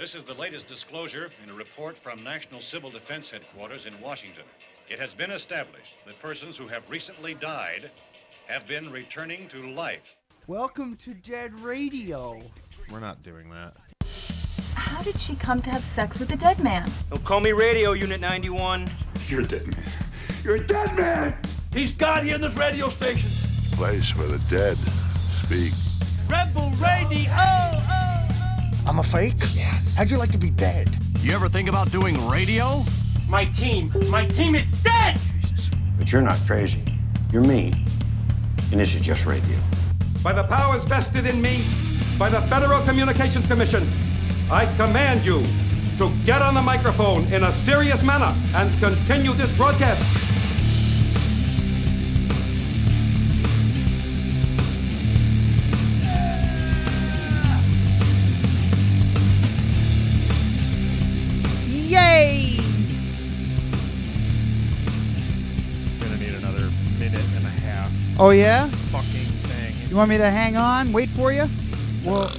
This is the latest disclosure in a report from National Civil Defense Headquarters in Washington. It has been established that persons who have recently died have been returning to life. Welcome to Dead Radio. We're not doing that. How did she come to have sex with a dead man? Don't call me Radio Unit 91. You're a dead man. You're a dead man! He's God here in this radio station. Place where the dead speak. Rebel Radio! I'm a fake? Yes. How'd you like to be dead? You ever think about doing radio? My team is dead! But you're not crazy. You're me. And this is just radio. By the powers vested in me by the Federal Communications Commission, I command you to get on the microphone in a serious manner and continue this broadcast. Yay! Gonna need another minute and a half. Oh, yeah? Fucking thing. You want me to hang on? Wait for you? Well,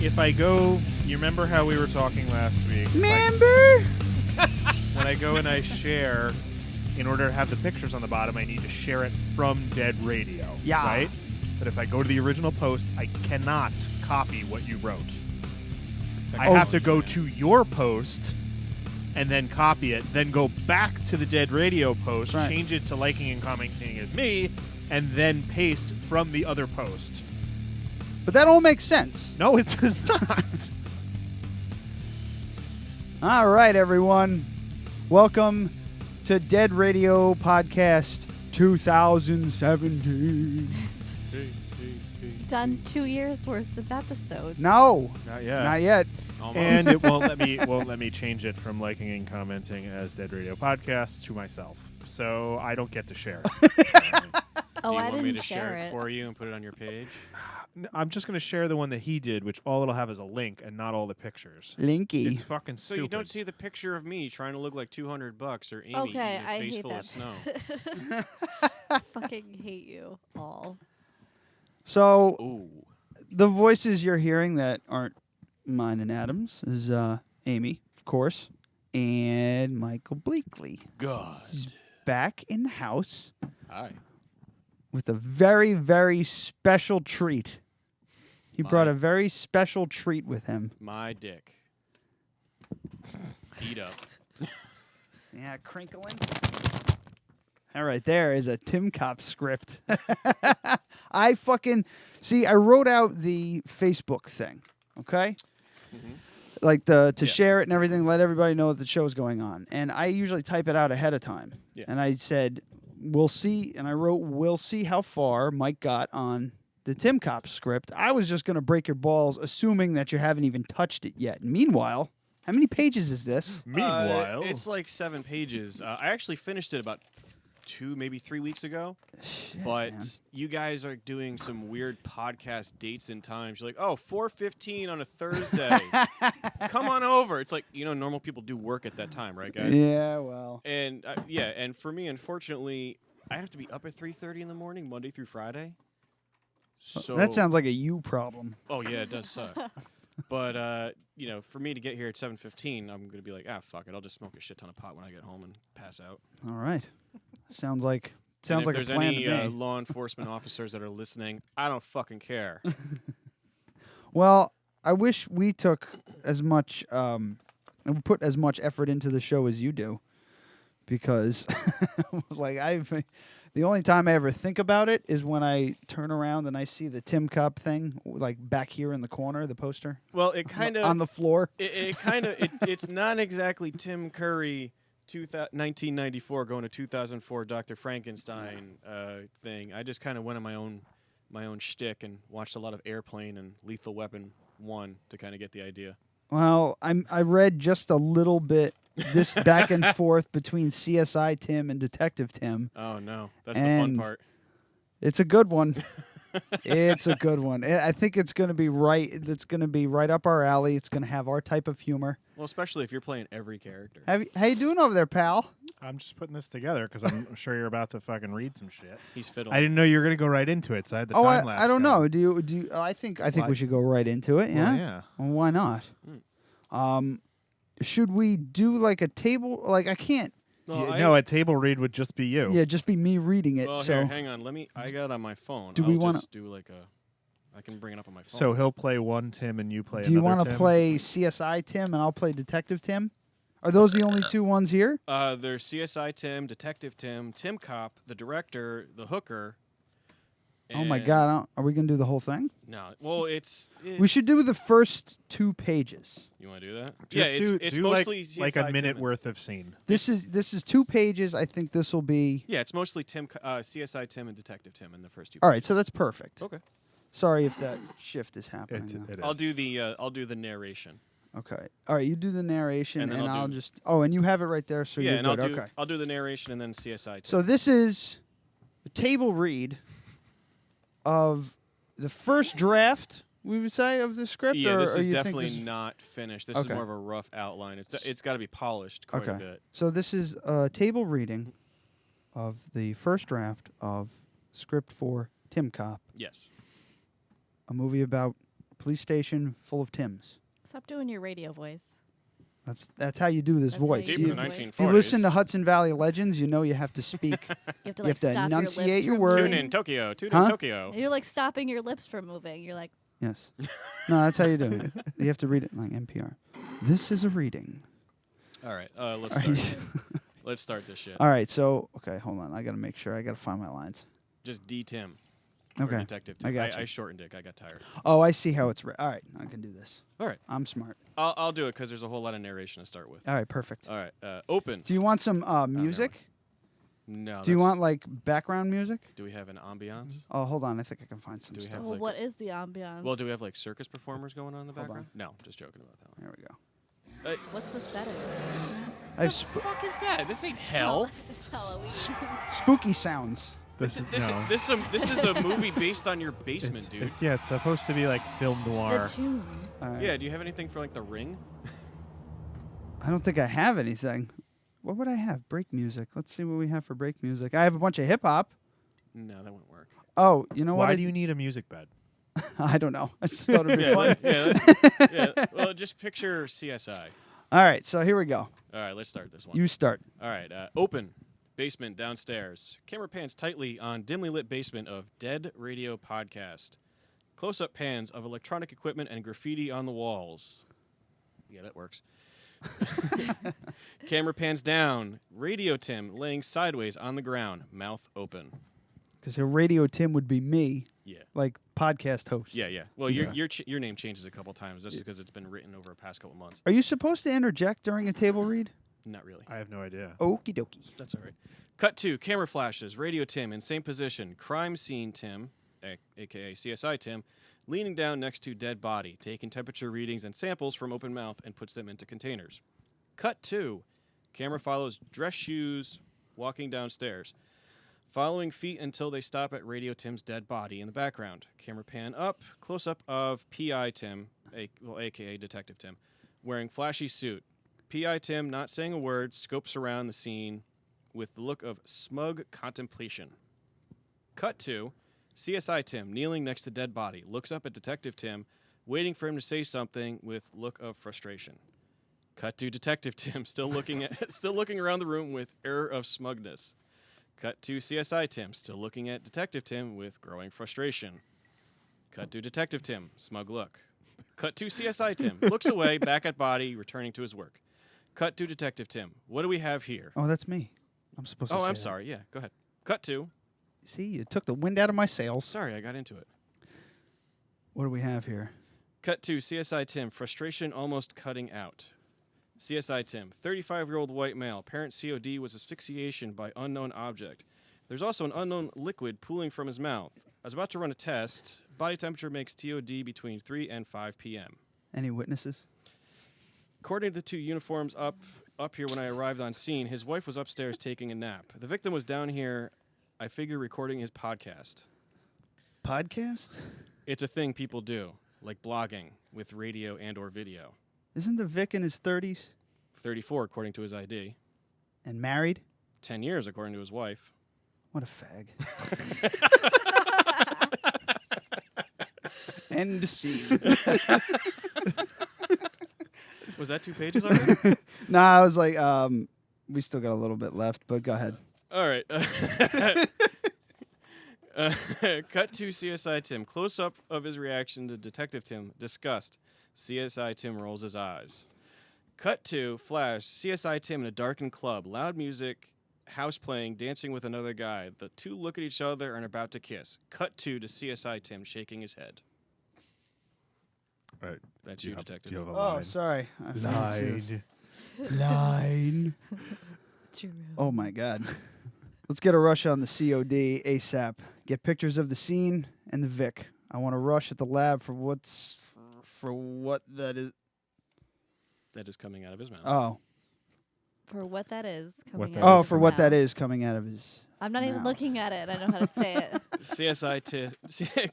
if I go, you remember how we were talking last week? Remember? When I go and I share, in order to have the pictures on the bottom, I need to share it from Dead Radio. Yeah. Right? But if I go to the original post, I cannot copy what you wrote. I have to go to your post and then copy it, then go back to the Dead Radio post, Right. change it to liking and commenting as me, and then paste from the other post. But that all makes sense. No, it does not. All right, everyone. Welcome to Dead Radio Podcast 2017. Done 2 years worth of episodes. No, Not yet. not yet. And it won't let me change it from liking and commenting as Dead Radio Podcast to myself. So I don't get to share it. Oh, Do you I want didn't me to share it it. for you and put it on your page? I'm just going to share the one that he did, which all it'll have is a link and not all the pictures. Linky. It's fucking So stupid. you don't see the picture of me trying to look like $200 or Amy Okay, eating a I face hate full that. of snow. I fucking hate you all. So Ooh. the voices you're hearing that aren't mine and Adam's is Amy, of course, and Michael Bleakley. God. Back in the house Hi. with a very, very special treat. He brought a very special treat with him. My dick. Eat up. Yeah, crinkling. All right, there is a Tim Cop script. I wrote out the Facebook thing, okay? Mm-hmm. Like to share it and everything, let everybody know that the show's going on. And I usually type it out ahead of time. Yeah. And I said, we'll see. And I wrote, we'll see how far Mike got on the Tim Cop script. I was just going to break your balls, assuming that you haven't even touched it yet. Meanwhile, how many pages is this? Meanwhile, it's like 7 pages. I actually finished it about 2, maybe 3 weeks ago. Shit, But man. you guys are doing some weird podcast dates and times. You're like, oh, 4:15 on a Thursday. Come on over. It's like, normal people do work at that time, right, guys? Yeah, well. And and for me, unfortunately, I have to be up at 3:30 in the morning, Monday through Friday. So That sounds like a you problem. Oh yeah, it does suck. But for me to get here at 7:15, I'm gonna be like, fuck it, I'll just smoke a shit ton of pot when I get home and pass out. All right. Sounds like And if a there's plan any to me. law enforcement officers that are listening, I don't fucking care. Well, I wish we took as much and put as much effort into the show as you do, because the only time I ever think about it is when I turn around and I see the Tim Cop thing, like back here in the corner, the poster. Well, it kind of on the floor. It's not exactly Tim Curry 1994 going to 2004 Dr. Frankenstein thing. I just kind of went on my own shtick and watched a lot of Airplane and Lethal Weapon 1 to kind of get the idea. Well, I read just a little bit this back and forth between CSI Tim and Detective Tim. Oh no, that's the fun part. It's a good one. It's a good one. I think it's going to be right. It's going to be right up our alley. It's going to have our type of humor. Well, especially if you're playing every character. How you doing over there, pal? I'm just putting this together because I'm sure you're about to fucking read some shit. He's fiddling. I didn't know you were going to go right into it, so I had the time lapse. I don't know. Do you? I think we should go right into it. Well, Yeah. yeah. Well, why not? Should we do like a table? Like I can't. No, a table read would just be you. Yeah, just be me reading it. Well, so here, hang on. I got it on my phone. Do I'll we wanna- just do like a? I can bring it up on my phone. So he'll play one Tim and you play do you another want to Tim? play CSI Tim and I'll play Detective Tim? Are those the only two ones here? There's CSI Tim, Detective Tim, Tim Cop, the director, the hooker. Oh my and- God! Are we gonna do the whole thing? No. Well, it's We should do the first 2 pages. You want to do that? Just yeah, do, it's do mostly like CSI a minute Tim. worth of scene. This is 2 pages. I think this will be. Yeah, it's mostly CSI Tim and Detective Tim in the first 2. All right, so that's perfect. Okay. Sorry if that shift is happening. now. I'll do the narration. Okay. All right, you do the narration, And and, then I'll I'll do- just. Oh, and you have it right there, so yeah, you're and good. I'll Okay. do the narration and then CSI Tim. So this is a table read of the first draft, we would say, of the script. Yeah, or, this or is you think definitely this is- not finished. This Okay. is more of a rough outline. It's got to be polished quite a Okay. bit. So this is a table reading of the first draft of script for Tim Cop, Yes. a movie about a police station full of Tims. Stop doing your radio voice. That's how you do this That's how voice. you Deep in do the the voice. 1940s. If you listen to Hudson Valley Legends, you know you have to speak. You have to You have to stop enunciate your your lips from word. Tune moving. in Tokyo. Tune Huh? in Tokyo. You're like stopping your lips from moving. You're like, Yes. No, that's how you do it. You have to read it like NPR. This is a reading. All right, let's All start. right. Let's start this shit. All right, so okay, hold on. I got to make sure. I got to find my lines. Just D Tim. Or Okay. Detective Tim. I got you. I shortened it. I got tired. Oh, I see how it's written. All right, I can do this. All right. I'm smart. I'll do it because there's a whole lot of narration to start with. All right, perfect. All right. Open. Do you want some music? No. Do you that's- want like background music? Do we have an ambiance? Oh, hold on. I think I can find some Do we stuff. have well, like what is the ambiance? Well, do we have like circus performers going on in the Hold background? No, just joking about that one. There we go. What's the setting? I have What the fuck is that? This ain't hell. It's Halloween. spooky sounds. This is no. This is a movie based on your basement, dude. Yeah, it's supposed to be like film noir. The tune. All right. Yeah. Do you have anything for like The Ring? I don't think I have anything. What would I have? Break music. Let's see what we have for break music. I have a bunch of hip hop. No, that won't work. Oh, you know what? Why do you need a music bed? I don't know. I just thought it'd be Yeah, fun. yeah. Well, just picture CSI. All right, so here we go. All right, let's start this one. You start. All right, open. Basement downstairs. Camera pans tightly on dimly lit basement of Dead Radio Podcast. Close-up pans of electronic equipment and graffiti on the walls. Yeah, that works. Camera pans down. Radio Tim laying sideways on the ground, mouth open. Because Radio Tim would be me, Yeah. like podcast host. Yeah, yeah. Well, Yeah. your name changes a couple times just because it's been written over the past couple months. Are you supposed to interject during a table read? Not really. I have no idea. Okie dokie. That's all right. Cut 2, camera flashes, Radio Tim in same position, crime scene Tim, a.k.a. CSI Tim, leaning down next to dead body, taking temperature readings and samples from open mouth and puts them into containers. Cut 2, camera follows dress shoes, walking downstairs, following feet until they stop at Radio Tim's dead body in the background. Camera pan up, close-up of P.I. Tim, a.k.a. Detective Tim, wearing flashy suit. P.I. Tim, not saying a word, scopes around the scene with the look of smug contemplation. Cut 2, CSI Tim, kneeling next to dead body, looks up at Detective Tim, waiting for him to say something with look of frustration. Cut to Detective Tim, still looking around the room with air of smugness. Cut to CSI Tim, still looking at Detective Tim with growing frustration. Cut to Detective Tim, smug look. Cut to CSI Tim, looks away, back at body, returning to his work. Cut to Detective Tim. What do we have here? Oh, that's me. I'm supposed to say I'm that. sorry. Yeah, go ahead. Cut to. See, you took the wind out of my sails. Sorry, I got into it. What do we have here? Cut to CSI Tim, frustration almost cutting out. CSI Tim, 35-year-old white male. Parent COD was asphyxiation by unknown object. There's also an unknown liquid pooling from his mouth. I was about to run a test. Body temperature makes TOD between 3 and 5 p.m. Any witnesses? According to the two uniforms up here when I arrived on scene, his wife was upstairs taking a nap. The victim was down here, I figure, recording his podcast. Podcast? It's a thing people do, like blogging with radio and or video. Isn't the Vic in his 30s? 34, according to his ID. And married? 10 years, according to his wife. What a fag. End scene. Was that 2 pages already? Nah, I was like, we still got a little bit left, but go ahead. All right. Cut to CSI Tim. Close up of his reaction to Detective Tim. Disgust. CSI Tim rolls his eyes. Cut to flash. CSI Tim in a darkened club. Loud music, house playing, dancing with another guy. The two look at each other and are about to kiss. Cut to CSI Tim shaking his head. All right. That's you, Detective. Do you have a Oh, line? sorry. Line. Line. True. Oh my God. Let's get a rush on the COD ASAP. Get pictures of the scene and the Vic. I want to rush at the lab for what that is. That is coming out of his mouth. Oh. For what that is What coming that out Oh, of for his what mouth. that is coming out of his. I'm not even mouth. looking at it. I know how to say it. CSI Tim.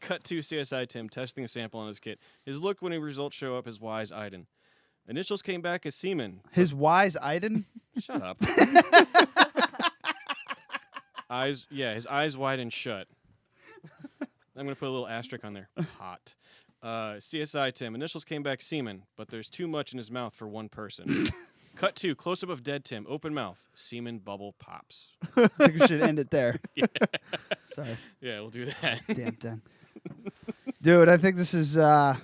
Cut to CSI Tim testing a sample on his kit. His look when the results show up is wise-eyed. Initials came back as semen. His wise Iden? Shut up. Eyes, yeah, his eyes wide and shut. I'm gonna put a little asterisk on there. Hot. CSI Tim. Initials came back semen, but there's too much in his mouth for one person. Cut to close up of dead Tim. Open mouth. Semen bubble pops. I think we should end it there. Yeah. Sorry. Yeah, we'll do that. Damn thing. Dude, I think this is gonna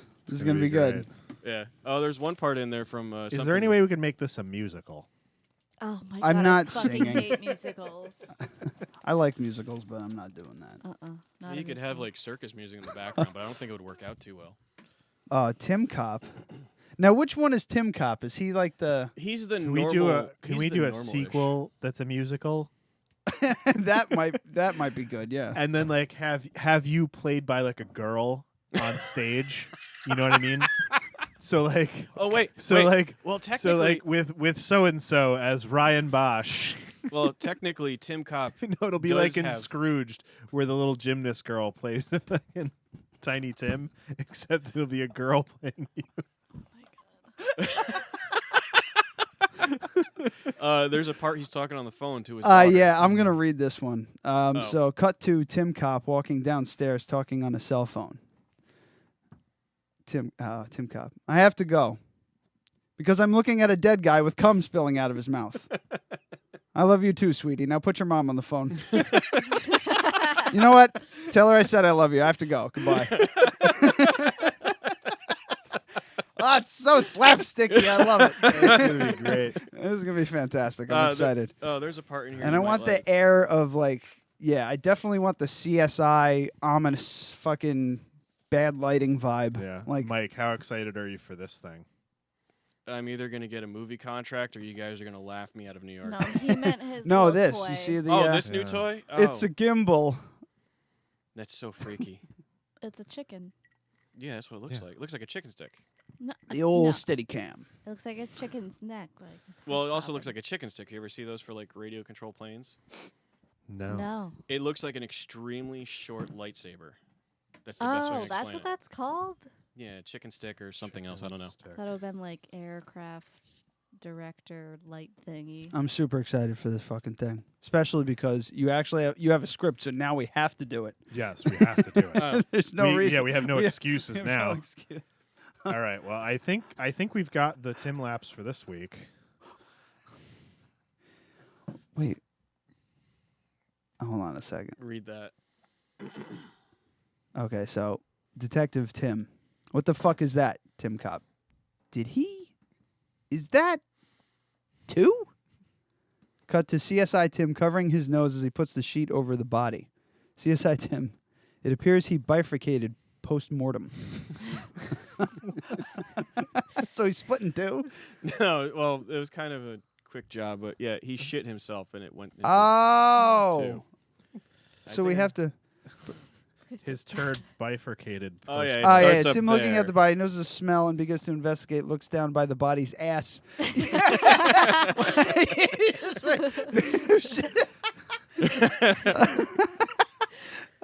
be good. Yeah. Oh, there's one part in there from. Is there any way we can make this a musical? Oh my I'm god! not I fucking singing. hate musicals. I like musicals, but I'm not doing that. Not You a could have musical. like circus music in the background, but I don't think it would work out too well. Tim Cop. Now, which one is Tim Cop? Is he like the? He's the Can normal. we do a normal-ish. sequel that's a musical? that might be good. Yeah. And then like have you played by like a girl on stage? You know what I mean? So like Oh wait. so wait. like Well, so technically. like with so and so as Ryan Bosch. Well, technically, Tim Cop. No, it'll be does like in have- Scrooged where the little gymnast girl plays the fucking Tiny Tim, except it'll be a girl playing you. There's a part he's talking on the phone to his daughter. Yeah, I'm gonna read this one. Oh. So, cut to Tim Cop walking downstairs talking on a cell phone. Tim Cop. I have to go because I'm looking at a dead guy with cum spilling out of his mouth. I love you too, sweetie. Now put your mom on the phone. You know what? Tell her I said I love you. I have to go. Goodbye. Oh, it's so slapsticky. I love it. It's gonna be great. This is gonna be fantastic. I'm excited. There's a part in here. And you I might want like. the air of like, yeah, I definitely want the CSI ominous fucking bad lighting vibe. Yeah. Like, Mike, how excited are you for this thing? I'm either gonna get a movie contract or you guys are gonna laugh me out of New York. No, he meant his. no, little this. Toy. You see the? Oh, this new Yeah. toy? Oh, It's a gimbal. that's so freaky. It's a chicken. Yeah, that's what it looks like. It looks like a chicken stick. No, The old no. steady cam. It looks like a chicken's neck. Like. it's Well, it kinda also looks bobbing. like a chicken stick. You ever see those for like radio control planes? No. No. It looks like an extremely short lightsaber. That's the best way to Oh, explain that's what it. that's called. Yeah, chicken stick or something else. I don't know. I thought it would have been like aircraft director light thingy. I'm super excited for this fucking thing, especially because you actually have a script, so now we have to do it. Yes, we have to do it. There's no reason. Yeah, we have no we excuses we have now. no excuse. All right. Well, I think we've got the Tim laps for this week. Wait. Hold on a second. Read that. Okay, so Detective Tim. What the fuck is that, Tim Cop? Is that 2? Cut to CSI Tim covering his nose as he puts the sheet over the body. CSI Tim. It appears he bifurcated post-mortem. So he's split in 2? No, well, it was kind of a quick job, but yeah, he shit himself and it went into Oh. 2. So we have to... His turd bifurcated. Oh, yeah, it Oh, yeah, starts it's up him looking there. at the body, knows the smell, and begins to investigate, looks down by the body's ass.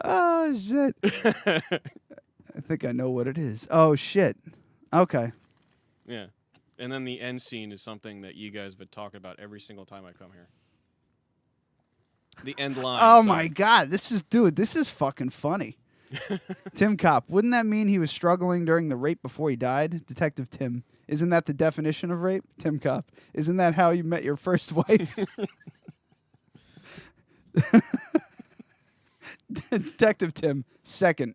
Oh, shit. I think I know what it is. Oh, shit. Okay. Yeah. And then the end scene is something that you guys have been talking about every single time I come here. The end line. Oh, sorry. my God. This is fucking funny. Tim Cop. Wouldn't that mean he was struggling during the rape before he died? Detective Tim. Isn't that the definition of rape, Tim Kopp? Isn't that how you met your first wife? Detective Tim, second.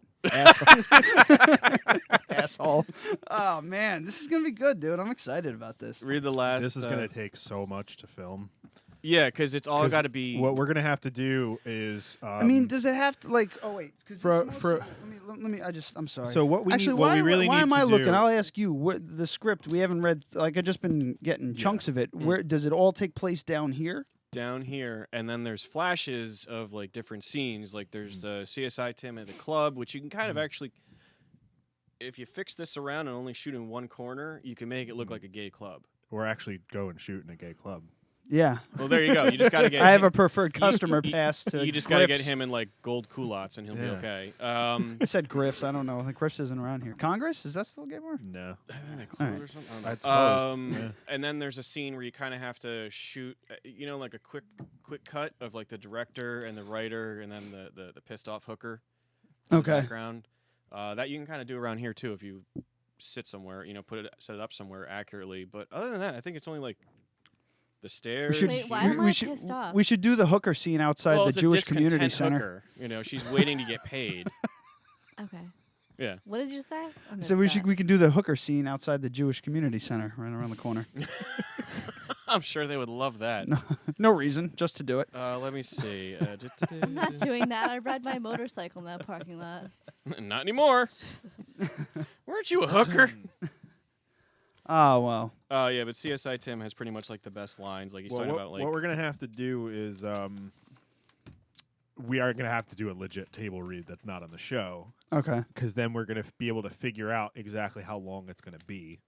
Asshole. Oh, man. This is going to be good, dude. I'm excited about this. Read the last. This is going to take so much to film. Yeah, because it's all got to be. What we're going to have to do is. I mean, does it have to, like. Oh, wait. Let me. I'm sorry. So what we Actually, need, what we really why need am to I do. looking? I'll ask you. What, the script, we haven't read. Like, I've just been getting chunks of it. Where does it all take place down here? Down here, and then there's flashes of like different scenes. Like there's CSI Tim at the club, which you can kind of actually, if you fix this around and only shoot in one corner, you can make it look like a gay club. Or actually go and shoot in a gay club. Yeah. Well, there you go. You just got to get. I have a preferred customer pass to. You just got to get him in like gold culottes, and he'll be okay. I said Griff's. I don't know. Like Griff's isn't around here. Congress, is that still gay bar? No. All right. Or something. That's closed. And then there's a scene where you kind of have to shoot, like a quick cut of like the director and the writer, and then the pissed off hooker. In the background. That you can kind of do around here too if you sit somewhere. Set it up somewhere accurately. But other than that, I think it's only like. The stairs. Wait, why am I pissed off? We should do the hooker scene outside the Jewish Community Center. Hooker. She's waiting to get paid. Okay. Yeah. What did you say? So we can do the hooker scene outside the Jewish Community Center, right around the corner. I'm sure they would love that. No reason, just to do it. Let me see. I'm not doing that. I ride my motorcycle in that parking lot. Not anymore. Weren't you a hooker? Oh, well. Oh, yeah, but CSI Tim has pretty much like the best lines. Like he's talking about like. What we're going to have to do is we are going to have to do a legit table read that's not on the show. Okay. Because then we're going to be able to figure out exactly how long it's going to be.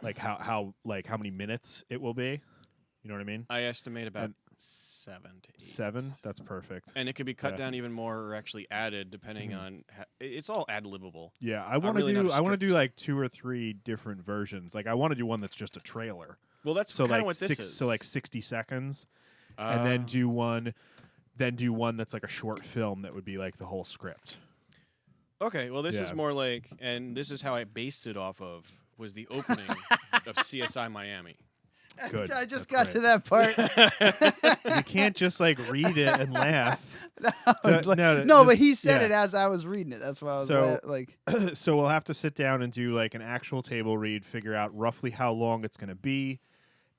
Like how many minutes it will be. You know what I mean? I estimate about 7 to 8. 7? That's perfect. And it could be cut down even more or actually added depending on. It's all ad-libbable. Yeah, I want to do like 2 or 3 different versions. Like I want to do one that's just a trailer. Well, that's kind of what this is. So like 60 seconds, and then do one that's like a short film that would be like the whole script. Okay, well this is more like, and this is how I based it off of was the opening of CSI Miami. Good. I just got to that part. You can't just like read it and laugh. No, but he said it as I was reading it. That's why I was like. So we'll have to sit down and do like an actual table read, figure out roughly how long it's going to be,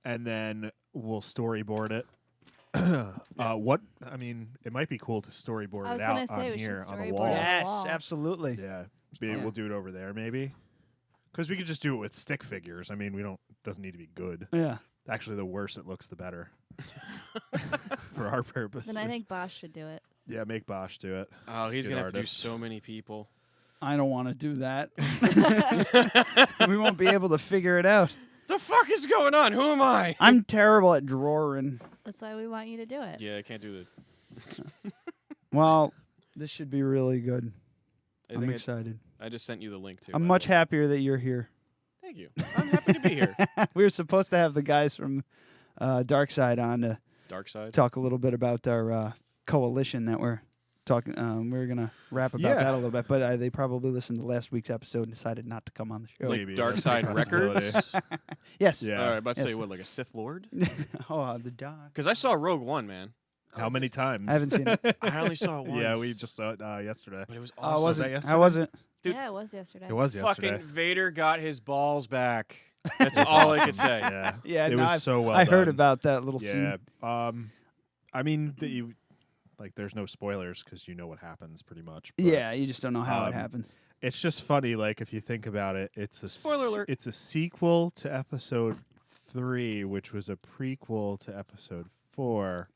and then we'll storyboard it. It might be cool to storyboard it out on here on the wall. Yes, absolutely. Yeah, we'll do it over there maybe. Because we could just do it with stick figures. I mean, doesn't need to be good. Yeah. Actually, the worse it looks, the better. For our purposes. Then I think Bosch should do it. Yeah, make Bosch do it. Oh, he's going to have to do so many people. I don't want to do that. We won't be able to figure it out. The fuck is going on? Who am I? I'm terrible at drawing. That's why we want you to do it. Yeah, I can't do it. Well, this should be really good. I'm excited. I just sent you the link, too. I'm much happier that you're here. Thank you. I'm happy to be here. We were supposed to have the guys from Dark Side on to talk a little bit about our coalition that we're talking. We're going to rap about that a little bit, but they probably listened to last week's episode and decided not to come on the show. Like Dark Side Records? Yes. Yeah. All right, about to say, what, like a Sith Lord? The Dark. Because I saw Rogue One, man. How many times? I haven't seen it. I only saw it once. Yeah, we just saw it yesterday. But it was awesome. Was it yesterday? How was it? Dude, yeah, it was yesterday. It was yesterday. Fucking Vader got his balls back. That's all I could say. Yeah, it was so well I done. heard about that little scene. I mean, there's no spoilers because you know what happens pretty much. But, yeah, you just don't know how it happens. It's just funny, like if you think about it, it's a spoiler alert. It's a sequel to episode 3, which was a prequel to episode 4.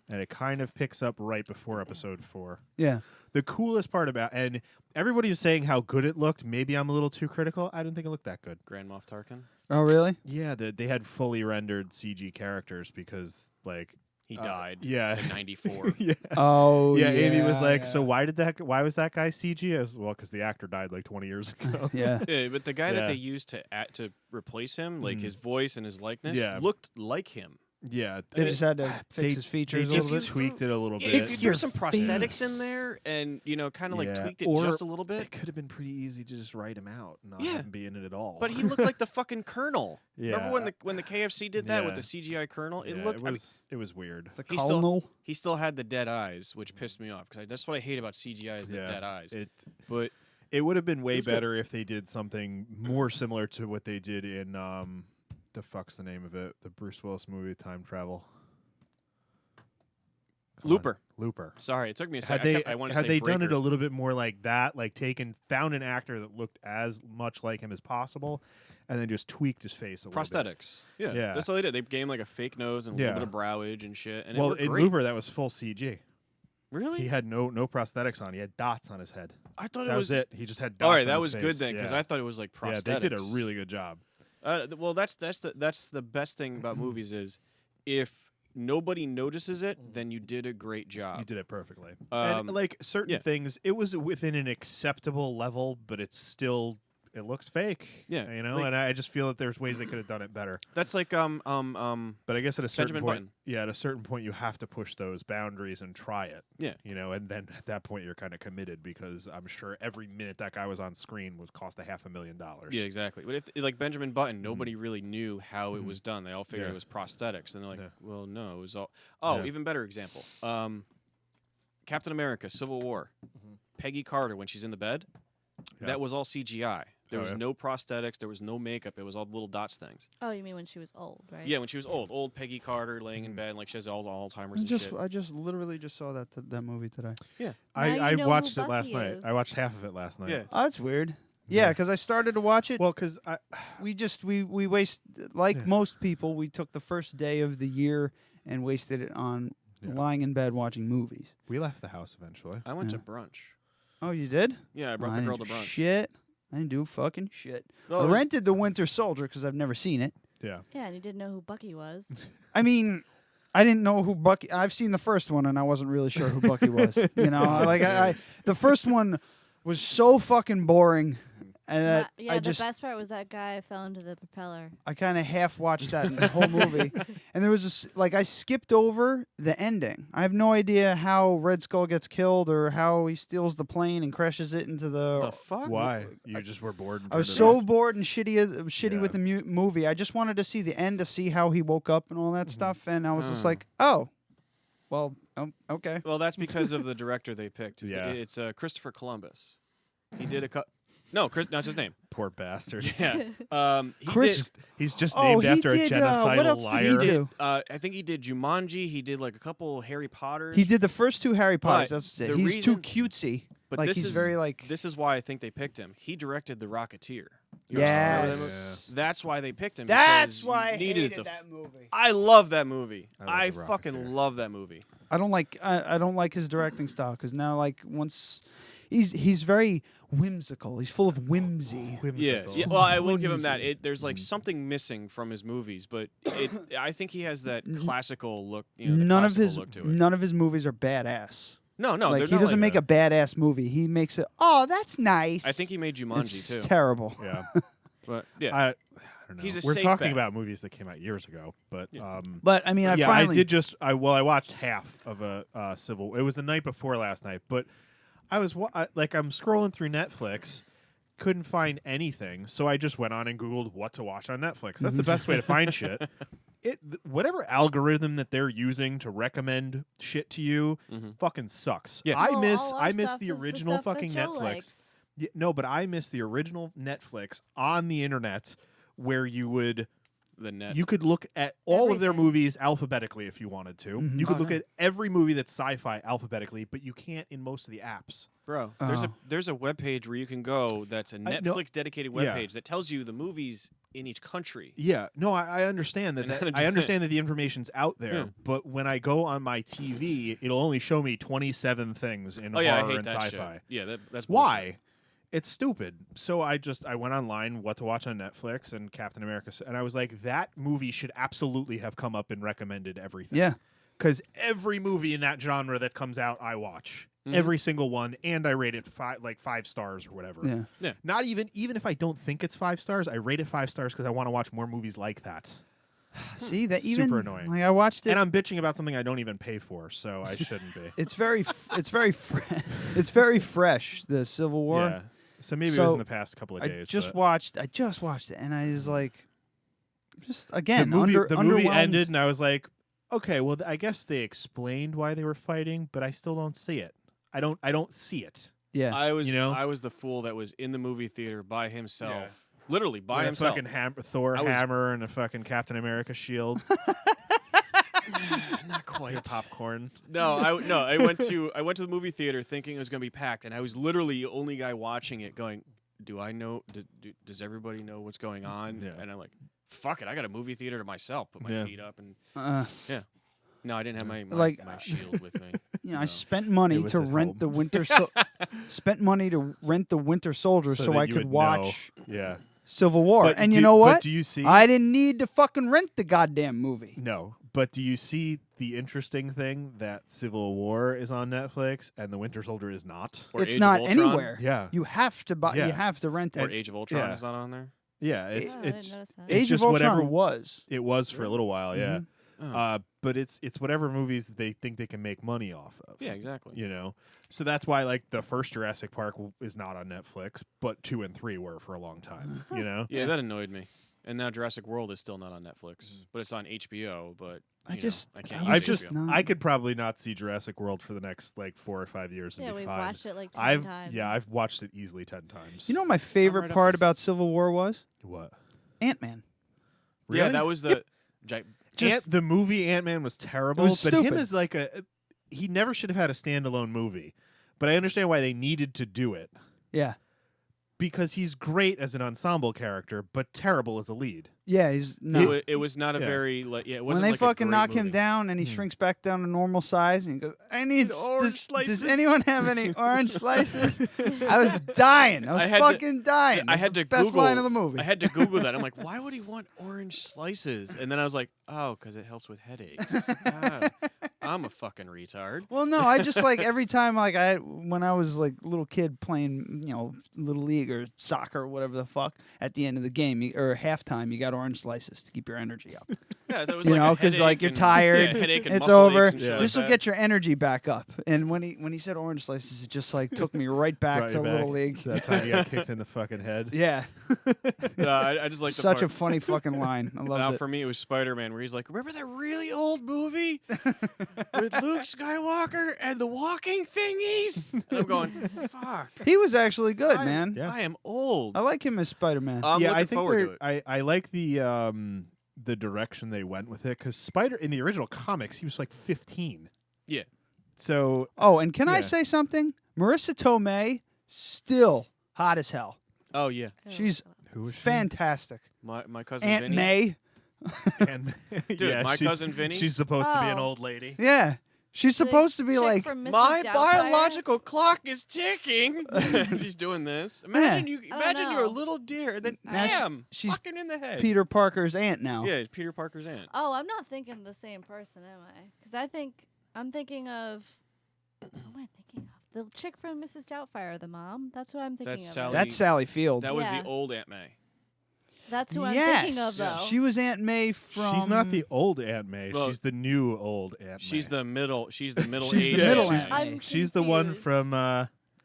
And it kind of picks up right before episode 4. Yeah. The coolest part about, and everybody was saying how good it looked. Maybe I'm a little too critical. I didn't think it looked that good. Grand Moff Tarkin? Oh, really? Yeah, they had fully rendered CG characters because, like, he died. Yeah, in '94. Yeah. Oh, yeah. Amy was like, "So why was that guy CG?" As well, because the actor died like 20 years ago. Yeah. Yeah, but the guy that they used to replace him, like his voice and his likeness, looked like him. Yeah, They just had to fix his features a They little just bit. tweaked it a little Yeah, bit. if you threw some prosthetics in there and kind of like tweaked it Or just a little It bit. could have been pretty easy to just write him out and not have him be in it at all. But he looked like the fucking Colonel. Yeah. Remember when the KFC did that with the Yeah. CGI Colonel? It Yeah, looked. it was weird. The he Colonel. he still had the dead eyes, which pissed me off because that's what I hate about CGI is the dead eyes. But it would have been way was good. better if they did something more similar to what they did in the fuck's the name of it? The Bruce Willis movie, Time Travel. Looper. Looper. Sorry, it took me a Had second. they, I want to had say they done Breaker. it a little bit more like that, like found an actor that looked as much like him as possible, and then just tweaked his face a little bit. Prosthetics. Yeah, Yeah. that's all they did. They gave him like a fake nose and a Yeah. little bit of brow age and shit. And Well, it worked in great. Looper, that was full CG. Really? He had no prosthetics on. He had dots on his head. I thought that it was it. He just had dots. All right, on that his was face. good then because Yeah. I thought it was like prosthetics. Yeah, they did a really good job. Well, that's the best thing about movies is if nobody notices it, then you did a great job. You did it perfectly. And like certain things, it was within an acceptable level, but it's still it looks fake. Yeah, you know, like- and I just feel that there's ways they could have done it better. That's like But I guess at a certain Benjamin point, Button. yeah, at a certain point, you have to push those boundaries and try it. Yeah. you know, and then at that point, you're kind of committed because I'm sure every minute that guy was on screen would cost $500,000. Yeah, exactly. But if like Benjamin Button, nobody really knew how it was done. They all figured Yeah. it was prosthetics, and they're like, "Well, no, it was all." Yeah. Even better example: Captain America: Civil War. Peggy Carter, when she's in the bed, Yeah. that was all CGI. There Oh, was yeah. no prosthetics. There was no makeup. It was all little dots things. Oh, you mean when she was old, right? Yeah, when she was old Peggy Carter laying in bed, like she has all the Alzheimer's and shit. I just literally just saw that movie today. Yeah, I you know watched who it last Bucky night. is. I watched half of it last night. Yeah. Oh, that's weird. Yeah, because I started to watch it. Well, because we waste most people. We took the first day of the year and wasted it on lying in bed watching movies. we left the house eventually. I went to brunch. Oh, you did? Yeah, I brought the didn't girl to do brunch. Shit, I didn't do fucking shit. No, I it was- rented The Winter Soldier because I've never seen it. Yeah. Yeah, and you didn't know who Bucky was. I mean, I didn't know who Bucky. I've seen the first one and I wasn't really sure who Bucky was. You know, I the first one was so fucking boring, and that Yeah, I the just best part was that guy fell into the propeller. I kind of half watched that in the whole movie, and there was I skipped over the ending. I have no idea how Red Skull gets killed or how he steals the plane and crashes it into The fuck? Why? You just were bored. And I was turned it so off? bored and shitty Yeah. with the movie. I just wanted to see the end to see how he woke up and all that stuff, and I was just like, oh, well, okay. Well, that's because of the director they picked. Yeah. It's Christopher Columbus. He did a no, that's his name. Poor bastard. Yeah. He Chris- did, He's just Oh, named he after did, a genocidal what else did liar. he do? I think he did Jumanji. He did like a couple Harry Potters. He did the first two Harry Potters. But That's it. the He's too reason- cutesy. But like this he's is very like. This is why I think they picked him. He directed The Rocketeer. You Yes. remember that movie? That's why they picked him. That's because why I you needed hated the that movie. I love that movie. I love The fucking Rocketeer. love that movie. I don't like his directing style because now once he's very whimsical. He's full of whimsy. Yeah. Well, I will give him that. There's like something missing from his movies, but I think he has that classical look. You know, the None of classical his look to it. none of his movies are badass. No, like they're he not doesn't like make a badass movie. He makes it. Oh, that's nice. I think he made Jumanji it's too. terrible. Yeah. But yeah, I don't know. He's a We're safe talking bet. about movies that came out years ago, but But I mean, I finally I did just I watched half of a Civil. It was the night before last night, but I was I'm scrolling through Netflix, couldn't find anything, so I just went on and Googled what to watch on Netflix. That's the best way to find shit. Whatever algorithm that they're using to recommend shit to you fucking sucks. Yeah. I Well, miss all our I miss stuff the is original stuff that fucking Joe Netflix. likes. Yeah, no, but I miss the original Netflix on the internet where you would the net. you could look at all of their Everything. movies alphabetically if you wanted to. Mhm. You could Oh, look no. at every movie that's sci-fi alphabetically, but you can't in most of the apps. Bro, Oh. there's a webpage where you can go that's a I know- Netflix dedicated Yeah. webpage that tells you the movies in each country. Yeah, no, I understand And that. how to do I understand it. that the information's out there, Yeah. but when I go on my TV, it'll only show me 27 things in Oh yeah, I horror hate and that sci-fi. shit. Yeah, that's bullshit. Why? It's stupid. So I went online, what to watch on Netflix, and Captain America, and I was like, that movie should absolutely have come up and recommended everything. yeah. Because every movie in that genre that comes out, I watch. Every single one, and I rate it 5 stars or whatever. Yeah. Not even if I don't think it's 5 stars, I rate it 5 stars because I want to watch more movies like that. See that even Super annoying. Like I watched it, And I'm bitching about something I don't even pay for, so I shouldn't be. it's very fresh. The Civil War. Yeah. So maybe it So, was in the past couple of I days. just but watched it, and I was like, just again, the movie underwhelmed. ended, and I was like, okay, well, I guess they explained why they were fighting, but I still don't see it. I don't see it. Yeah, I was You know? I was the fool that was in the movie theater by himself. Literally by With himself. a fucking Thor I was- hammer and a fucking Captain America shield. Not quite. Popcorn. No, I went to the movie theater thinking it was going to be packed, and I was literally the only guy watching it going, do I know, does everybody know what's going on? Yeah. And I'm like, fuck it, I got a movie theater to myself. Put my feet up and yeah. No, I didn't have my shield with me. you know, I No. spent money It was to at rent home. the Winter Soldier so that I you could would watch know. Yeah. Civil War. But And you do- know but what? do you see? I didn't need to fucking rent the goddamn movie. No, but do you see the interesting thing that Civil War is on Netflix and The Winter Soldier is not? Or It's Age of not Ultron? anywhere. Yeah. You have to buy. Yeah. You have to rent Or it. Age of Ultron Yeah. is not on there? Yeah, I it's didn't notice that. it's Age just of whatever Ultron was. it was for a little while, yeah. Oh. But it's whatever movies they think they can make money off of. Yeah, exactly. You know, so that's why like the first Jurassic Park is not on Netflix, but 2 and 3 were for a long time. You know, Yeah, that annoyed me. And now Jurassic World is still not on Netflix, but it's on HBO. But I you know, just- I can't. I use just HBO. not- I could probably not see Jurassic World for the next like 4 or 5 years and Yeah, be we've fine. watched it like 10 I've times. I've watched it easily 10 times. You know what my favorite right up part there. about Civil War was? what? Ant-Man. Yeah, Really? that was the. The movie Ant-Man was terrible, was but him stupid. as like he never should have had a standalone movie. But I understand why they needed to do it Yeah. because he's great as an ensemble character, but terrible as a lead. Yeah, he's no. It was not a Yeah. very it When wasn't they like a fucking great knock him movie. down and he shrinks back down to normal size and he goes, I need orange does slices." anyone have any orange slices? I was dying. I was had to- fucking dying. I That's had the to best Google. line of the movie. I had to Google that. I'm like, why would he want orange slices? And then I was like, oh, because it helps with headaches. Ah, I'm a fucking retard. Well, no, I just like every time when I was like a little kid playing, little league or soccer or whatever the fuck, at the end of the game or halftime, you got orange slices to keep your energy up. Yeah, that was You like know, because like you're tired, headache and it's muscle over. aches and shit like This will that. get your energy back up. And when he said orange slices, it just like took me right back Right to back. little league. That time he got kicked in the fucking head. Yeah, No, I just like the such part. a funny fucking line. I Now love it. for me, it was Spider-Man, where he's like, "Remember that really old movie with Luke Skywalker and the walking thingies?" And I'm going, "Fuck, He was actually good, man. Yeah. I am old." I like him as Spider-Man. I'm yeah, looking I think forward to it. I like the direction they went with it because Spider in the original comics he was like 15. Yeah. So Oh, and can I Yeah. say something? Marissa Tomei, still hot as hell. Oh yeah, She's who was she? fantastic. my cousin Aunt Vinny. May. And, Dude, yeah, my she's- cousin Vinny. She's supposed to be an Oh. old lady. Yeah. She's The supposed to be chick like from Mrs. My Doubtfire? biological clock is ticking. She's doing this. Imagine I don't Imagine you're a know. little deer, and then Now bam, she's fucking in the head. Peter Parker's aunt now. Yeah, it's Peter Parker's aunt. Oh, I'm not thinking the same person, am I? Because I'm thinking of. Who am I thinking of? The chick from Mrs. Doubtfire, the mom. That's who I'm thinking That's of. Sally- That's Sally Field. That was Yeah. the old Aunt May. That's who I'm yes. thinking of, though. She was Aunt May from. She's not the old Aunt May. Well, she's the new old Aunt She's May. the middle. She's the middle She's age. the middle she's- Aunt May. I'm She's the one confused. from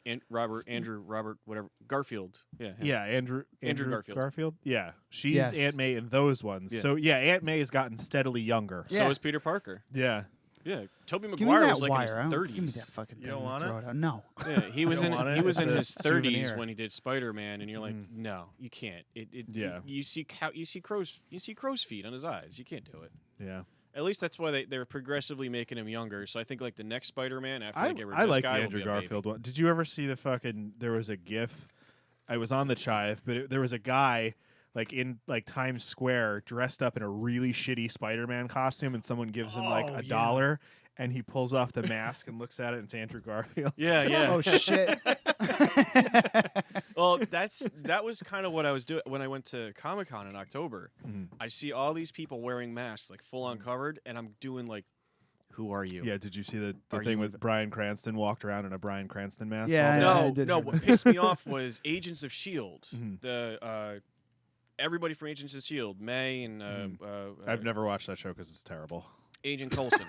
Andrew, Robert, whatever, Garfield. Yeah, him. Andrew Garfield. Garfield. Yeah, she's Yes. Aunt May in those ones. Yeah. So yeah, Aunt May has gotten steadily younger. Yeah. So is Peter Parker. Yeah. Yeah, Tobey Give me Maguire that was like wire. in his Give me 30s. that fucking thing. You don't and want throw it? out. No. Yeah, he was don't in want it? he was It's in a his 30s souvenir. when he did Spider-Man, and you're like, no, you can't. Yeah. You see crow's feet on his eyes. You can't do it. Yeah. At least that's why they're progressively making him younger. So I think like the next Spider-Man after I they get rid of I this like the guy Andrew will be a baby. Garfield one. Did you ever see the fucking? There was a GIF. I was on the Chive, but there was a guy like in like Times Square dressed up in a really shitty Spider-Man costume, and someone gives him like $1, and he pulls off the mask and looks at it, and it's Andrew Garfield. Yeah, yeah. Oh shit. Well, that was kind of what I was doing when I went to Comic-Con in October. I see all these people wearing masks, like full on covered, and I'm doing like, who are you? Yeah, did you see the Are thing you- with Bryan Cranston walked around in a Bryan Cranston mask? Yeah, all day? I No, did no. hear What that. pissed me off was Agents of Shield. Mhm. The everybody from Agents of S.H.I.E.L.D., May and I've never watched that show because it's terrible. Agent Coulson.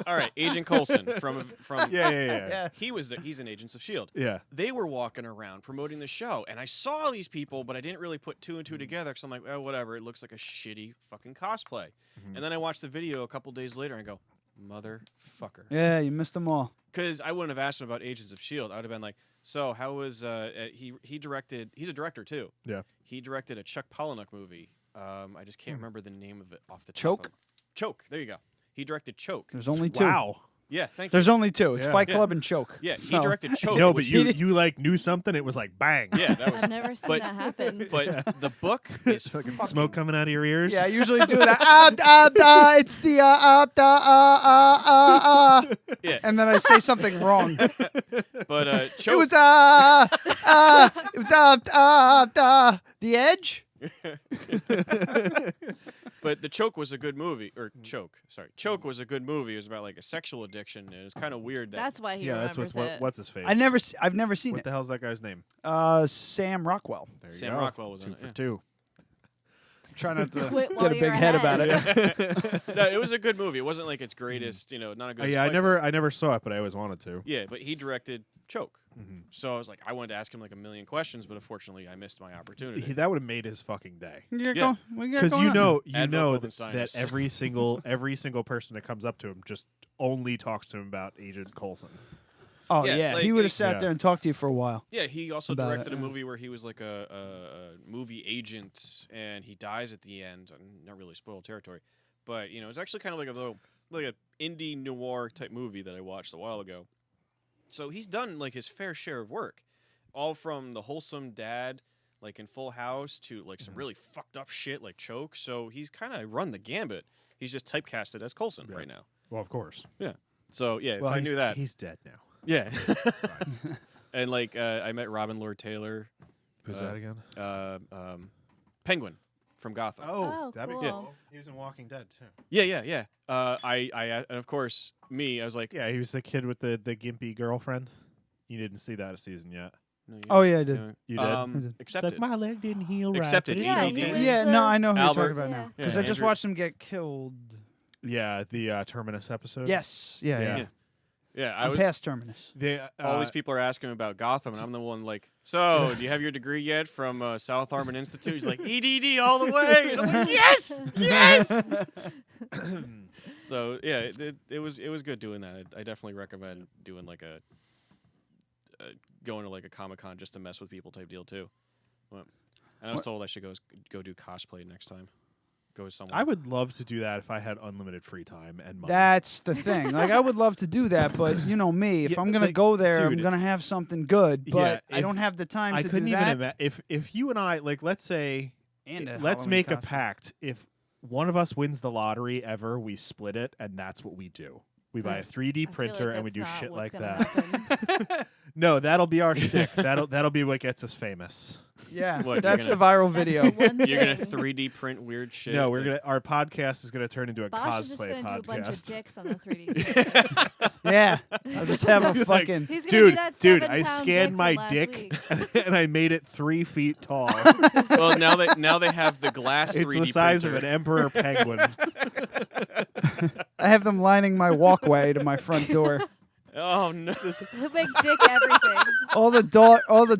All right, Agent Coulson from Yeah. He's in Agents of S.H.I.E.L.D. Yeah. They were walking around promoting the show, and I saw these people, but I didn't really put two and two together because I'm like, oh, whatever. It looks like a shitty fucking cosplay. And then I watched the video a couple days later and I go, motherfucker. Yeah, you missed them all. Because I wouldn't have asked him about Agents of S.H.I.E.L.D. I would have been like, so how was he directed? He's a director too. Yeah. He directed a Chuck Palahniuk movie. I just can't remember the name of it off the top. Choke? Choke. There you go. He directed Choke. There's only 2. Wow. Yeah, thank you. There's only 2. It's Yeah. Fight Club and Choke. Yeah, he So- directed Choke. No, but which- you like knew something. It was like bang. Yeah, that was. I've never seen but- that happen. But the book is Fucking fucking smoke coming out of your ears. Yeah, I usually do that. It's the Yeah. and then I say something wrong. But Choke. It was The Edge. But the Choke was a good movie, or Choke was a good movie. It was about like a sexual addiction, and it's kind of weird that. That's why he Yeah, that's remembers it. what's his face. I've never seen What it. the hell's that guy's name? Sam Rockwell. There you Sam go. Rockwell was in 2 it, for yeah. 2. Try not to Quit get while a big you're head ahead. about it. No, it was a good movie. It wasn't like its greatest, not a good. Yeah, I Fight never saw it, but I always wanted to. Yeah, but he directed Choke. So I was like, I wanted to ask him like a million questions, but unfortunately, I missed my opportunity. That would have made his fucking day. Yeah. Because you know Advocate that scientist. every single person that comes up to him just only talks to him about Agent Coulson. Oh Yeah, yeah, like, he would have he- sat Yeah. there and talked to you for a while. Yeah, he also About directed it, a yeah. movie where he was like a movie agent, and he dies at the end. I'm not really spoiled territory, but it's actually kind of like a indie noir type movie that I watched a while ago. So he's done like his fair share of work, all from the wholesome dad, like in Full House, to like some really fucked up shit like Choke. So he's kind of run the gambit. He's just typecasted as Coulson right now. Well, of course. Yeah. So yeah, Well, if I knew that, he's dead now. yeah. And like I met Robin Lord Taylor. Who's that again? Penguin from Gotham. Oh, that'd cool. be good. He was in Walking Dead too. Yeah. I and of course me. I was like, Yeah, he was the kid with the gimpy girlfriend. You didn't see that season yet. no, you- Oh yeah, I did. no. You did? I did. Accepted. my leg didn't heal Accepted. right. Yeah, EDD. he was Yeah, the- no, I know who Albert. you're talking about Yeah. now because I just Andrew. watched him get killed. Yeah, the Terminus episode. Yes, yeah. Yeah. Yeah, I I'm was. past Terminus. They, All these people are asking about Gotham, and I'm the one like, so do you have your degree yet from South Armand Institute? He's like, EDD all the way. And I'm like, yes. So yeah, it was good doing that. I definitely recommend doing like a going to like a Comic-Con just to mess with people type deal too. Well, and I was told I should go do cosplay next time. Go with someone. I would love to do that if I had unlimited free time and money. That's the thing. Like I would love to do that, but you know me. If Yeah, I'm gonna like, go there, I'm dude, gonna have something good. But yeah, I don't have the time I to couldn't do even that. imagine if you and I like, let's say, And a let's Halloween make a costume. pact. If one of us wins the lottery ever, we split it, and that's what we do. We buy a 3D I printer feel like and we that's do not shit what's like gonna that. happen. No, that'll be our shtick. That'll be what gets us famous. Yeah, What, you're that's the gonna- viral That's video. the one You're gonna thing. 3D print weird shit. No, our podcast is gonna turn into a Bosch is just cosplay gonna do a bunch of podcast. dicks on the 3D. Yeah, I'll just have a Like, fucking. He's gonna do that Dude, 7-pound I dick scanned from my last dick week. and I made it 3 feet tall. Well, now they have the glass It's 3D the size printer. of an emperor penguin. I have them lining my walkway to my front door. Oh no! He'll make dick everything. All the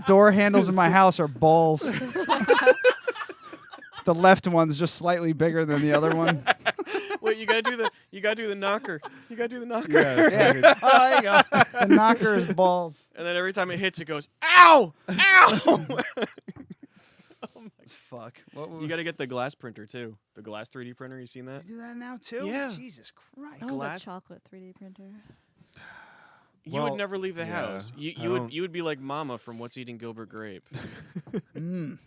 door handles in my house are balls. The left one's just slightly bigger than the other one. Wait, you gotta do the knocker. You gotta do the knocker. Yeah. Oh, there you go. The knocker is balls. And then every time it hits, it goes, ow, ow. Fuck. What You gotta get the glass printer too. The glass 3D printer. You seen that? do that now too? Yeah. Jesus Christ. Oh, Glass- the chocolate 3D printer. You Well, would never leave the yeah, house. I You would be like Mama from What's Eating Gilbert Grape. I've Can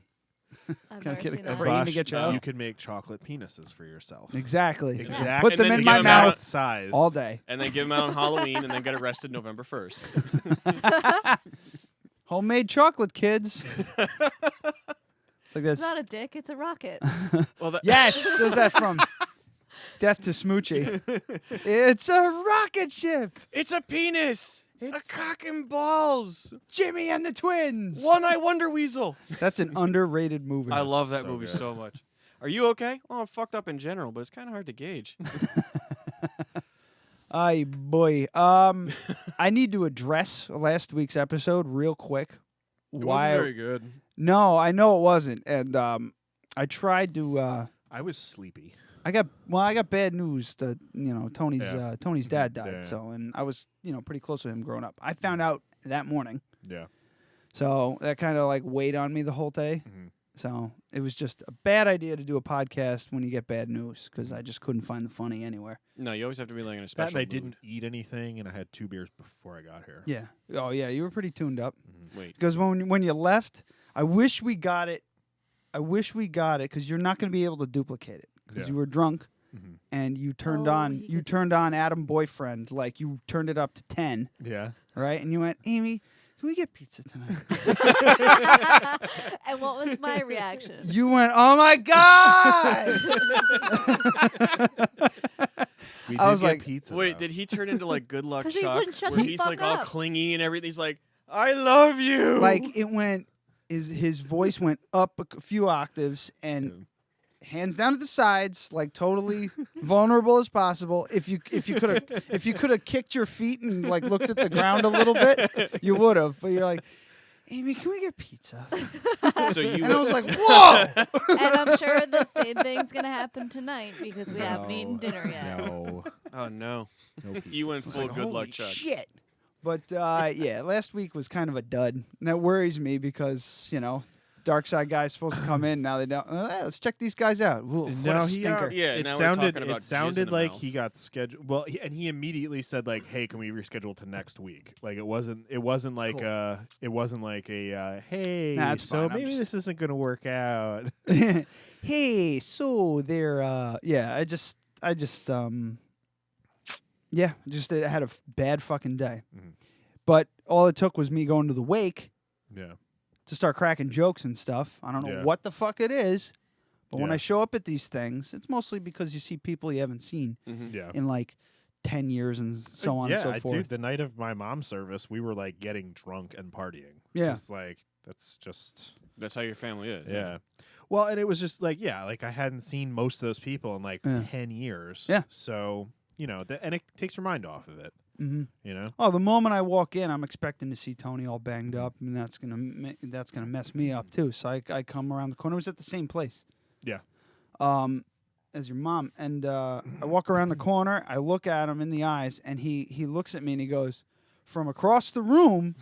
I never get a seen that. brain to Bosch, get you out? you can make chocolate penises for yourself. Exactly. Exactly. Put them And then in give my them out mouth size. all day. And then give them out on Halloween, and then get arrested November 1st. Homemade chocolate, kids. It's like It's that's not a dick, it's a rocket. Well, yes. There's that from Death to Smoochie. It's a rocket ship. It's a penis. A cock and balls. Jimmy and the Twins. One-Eye Wonder Weasel. That's an underrated movie. I love that so movie good. so much. Are you okay? Well, I'm fucked up in general, but it's kind of hard to gauge. Ay boy. I need to address last week's episode real quick. It wasn't very good. No, I know it wasn't, and I tried to. I was sleepy. I got bad news. That Tony's Yeah. Tony's dad died. Yeah. So, and I was pretty close to him growing up. I found out that morning. Yeah. So that kind of like weighed on me the whole day. Mhm. So it was just a bad idea to do a podcast when you get bad news because I just couldn't find the funny anywhere. No, you always have to be like in a That special and I mood. didn't eat anything, and I had 2 beers before I got here. Yeah. Oh yeah, you were pretty tuned up. Wait. Because when you left, I wish we got it. I wish we got it because you're not going to be able to duplicate it because Yeah. you were drunk Mhm. and you turned Oh, on he could- Adam Boyfriend, like you turned it up to 10, Yeah. right? And you went, Amy, can we get pizza tonight? And what was my reaction? You went, oh my god! We I did was get like, pizza. Wait, though. did he turn into like Good Luck 'Cause he Chuck? wouldn't shut where the he's fuck like all up. clingy and everything. He's like, I love you. Like it went, his voice went up a few octaves and hands down at the sides, like totally vulnerable as possible. If you could have kicked your feet and like looked at the ground a little bit, you would have. But you're like, Amy, can we get pizza? So you And I was like, whoa! And I'm sure the same thing's gonna happen tonight because we haven't eaten dinner yet. No. Oh no. No pizza. You went I was full like, Good Luck holy Chuck. shit. But yeah, last week was kind of a dud. And that worries me because, Dark Side guy's supposed to come in. Now they don't. Let's check these guys out. Ooh, what No, a he stinker. Yeah, it now we're sounded talking about it jizz in sounded the like mouth. he got scheduled. Well, and he immediately said like, "Hey, can we reschedule to next week?" Like it wasn't like Cool. hey, Nah, it's so fine, I'm maybe this isn't gonna work out. Hey, so they're yeah, I just yeah, just I had a bad fucking day. Mhm. But all it took was me going to the wake Yeah. to start cracking jokes and stuff. I don't know Yeah. what the fuck it is, but when Yeah. I show up at these things, it's mostly because you see people you haven't seen Yeah. in like 10 years and so on yeah, and so forth. dude, the night of my mom's service, we were like getting drunk and partying. Yeah. It's like that's just That's how your family is. yeah. Well, and it was just like like I hadn't seen most of those people in like Yeah. 10 years. Yeah. So and it takes your mind off of it. Mm-hmm. You know. Oh, the moment I walk in, I'm expecting to see Tony all banged up, and that's gonna mess me up too. So I come around the corner. It was at the same place. Yeah. As your mom, and I walk around the corner. I look at him in the eyes, and he looks at me and he goes, "From across the room,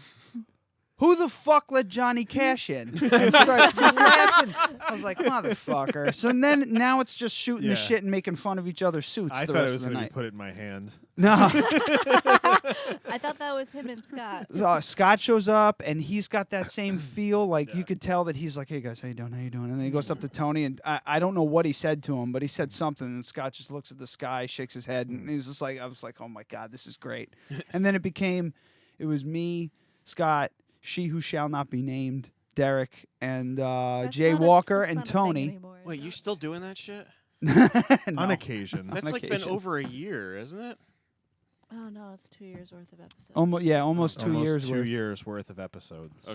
who the fuck let Johnny Cash in?" And starts laughing. I was like, "Motherfucker!" So now it's just shooting the Yeah. shit and making fun of each other's suits. I the thought it rest was of the going to night. be put it in my hand. No. I thought that was him and Scott. Scott shows up and he's got that same feel. Like you could tell that he's like, "Hey guys, how you doing? How you doing?" And then he goes up to Tony and I don't know what he said to him, but he said something. And Scott just looks at the sky, shakes his head, and he's just like, "I was like, oh my god, this is great." And then it was me, Scott, she who shall not be named, Derek, and That's Jay not a- Walker that's and not a thing Tony. anymore. Wait, you still doing that shit? No. On occasion. That's like been occasion. over a year, isn't it? Oh no, it's 2 years worth of episodes. Almost 2 Almost years 2 worth. years worth of episodes. Oh,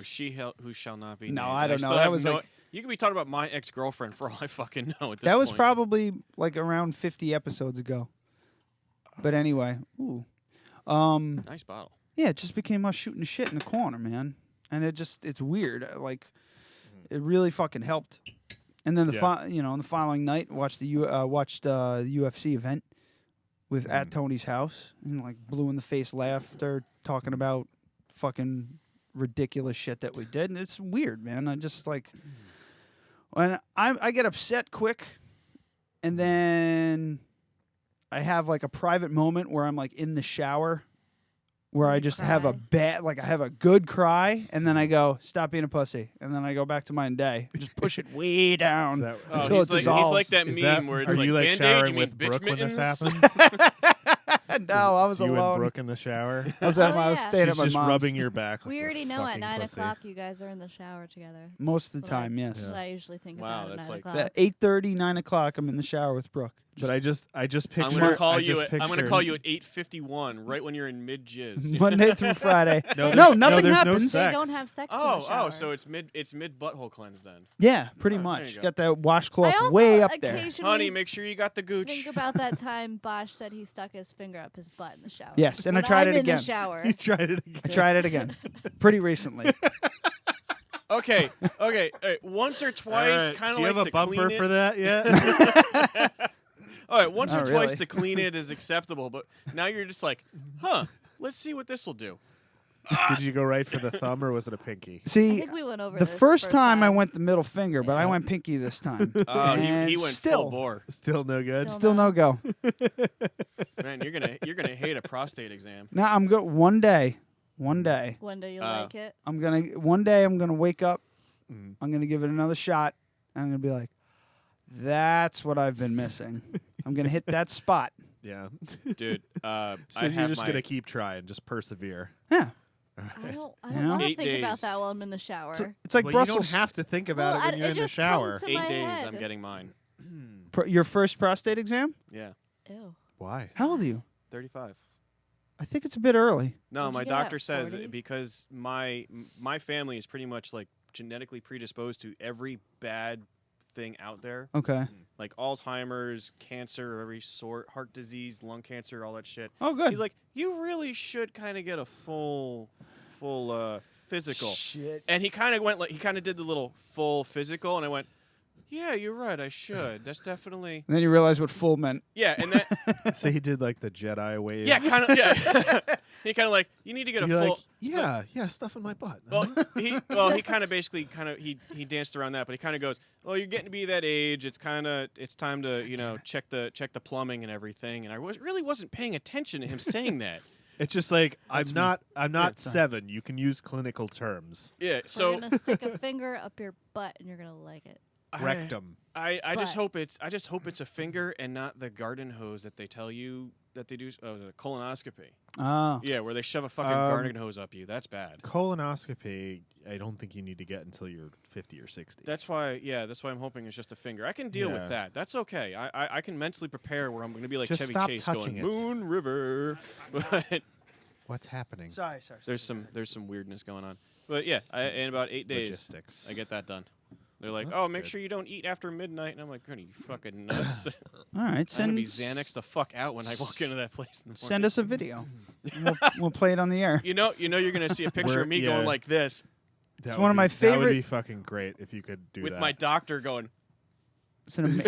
who shall not be No, named. I And don't know. still That have was no, like- you could be talking about my ex-girlfriend for all I fucking know at this That was point. probably like around 50 episodes ago. But anyway, ooh. Nice bottle. Yeah, it just became us shooting the shit in the corner, man. And it's weird. Like, it really fucking helped. And then on the following night, watched the UFC event with at Tony's house and like blue in the face laughter, talking about fucking ridiculous shit that we did. And it's weird, man. I just like when I get upset quick, and then I have like a private moment where I'm like in the shower, where I just have a I have a good cry, and then I go, "Stop being a pussy," and then I go back to my day, just push it way down Is that- until it he's dissolves. like that Is meme that- where it's are like, you like Band-Aid, showering you mean with bitch Brooke when this mittens? happens? No, I was you alone. and Brooke in the shower. I was Oh, I was yeah. staying She's at my just mom's. rubbing your back. Like We a already know at fucking 9 pussy. o'clock you guys are in the shower together. Most of the That's what time, yes. That's what I usually think Wow, about at that's 9 like- o'clock. 8:30, 9 o'clock, I'm in the shower with Brooke. But I just picture. I'm gonna call I you. just I'm gonna picture- call you at 8:51, right when you're in mid jizz. Monday through Friday. No, nothing there's no happens. They sex. don't have sex in the shower. So it's mid butthole cleanse then. Yeah, pretty Oh, there much. you go. Got that washcloth I also way up there. occasionally Honey, make sure you got the gooch. think about that time Bosch said he stuck his finger up his butt in the shower. Yes, and I When tried I'm it in again. the shower. You tried it again. I tried it again, pretty recently. Okay. All right, once or twice, kind of Do you like have to a bumper clean for it. that yet? All right, once or Not twice really. to clean it is acceptable, but now you're just like, let's see what this will do. Did you go right for the thumb or was it a pinky? I See, think we went over the this first time I went the middle finger, but I went pinky this time. Oh, he And went still, full bore. Still no good. Still no go. Man, you're gonna hate a prostate exam. Now I'm good. One day, One day you'll like it. one day I'm gonna wake up. Mm. I'm gonna give it another shot. And I'm gonna be like, that's what I've been missing. I'm gonna hit that spot. Yeah. Dude, So I you're have just my, gonna keep trying, just persevere. Yeah. I don't You know? want to 8 think about days. that while I'm in the shower. It's like well, Brussels. you don't have to think about Well, it when I- you're it in the just shower. comes to 8 my days. head. I'm getting mine. Your first prostate exam? Yeah, Ew. Why? How old are you? 35. I think it's a bit early. No, Did my you get it at doctor says 40? because my family is pretty much like genetically predisposed to every bad thing out there, Okay. like Alzheimer's, cancer of every sort, heart disease, lung cancer, all that shit. Oh, good. He's like, you really should kind of get a full physical. Shit. And he kind of went like he kind of did the little full physical, and I went, yeah, you're right, I should. That's definitely And then you realize what full meant. yeah, and that So he did like the Jedi wave. yeah, kind of yeah. He kind of like you need to get a You're full. like, yeah, stuff in my butt. Well, he kind of basically he danced around that, but he kind of goes, "Well, you're getting to be that age. It's time to check the plumbing and everything." And I really wasn't paying attention to him saying that. It's just like I'm not it's, 7. You can use clinical terms. Yeah, So so we're gonna stick a finger up your butt and you're gonna like it. Rectum. I just But- hope it's a finger and not the garden hose that they tell you that they do. Oh, the colonoscopy. Oh. Yeah, where they shove a fucking garden hose up you. That's bad. Colonoscopy, I don't think you need to get until you're 50 or 60. That's why I'm hoping it's just a finger. I can deal Yeah. with that. That's okay. I can mentally prepare where I'm going to be like Just Chevy stop Chase touching going it. Moon River. But What's happening? Sorry. there's some weirdness going on. But yeah, in about 8 days, Logistics. I get that done. They're like, That's oh, make good. sure you don't eat after midnight. And I'm like, are you fucking nuts? All right. I'm going to Send be Xanax the fuck out when I walk into that place in the morning. Send us a video. And we'll play it on the air. You know you're going to see a picture of me yeah. going like this That It's would one of my be- That would favorite- be fucking great if you could do with that. my doctor going, It's an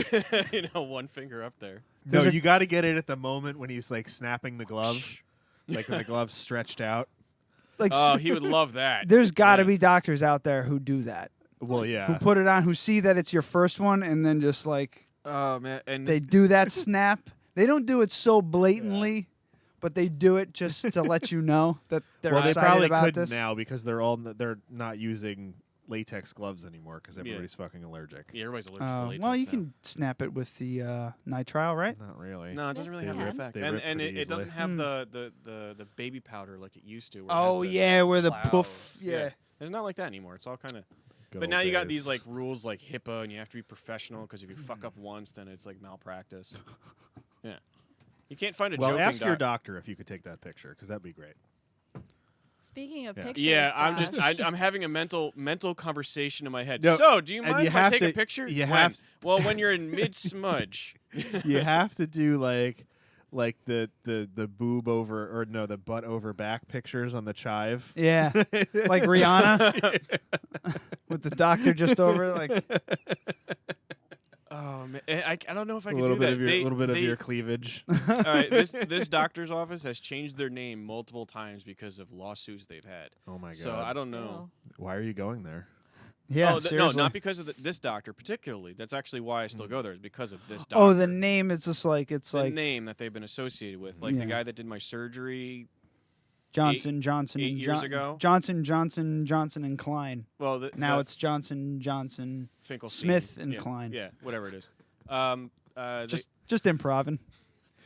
ama- one finger up there. No, There's a- you got to get it at the moment when he's like snapping the glove, like when the glove's stretched out. like. Oh, he would love that. There's got to Yeah. be doctors out there who do that. Well, Who yeah. put it on? Who see that it's your first one and then just like Oh man, and they do that snap. They don't do it so blatantly, but they do it just to let you know that they're Well, they excited probably about couldn't this. now because they're not using latex gloves anymore because everybody's fucking allergic. yeah, everybody's allergic to latex Well, you now. can snap it with the nitrile, right? Not really. No, it doesn't really Yes, have they the can. effect, They and rip and pretty it doesn't easily. have the baby powder like it used to. Where it has Oh the yeah, where the cloud. poof. Yeah. It's not like that anymore. It's all kind of. Good But old now you got days. these like rules like HIPAA, and you have to be professional because if you fuck up once, then it's like malpractice. Yeah, you can't find a Well, joking ask your doc- doctor if you could take that picture because that'd be great. Speaking of Yeah. pictures, Yeah, Josh, I'm having a mental conversition in my head. No, So, do you and mind you if I have take a to- picture? you When? have- Well, when you're in mid smudge. You have to do like the boob over or no the butt over back pictures on the chive. Yeah, like Rihanna with the doctor just over. Like, Oh man, I don't know if I A can little do bit that. of your They- little bit of they- your cleavage. All right, this doctor's office has changed their name multiple times because of lawsuits they've had. Oh my god! So I don't know. Why are you going there? yeah, Oh, no, seriously. not because of this doctor particularly. That's actually why I still go there. Is because of this doctor. Oh, the name is just like it's the like name that they've been associated with, like Yeah. the guy that did my surgery. Johnson, 8 years ago? Johnson and Klein. Well, Now it's Johnson. Finkelstein. Smith and yeah, Klein. Yeah, whatever it is. Just improving.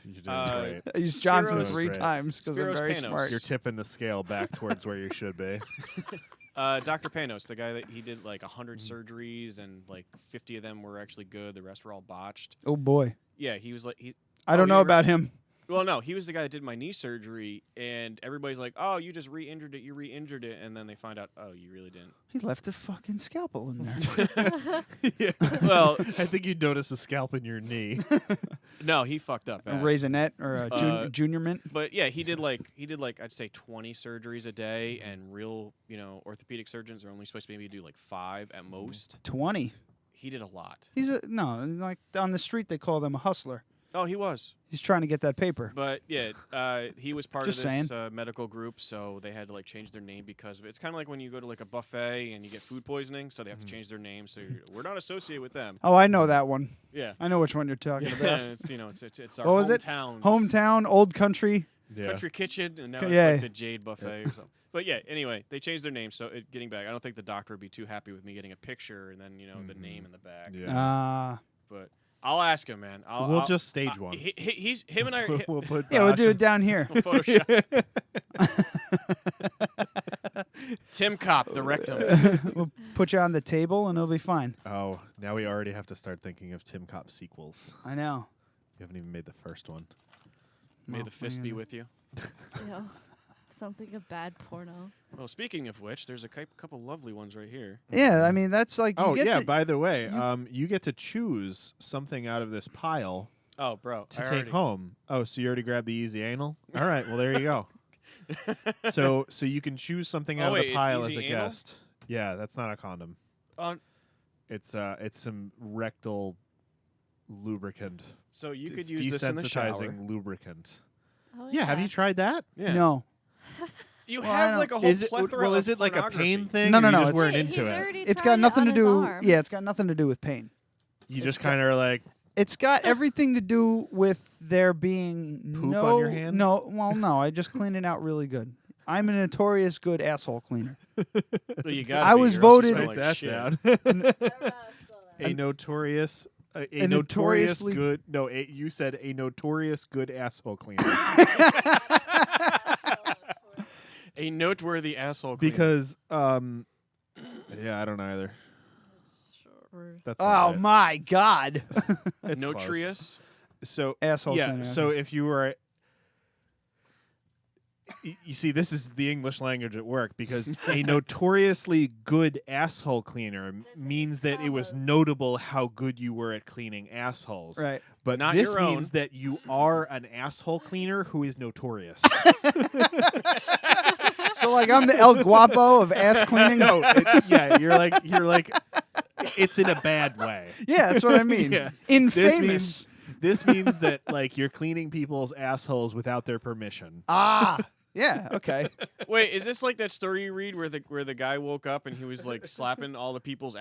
You're doing Uh, great. I used Johnson Spiros- 3 Great. times because I'm Spiros very Panos. smart. You're tipping the scale back towards where you should be. Dr. Panos, the guy that he did like 100 Mm-hmm. surgeries and like 50 of them were actually good. The rest were all botched. Oh boy. Yeah, he was like I don't know about him. Well, no, he was the guy that did my knee surgery, and everybody's like, "Oh, you just re-injured it. You re-injured it," and then they find out, "Oh, you really didn't." He left a fucking scalpel in there. Yeah. Well, I think you'd notice a scalp in your knee. no, he fucked up. A Bad. raisinette or a junior mint. But yeah, he did like I'd say 20 surgeries a day, and real orthopedic surgeons are only supposed to maybe do like 5 at most. 20. He did a lot. He's like on the street they call them a hustler. Oh, he was. He's trying to get that paper. But yeah, he was part Just of this medical group, so they had to like change their name because of it. It's kind of like when you go to like a buffet and you get food poisoning, so they have to change their name. So we're not associated with them. Oh, I know that one. Yeah, I know which one you're talking about. it's our what was hometown. it? Hometown, old country. Yeah. Country Kitchen, and now it's Yeah. like the Jade Buffet or something. But yeah, anyway, they changed their name. So getting back, I don't think the doctor would be too happy with me getting a picture and then the name in the back. Yeah. But I'll ask him, man. We'll just stage one. He's him and I. We'll put We'll do it down here. We'll Photoshop. Tim Cop, the rectum. We'll put you on the table and it'll be fine. Oh, now we already have to start thinking of Tim Cop sequels. I know. You haven't even made the first one. May the fist be with you. Yeah. Sounds like a bad porno. Well, speaking of which, there's a couple lovely ones right here. Yeah, I mean that's like. Oh you get yeah. to- By the way, you get to choose something out of this pile Oh, bro. to take home. Oh, so you already grabbed the easy anal? All right. Well, there you go. So you can choose something out of the pile as a guest. Yeah, that's not a condom. It's some rectal lubricant. So you could It's use this in the shower. desensitizing lubricant. Oh, Yeah, have you tried that? Yeah. No. You Well, I have don't- like a whole Is it plethora well? of Is it like a pornography. pain thing? No, or no, you no, just it's- weren't Wait, into he's it. already It's tried got nothing it to on do. his arm. Yeah, it's got nothing to do with pain. You just kind of are like, It's got everything to do with there being Poop no on your hand? No, well, no. I just clean it out really good. I'm a notorious good asshole cleaner. Well, you gotta I be, was or else you voted- smell write like that shit. down. A notorious. A notoriously notoriously- good. No, you said a notorious good asshole cleaner. A noteworthy asshole cleaner. Because, yeah, I don't either. That's Oh not it. my God. It's close. Notorious. So Asshole yeah. cleaner. So if you were, you see, this is the English language at work because a notoriously good asshole cleaner means that it was notable how good you were at cleaning assholes. Right. But Not this your own. means that you are an asshole cleaner who is notorious. So like I'm the El Guapo of ass cleaning. No, yeah, you're like, it's in a bad way. Yeah, that's what I mean. Yeah. Infamous. This means that like you're cleaning people's assholes without their permission. Yeah. Okay. Wait, is this like that story you read where the guy woke up and he was like slapping all the people's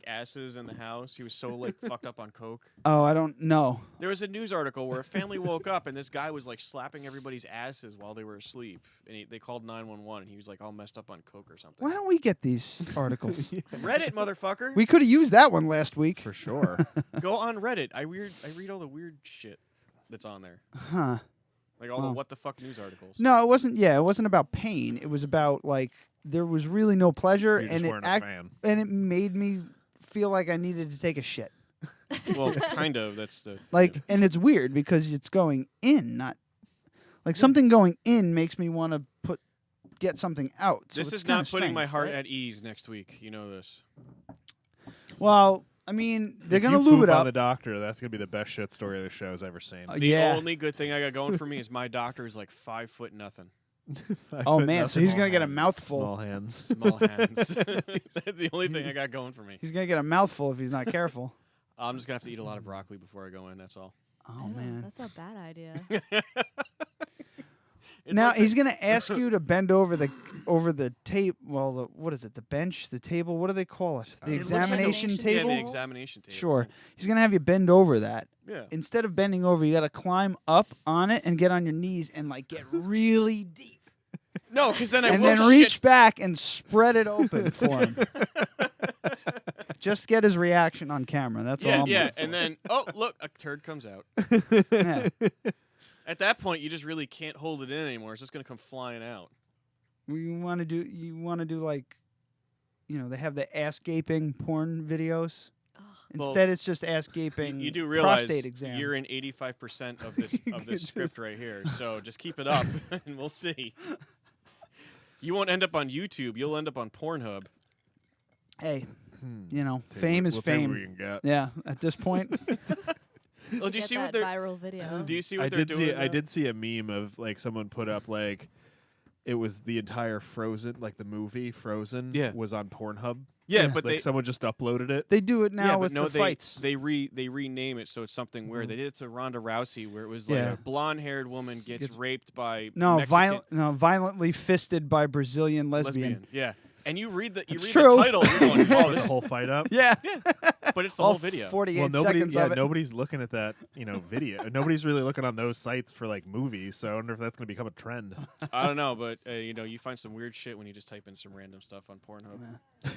asses in the house? He was so like fucked up on coke. Oh, I don't know. There was a news article where a family woke up and this guy was like slapping everybody's asses while they were asleep, and they called 911 and he was like all messed up on coke or something. Why don't we get these articles? Reddit, motherfucker. We could have used that one last week. For sure. Go on Reddit. I read all the weird shit that's on there. Huh. Like all the what the fuck news articles. No, it wasn't. Yeah, it wasn't about pain. It was about like there was really no pleasure, You and just it weren't a fan. and it made me feel like I needed to take a shit. Well, kind of. That's the Like, and it's weird because it's going in, not like something going in makes me want to get something out. So This it's is not kinda putting my strange, heart right? at ease next week. You know this. Well, I mean, they're If gonna you lube poop it on up. the doctor, that's gonna be the best shit story the show's ever seen. The Yeah. only good thing I got going for me is my doctor is like 5 foot nothing. Oh man, so he's Small gonna get a hands. mouthful. Small hands. Small hands. That's the only thing I got going for me. He's gonna get a mouthful if he's not careful. I'm just gonna have to eat a lot of broccoli before I go in. That's all. Oh Ew, man. That's a bad idea. It's Now like he's gonna ask you to bend over the tape. Well, what is it? The bench, the table. What do they call it? The It looks like a- examination Yeah, table. the examination table. Sure. He's gonna have you bend over that. Yeah. Instead of bending over, you gotta climb up on it and get on your knees and like get really deep, No, because then I and will then reach shit. back and spread it open for him. Just get his reaction on camera. That's all. Yeah, I'm yeah, looking and then look, a turd comes out. for. Yeah. At that point, you just really can't hold it in anymore. It's just gonna come flying out. You want to do like, they have the ass gaping porn videos. Ugh. Instead, it's just ass gaping. You do realize prostate exam. you're in 85% of this script right here. So just keep it up, and we'll see. You won't end up on YouTube. You'll end up on Pornhub. Hey, fame is we'll fame. Take what we can get. Yeah, at this point. Well, do you Get see that what they're viral video? Do you see what they're doing? I did see a meme of like someone put up like it was the entire Frozen, like the movie Frozen, was on Pornhub. Yeah, but like someone just uploaded it. They do it now with but no, the fights. They rename it so it's something weird. They did it to Ronda Rousey, where it was like a blonde-haired woman gets raped by violently fisted by Brazilian lesbian. Yeah. And you read the true. title, you're going, oh, this whole fight up. Yeah. But it's the whole video. 48 seconds of it. Nobody's looking at that, video. Nobody's really looking on those sites for like movies. So I wonder if that's going to become a trend. I don't know, but you find some weird shit when you just type in some random stuff on Pornhub.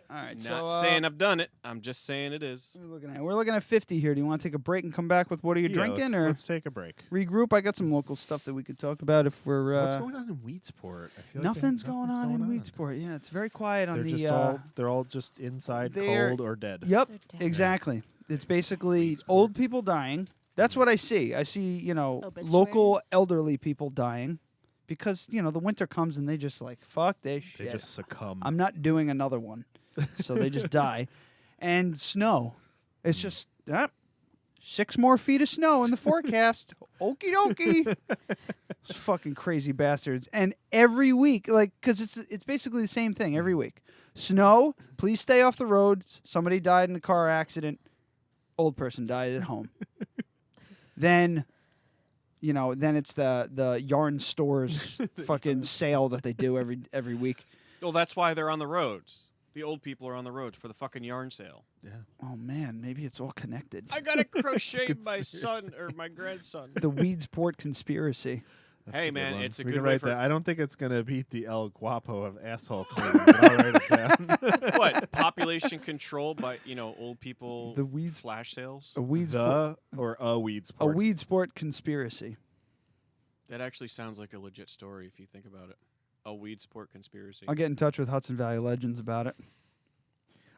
All right, Not saying I've done it. I'm just saying it is. We're looking at 50 here. Do you want to take a break and come back with what are you drinking, or let's take a break. Regroup? I got some local stuff that we could talk about if we're. What's going on in Weedsport? I feel nothing's going on in Weedsport. Yeah, it's very quiet on the. They're all just inside, cold or dead. Yep, exactly. It's basically old people dying. That's what I see. I see, local elderly people dying. Because, the winter comes and they just like, fuck this shit. They just succumb. I'm not doing another one. So they just die. And snow. It's just 6 more feet of snow in the forecast. Okie dokie. It's fucking crazy bastards. And every week, because it's basically the same thing every week. Snow, please stay off the roads. Somebody died in a car accident. Old person died at home. Then it's the yarn stores fucking sale that they do every week. Well, that's why they're on the roads. The old people are on the roads for the fucking yarn sale. Yeah. Oh man, maybe it's all connected. I gotta crochet my son or my grandson. The Weedsport conspiracy. Hey man, it's a we good can way write for. that. I don't think it's gonna beat the El Guapo of Asshole Queen, but I'll write it down. What population control by old people? The weeds flash sales. A Weedsport or a Weedsport. A Weedsport conspiracy. That actually sounds like a legit story if you think about it. A Weedsport conspiracy. I'll get in touch with Hudson Valley Legends about it.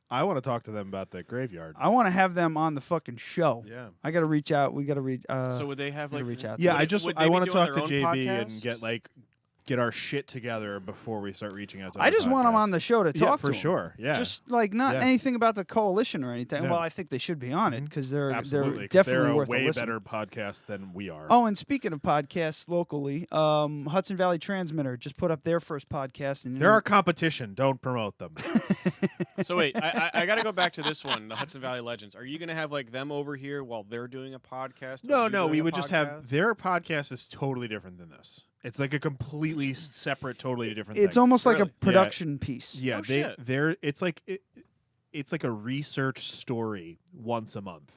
I want to talk to them about the graveyard. I want to have them on the fucking show. Yeah. I got to reach out. We got to reach. So would they have like? Reach out. Yeah, I want to talk to JB JB and get our shit together before we start reaching out to. I just want them on the show to talk to for them. sure. Yeah, just not anything about the coalition or anything. No. Well, I think they should be on it because they're absolutely definitely they're worth a way listen. better podcast than we are. Oh, and speaking of podcasts locally, Hudson Valley Transmitter just put up their first podcast, and they're our competition. Don't promote them. So wait, I got to go back to this one, the Hudson Valley Legends. Are you going to have like them over here while they're doing a podcast? No, we would just have their podcast is totally different than this. It's like a completely separate, totally different It's thing. almost like a production piece. Yeah, it's like it's like a research story once a month.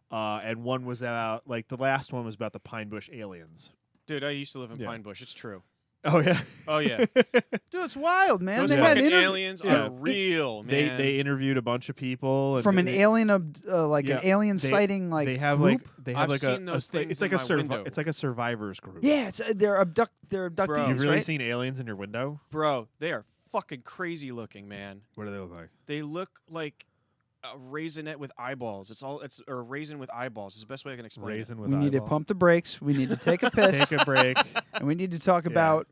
And one was about the last one was about the Pine Bush aliens. Dude, I used to live in Pine Bush. It's true. Oh yeah. Oh yeah. Dude, it's wild, man. Those they fucking had aliens are real, man. They interviewed a bunch of people and from an alien an alien they, sighting they have group? I've seen those things it's like in a my window. it's like a survivors group. Yeah, they're abductees. Bro. You've really right? seen aliens in your window? Bro, they are fucking crazy looking, man. What do they look like? They look like a raisinette with eyeballs. It's a raisin with eyeballs. It's the best way I can explain it. Raisin with We need to eyeballs. pump the brakes. We need to take a piss. Take a break. And we need to talk about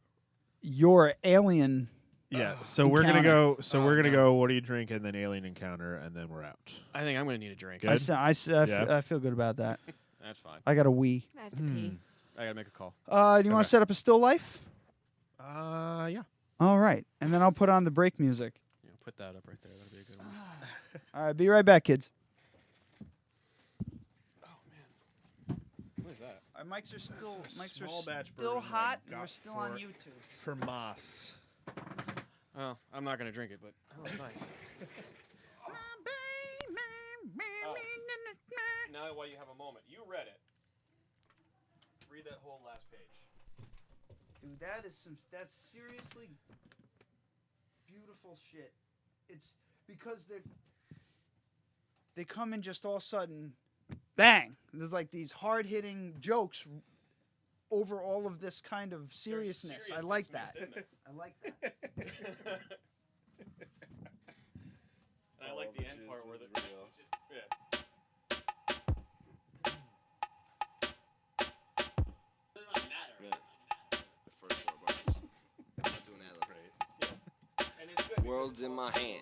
your alien. Yeah. So we're gonna go. So we're gonna go. What are you drinking? Then alien encounter, and then we're out. I think I'm gonna need a drink. Good? I feel good about that. That's fine. I got a wee. I have to pee. I gotta make a call. Do you want to set up a still life? Yeah. All right, and then I'll put on the break music. Yeah, put that up right there. That'll be a good one. All right, be right back, kids. Oh man, what is that? Our mics are still small batch still brewing hot, I and we're got still on YouTube. For Moss. Oh, I'm not gonna drink it, but oh, it's nice. Now, while you have a moment, you read it. Read that whole last page. Dude, that's seriously beautiful shit. It's because they come in just all of a sudden, bang. There's like these hard-hitting jokes over all of this kind of seriousness. I like that. I like that. And I like the end part where worth it. Yeah. World's in my hand.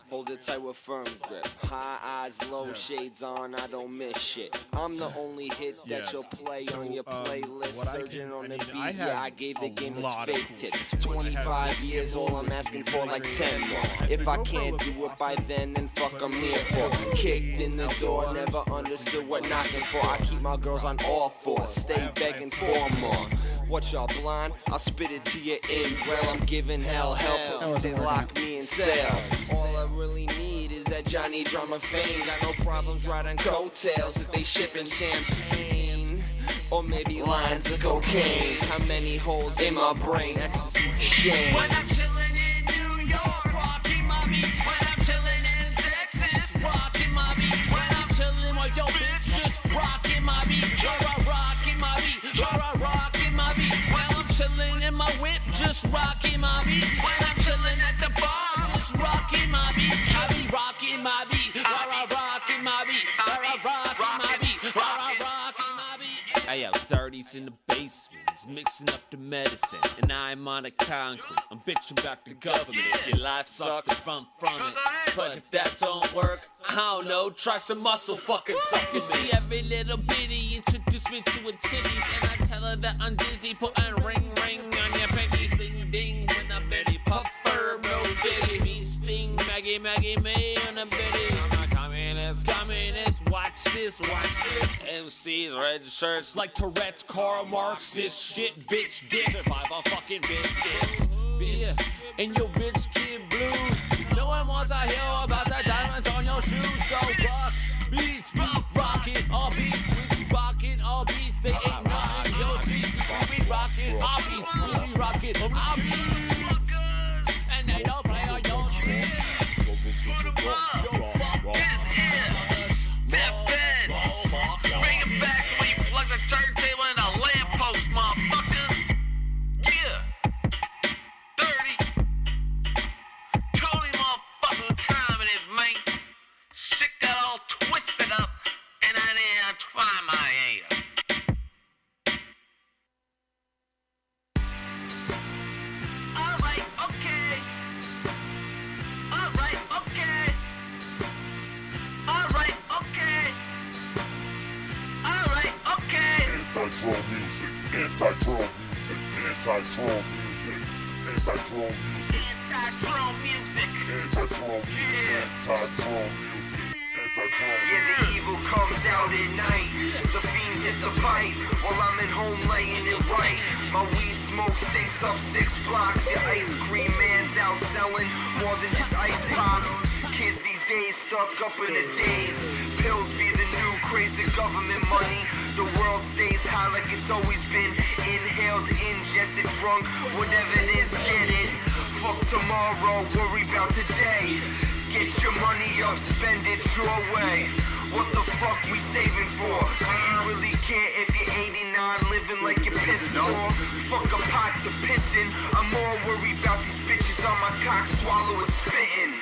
Hold it tight with firm grip. High eyes, low shades on, I don't miss shit. I'm the only hit that you'll play on your playlist. Surgeon on the beat, I gave the game its fake tips. 25 years old, I'm asking for like 10 more. If I can't do it by then fuck I'm here for. Kicked in the door, never understood what knocking for. I keep my girls on all fours, stay begging for more. What y'all blind? I'll spit it to you in braille. I'm giving hell help, they lock me in cells. All I really need is that Johnny Drama fame. Got no problems riding coattails if they shipping champagne. Or maybe lines of cocaine. How many holes in my brain? Ecstasy's a shame. When I'm chilling in New York, rocking my beat. When I'm chilling in Texas, rocking my beat. When I'm chilling with your bitch, just rocking my beat. Rocking my beat. Rocking my beat. When I'm chilling in my whip, just rocking my beat. When I'm chilling at the bar, just rocking my beat. I be rocking my beat. Rocking my beat. Rocking my beat. Rocking my beat. Hey yo, Dirty's in the basement, he's mixing up the medicine, and I'm on the concrete, I'm bitching about the government. If your life sucks, from it, but if that don't work, I don't know, try some muscle fucking sucking. You see every little bitty introduce me to her titties, and I tell her that I'm dizzy, putting ring on your pinky, sing ding, when I'm Betty Puffer, no biggie, me sting, Maggie, me on a bitty. I'm a communist, watch this. MC's red shirts like Tourette's, Karl Marxist shit, bitch, dick, survive on fucking biscuits, bitch, and your rich kid blues. No one wants to hear about the diamonds on your shoes, so rock beats, we rockin' all beats, we be rockin' all beats, they ain't nothing, yo street, we be rockin' all beats, we be rockin' all beats, and they don't play on your street. Turntable in a lamppost, motherfucker. Yeah. 30. Tony, motherfucker, what time it is, man? Shit got all twisted up, and I didn't try my hair. Alright, okay. Alright, okay. Alright, okay. Alright, okay. Anti-troll music, anti-troll music, anti-troll music, anti-troll music, anti-troll music, anti-troll music, anti-troll music, anti-troll music. Yeah, the evil comes out at night. The fiend hit the pipe while I'm at home laying it right. My weed smoke sticks up 6 blocks. Your ice cream man's out selling more than just ice pops. Kids these days stuck up in the days. Pills be the new crazy government money. The world stays high like it's always been. Inhaled, ingested, drunk, whatever it is, get it. Fuck tomorrow, worry about today. Get your money up, spend it your way. What the fuck we saving for? I ain't really care if you're 89 living like you're pissed poor. Fuck a pot to pissing. I'm more worried about these bitches on my cock swallow and spitting.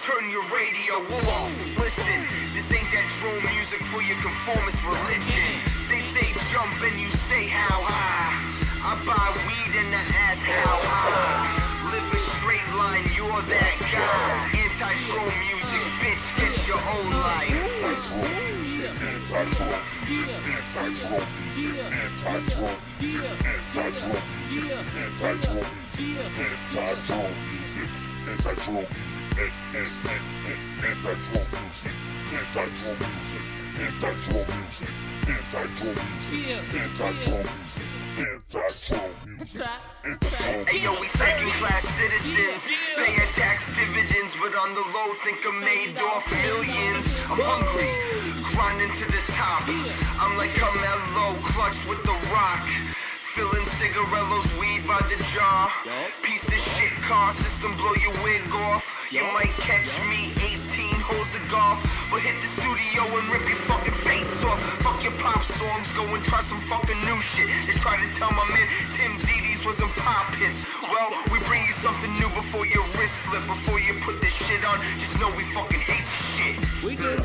Turn your radio off. Listen, this ain't that drone music for your conformist religion. They say jump and you say how high. I buy weed and I ask how high. Live a straight line, you're that guy. Anti-drone music, bitch, get your own life. Anti-troll music, anti-troll music, anti-troll music, anti-troll music, anti-troll music, anti-troll music, anti-troll music, anti-troll music, anti-troll music, anti-troll music, anti-troll music, anti-troll music, anti-troll music, anti-troll music, anti-troll. Hey yo, we second class citizens, paying tax dividends, but on the low think I made off millions. I'm hungry, grinding to the top. I'm like Carmelo, clutch with the rock. Filling cigarillos, weed by the jar. Piece of shit car system, blow your wig off. You might catch me 18 holes of golf, but hit the studio and rip your fucking face off. Fuck your pop songs, go and try some fucking new shit. They try to tell my man Tim Diddy's wasn't pop hits. Well, we bring you something new before your wrist slip. Before you put this shit on, just know we fucking hate shit. We do.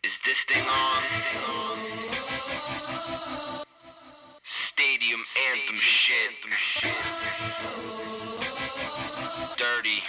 Is this thing on? Stadium anthem shit. Dirty.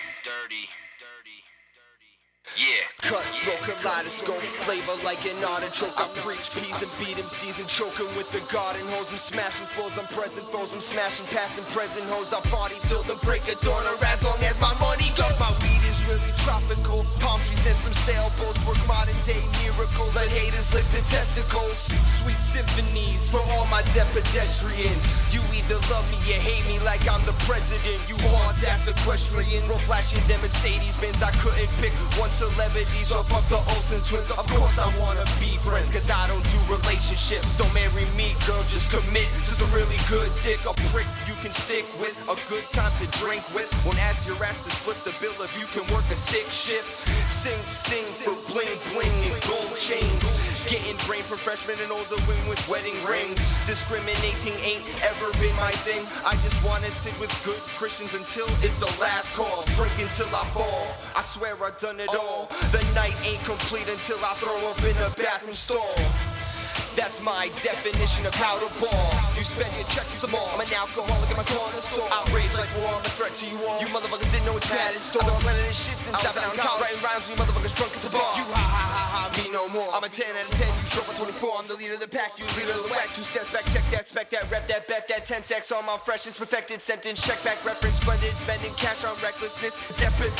Yeah. Cutthroat kaleidoscope, flavor like an artichoke. I preach peas and beat him season, choking with the garden hose. I'm smashing floors, I'm present foes, I'm smashing past and present hoes. I party till the break of dawn, or as long as my money goes. My weed is really tropical, palm trees and some sailboats work modern day miracles. Let haters lick the testicles. Sweet symphonies for all my dead pedestrians. You either love me or hate me like I'm the president. You horse ass equestrians, roll flashing them Mercedes Benz. I couldn't pick one celebrity, so fuck the Olsen twins. Of course I wanna be friends, cause I don't do relationships. Don't marry me, girl, just commit to some really good dick. A prick you can stick with, a good time to drink with. Won't ask your ass to split the bill if you can work a stick shift. Sing for bling bling and gold chains. Getting brain for freshmen and older women with wedding rings. Discriminating ain't ever been my thing. I just wanna sit with good Christians until it's the last call. Drink until I fall, I swear I've done it all. The night ain't complete until I throw up in a bathroom stall. That's my definition of how to ball. You spend your checks at the mall. I'm an alcoholic in my corner store. Outrage like war, I'm a threat to you all. You motherfuckers didn't know what you had in store. I've been planning this shit since I've been out in college. Writing rhymes when you motherfuckers drunk at the bar. You ha, me no more. I'm a 10 out of 10, you show up at 24. I'm the leader of the pack, you leader of the whack. 2 steps back, check that, spec that, rep that, bet that. 10 stacks on my freshest, perfected sentence. Check back, reference, splendid, spending cash on recklessness. Depa.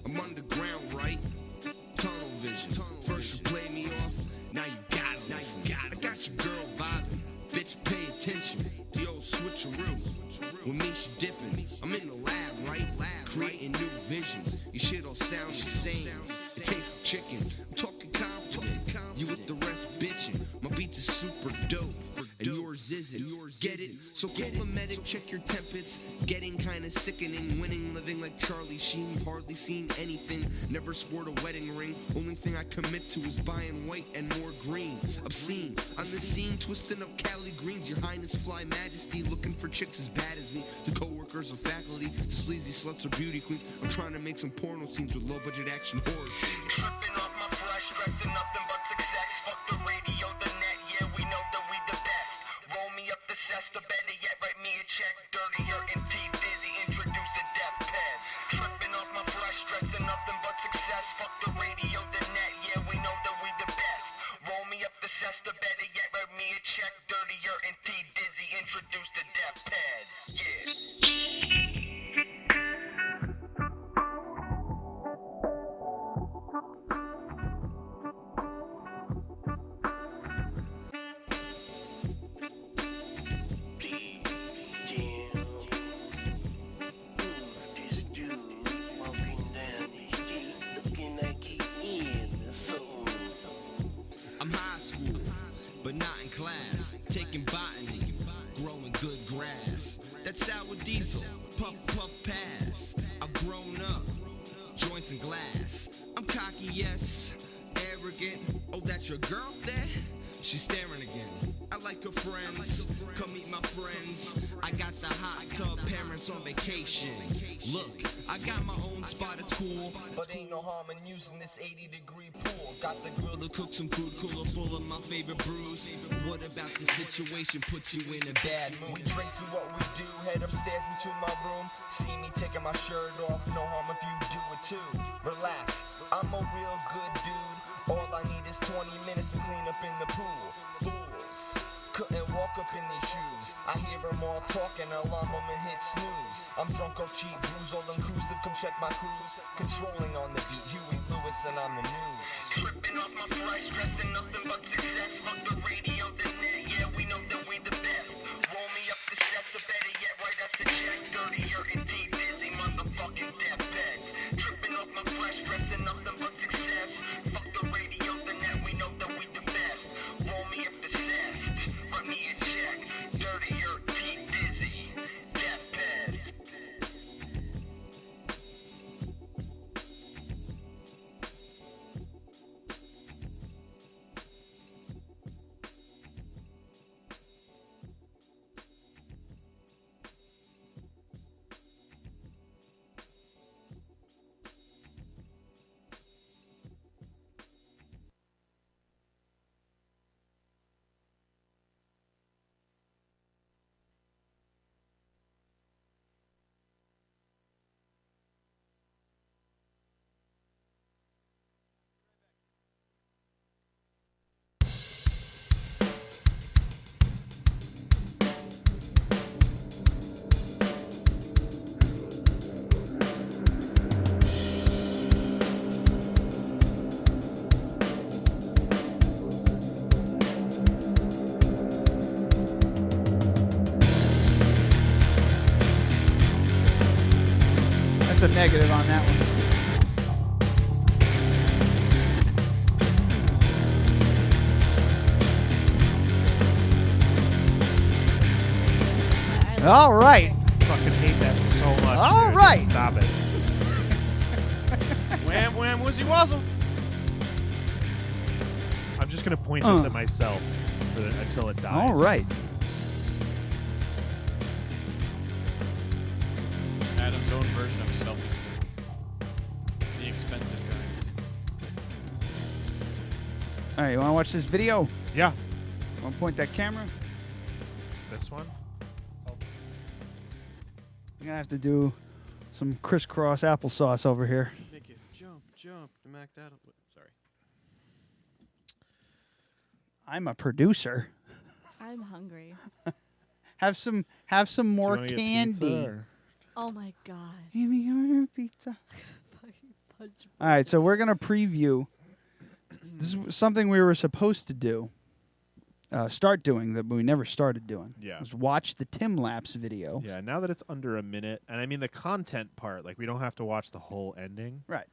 I'm underground, right? Tunnel vision. First you play me off, now you got it. I got your girl vibing. Bitch, pay attention. The old switcheroo. With me, she dipping. I'm in the lab, right? Creating new visions. Your shit all sound the same. It tastes like chicken. I'm talking confident. You with the rest bitching. My beats is super dope. And yours isn't. Get it? So call a medic, check your temperature. Getting kinda sickening. Winning, living like Charlie Sheen. Hardly seen anything. Never sport a wedding ring. Only thing I commit to is buying white and more green. Obscene. On the scene, twisting up Cali greens. Your Highness Fly Majesty. Looking for chicks as bad as me. To co-workers or faculty. To sleazy sluts or beauty queens. I'm trying to make some porno scenes with low budget action horror. Tripping off my flesh, stressing nothing but success. Fuck the radio, the net, yeah, we know that we the best. Roll me up the cesta, better yet, write me a check. Dirtier and T dizzy, introduce a death pen. Tripping off my flesh, stressing nothing but success. Fuck the radio, the net, yeah, we know that we the best. Roll me up the cesta, better yet, write me a check. Dirtier and T dizzy, introduce the death pen. Yeah. I'm high school, but not in class. Taking botany, growing good grass. That's sour diesel, puff, pass. I've grown up, joints and glass. I'm cocky, yes, arrogant. Oh, that's your girl there? She's staring again. I like her friends, come meet my friends. I got the hot tub, parents on vacation. Look, I got my own spot, it's cool. But ain't no harm in using this 80-degree pool. Got the grill to cook some food, cooler full of my favorite brews. What about the situation puts you in a bad mood? We drink to what we do, head upstairs into my room. See me taking my shirt off, no harm if you do it too. Relax, I'm a real good dude. All I need is 20 minutes to clean up in the pool. Fools, couldn't walk up in these shoes. I hear them all talking, alarm them and hit snooze. I'm drunk off cheap booze, all inclusive, come check my cruise. Controlling on the beat, Huey Lewis and on the news. Tripping off my fly, stressing nothing but success. Fuck the radio, the net, yeah, we know that we the best. Roll me up the steps, or better yet, write us a check. Dirtier and deep, busy motherfucking deathbeds. Tripping off my flesh, stressing nothing but success. Fuck the radio, the net, we know that we the best. Roll me up the steps, write me a check. Dirtier, deep, busy, deathbeds. That's a negative on that one. All right. I fucking hate that so much. All dude. right. Stop it. Wham, wham, woozy wazzle. I'm just going to point this at myself until it dies. All right. Adam's own version of a selfie stick. The expensive kind. All right, you want to watch this video? Yeah. Want to point that camera? This one? I'm going to have to do some crisscross applesauce over here. Make it jump, jump. The Mac Data. Sorry. I'm a producer. I'm hungry. Have some more Do you wanna get candy. pizza, or- Oh my god. Give me your pizza. Fucking punch. All right, so we're gonna preview. This is something we were supposed to do. Start doing that, but we never started doing. Yeah. Was watch the Tim Lapse video. Yeah, now that it's under a minute, and I mean the content part, like we don't have to watch the whole ending. Right.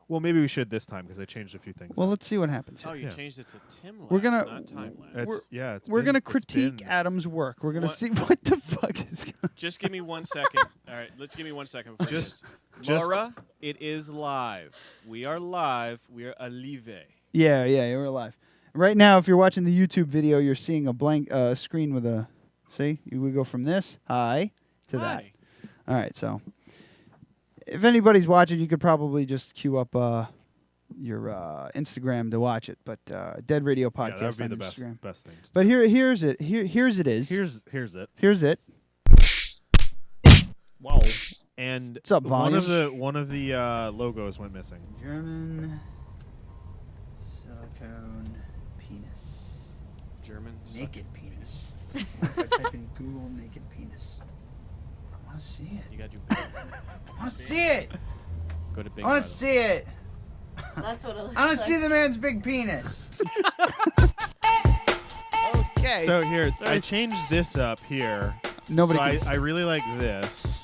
Well, maybe we should this time because I changed a few things. Well, let's see what happens. Oh, Here. you Yeah. changed it to Tim Lapse, We're gonna not Time Lapse. we're gonna critique been- Adam's work. We're gonna What? see what the fuck is going. Just give me 1 second. All right, let's give me 1 second. Before Just- this. just- Laura, it is live. We are live. We are alive. Yeah, we're live. Right now, if you're watching the YouTube video, you're seeing a blank screen with a. See, we go from this hi to that. Hi. All right, so if anybody's watching, you could probably just queue up your Instagram to watch it. But Dead Radio Yeah, Podcast that would be on the Instagram. best thing. But here's it. Here's it is. Here's it. Here's it. Wow. And What's up, one of volume? the logos went missing. German silicone penis. German. Naked penis. If I type in Google naked penis, I want to see it. You gotta do big. I want to see it. Go to big. I want to title. see it. That's what it looks I want like. to see the man's big penis. Okay. So here, I changed this up here. Nobody So can I really like this.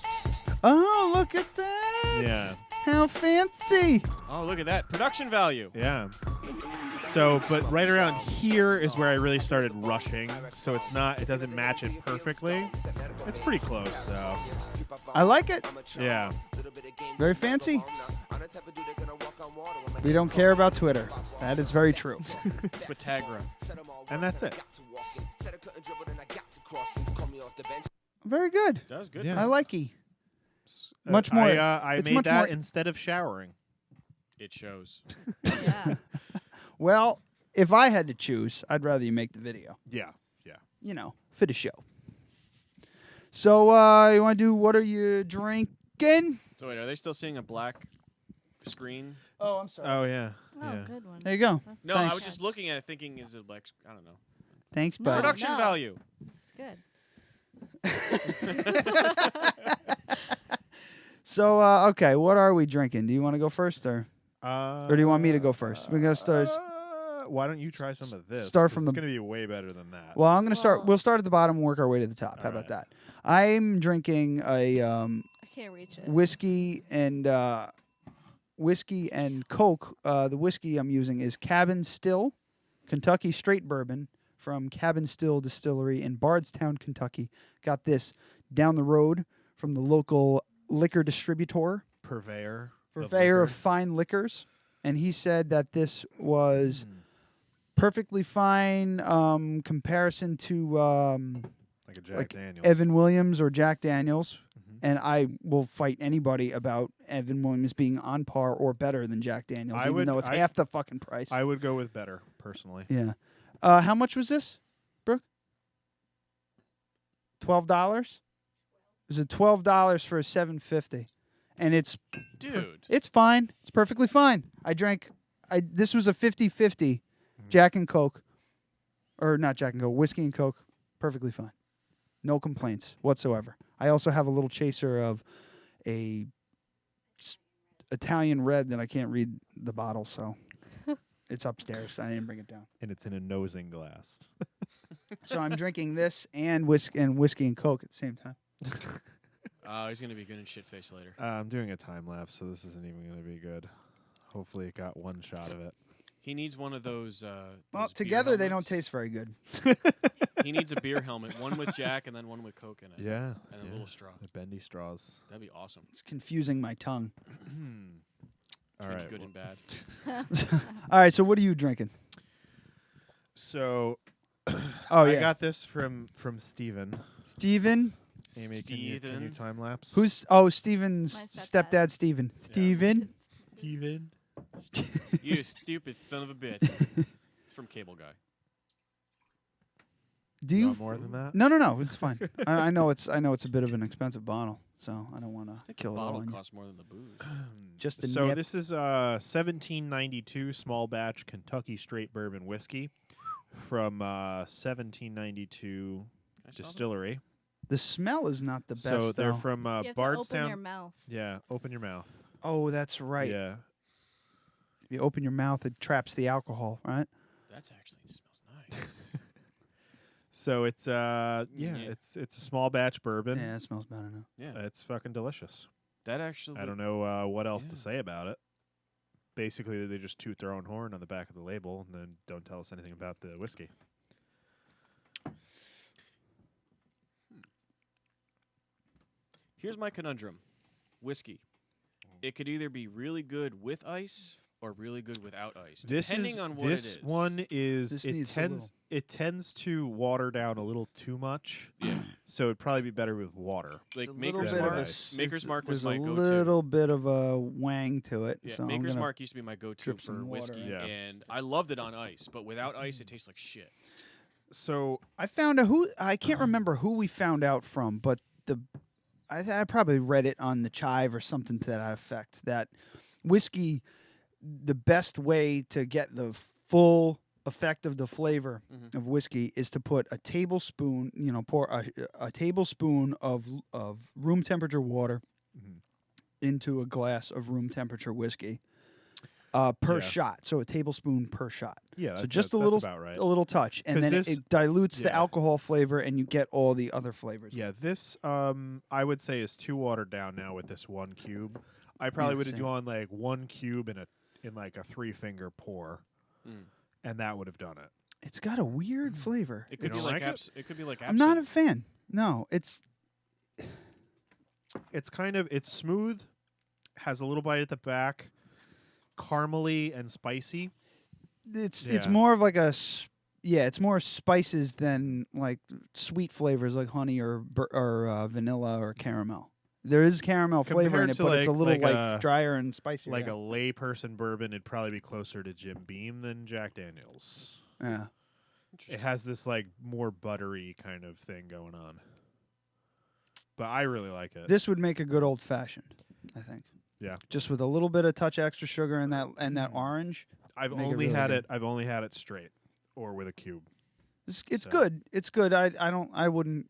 Oh, look at that. Yeah. How fancy. Oh, look at that production value. Yeah. So, but right around here is where I really started rushing. So it doesn't match it perfectly. It's pretty close, though. I like it. Yeah. Very fancy. We don't care about Twitter. That is very true. Twitagra. And that's it. Very good. That was good. Yeah. I like it. Much more. I it's made much that more. instead of showering. It shows. Yeah. Well, if I had to choose, I'd rather you make the video. Yeah. You know, for the show. So, you want to do what are you drinking? So wait, are they still seeing a black screen? Oh, I'm sorry. Oh, yeah. Oh, yeah. good one. There you go. That's No, Thanks. I was just looking at it thinking, is it black? I don't know. Thanks, No, bud. Production no. value. It's good. So, okay, what are we drinking? Do you want to go first, or do you want me to go first? We're gonna start. Why don't you try some of this? Start 'Cause from it's the- going to be way better than that. Well, I'm gonna start. We'll start at the bottom and work our way to the top. How about that? I'm drinking a I can't reach it. whiskey and Coke. The whiskey I'm using is Cabin Still, Kentucky Straight Bourbon from Cabin Still Distillery in Bardstown, Kentucky. Got this down the road from the local liquor distributor, Purveyor of fine liquors, and he said that this was perfectly fine comparison to like a Jack Daniels. Evan Williams or Jack Daniels. And I will fight anybody about Evan Williams being on par or better than Jack Daniels, even though it's half the fucking price. I would go with better, personally. Yeah. How much was this, Brooke? $12? It was $12 for a 750, and it's it's fine. It's perfectly fine. This was a 50-50 Jack and Coke, or not Jack and Coke, whiskey and Coke. Perfectly fine. No complaints whatsoever. I also have a little chaser of a Italian red that I can't read the bottle, so it's upstairs. I didn't bring it down. And it's in a nosing glass. So I'm drinking this and whiskey and Coke at the same time. He's going to be good in shit-face later. I'm doing a time lapse, so this isn't even going to be good. Hopefully it got one shot of it. He needs one of those. Well, those beer together they don't helmets. taste very good. He needs a beer helmet, one with Jack and then one with Coke in it. Yeah. And a little straw. The bendy straws. That'd be awesome. It's confusing my tongue. All Between right. good and bad. All right, so what are you drinking? So, I got this from Steven. Steven? Amy, can you time lapse? Steven's My stepdad, Steven. Steven? Steven. You stupid son of a bitch. From Cable Guy. Do you want more than that? No, it's fine. I know it's a bit of an expensive bottle, so I don't want to kill it all. Bottle on you. costs more than the booze. Just the So nip. this is 1792 small batch Kentucky straight bourbon whiskey from 1792 distillery. The smell is not the best. So they're though. from You have to Bardstown. open your mouth. Yeah, open your mouth. Oh, that's right. Yeah. If you open your mouth, it traps the alcohol, right? That's actually smells nice. So it's it's a small batch bourbon. Yeah, it smells better now. Yeah. It's fucking delicious. That actually. I don't know what else to say about it. Basically, they just toot their own horn on the back of the label and then don't tell us anything about the whiskey. Here's my conundrum. Whiskey. It could either be really good with ice or really good without ice, depending on what it is. This one is This it needs a tends to water down a little too much. Yeah. So it'd probably be better with water. Like It's a Maker's little bit of Mark. a s- Maker's Mark was there's my a go-to. little bit of a wang to it. Yeah, so I'm Maker's gonna Mark used to be my go-to drip for some water whiskey, in. Yeah. and I loved it on ice. But without ice, it tastes like shit. So I found out I can't remember who we found out from, but I probably read it on the Chive or something to that effect. That whiskey, the best way to get the full effect of the flavor of whiskey is to put a tablespoon, pour a tablespoon of room temperature water into a glass of room temperature whiskey per Yeah. shot. So a tablespoon per shot. Yeah, So just that's a about right. little touch, and 'Cause then this- it dilutes the yeah. alcohol flavor, and you get all the other flavors. Yeah, this I would say is too watered down now with this 1 cube. I probably Yeah, would have same. gone like 1 cube in like a 3-finger pour, and that would have done it. It's got a weird flavor. It could be don't like like it? it could be like. I'm not a absinthe. fan. No, it's It's smooth, has a little bite at the back, caramely and spicy. it's Yeah. more of like it's more spices than like sweet flavors like honey or vanilla or caramel. There is caramel flavor in Compared it, to but it's a little like like drier and spicier. Like yeah. a layperson bourbon, it'd probably be closer to Jim Beam than Jack Daniels. Yeah. It has this like more buttery kind of thing going on. But I really like it. This would make a good old fashioned, I think. Yeah. Just with a little bit of touch extra sugar and that orange. I've make it only really had good. it. I've only had it straight or with a cube. It's So- good. It's good. I wouldn't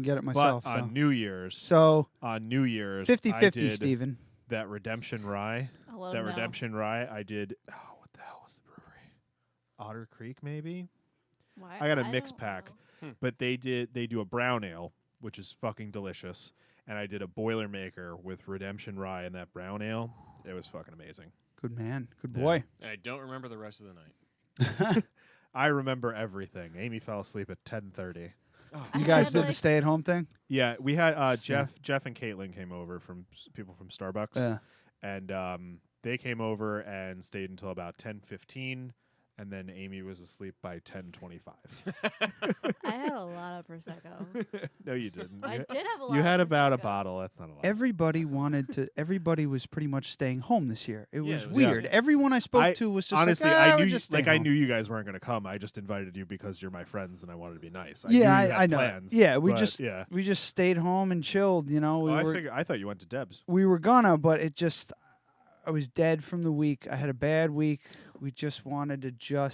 get it myself. But on so. New Year's, So on New Year's, 50-50, I did Steven. that Redemption Rye. I'll let That him know. Redemption Rye, I did. Oh, what the hell was the brewery? Otter Creek, maybe. Why? I got a mix don't pack, know. but they do a brown ale, which is fucking delicious, and I did a Boilermaker with Redemption Rye and that brown ale. It was fucking amazing. Good man. Good Yeah. boy. And I don't remember the rest of the night. I remember everything. Amy fell asleep at 10:30. You guys did the stay-at-home thing? Yeah, we had Jeff and Caitlin came over from people from Starbucks. Yeah. And they came over and stayed until about 10:15, and then Amy was asleep by 10:25. I had a lot of Prosecco. No, you didn't. I You- did have a lot You of had about a Prosecco. bottle. That's not a lot. Everybody everybody was pretty much staying home this year. It was it was- weird. yeah. Everyone I spoke to was just honestly, like, I we're knew just like staying I home." knew you guys weren't going to come. I just invited you because you're my friends and I wanted to be nice. Yeah, knew you I had know. plans, Yeah, we but, just yeah. we just stayed home and chilled. You know, I thought you went to Deb's. we were gonna, but it just I was dead from the week. I had a bad week. We just wanted to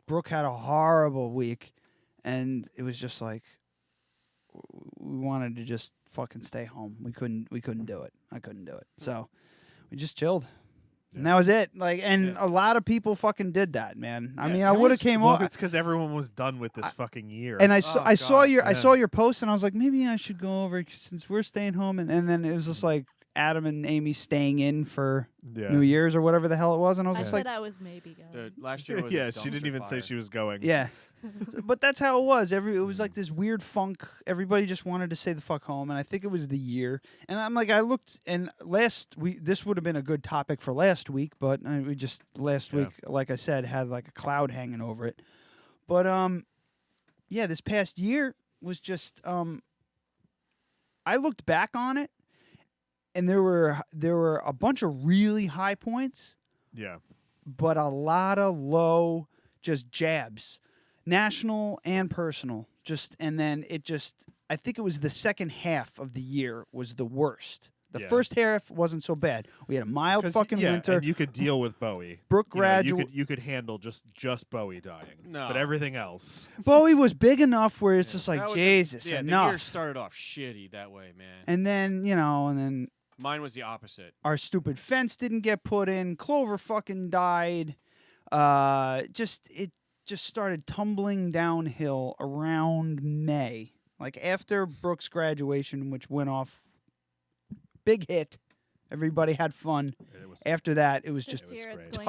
Brooke had a horrible week, and it was just like we wanted to just fucking stay home. We couldn't do it. I couldn't do it. So we just chilled. And that was it. Like, and a lot of people fucking did that, man. I mean, I would have came Well, over. it's because everyone was done with this fucking year. And I saw your post, and I was like, maybe I should go over since we're staying home. And then it was just like Adam and Amy staying in for New Year's or whatever the hell it was, and I was I just said like, I was maybe going. Last year was yeah, a she didn't dumpster even say fire. she was going. yeah. But that's how it was. It was like this weird funk. Everybody just wanted to stay the fuck home, and I think it was the year. And I'm like, I looked, and this would have been a good topic for last week, but we just last week, like I said, had like a cloud hanging over it. But yeah, this past year was just I looked back on it, and there were a bunch of really high points, Yeah. but a lot of low just jabs, national and personal. And then I think it was the second half of the year was the worst. The first half wasn't so bad. We had a mild fucking winter. And you could deal with Bowie. Brooke you could handle just Bowie dying. No. But everything else. Bowie was big enough where it's just like, That was Jesus, the enough. year started off shitty that way, man. And then, Mine was the opposite. our stupid fence didn't get put in. Clover fucking died. It just started tumbling downhill around May. Like after Brooke's graduation, which went off, big hit. Everybody had fun. After that, it was This just year it's going to be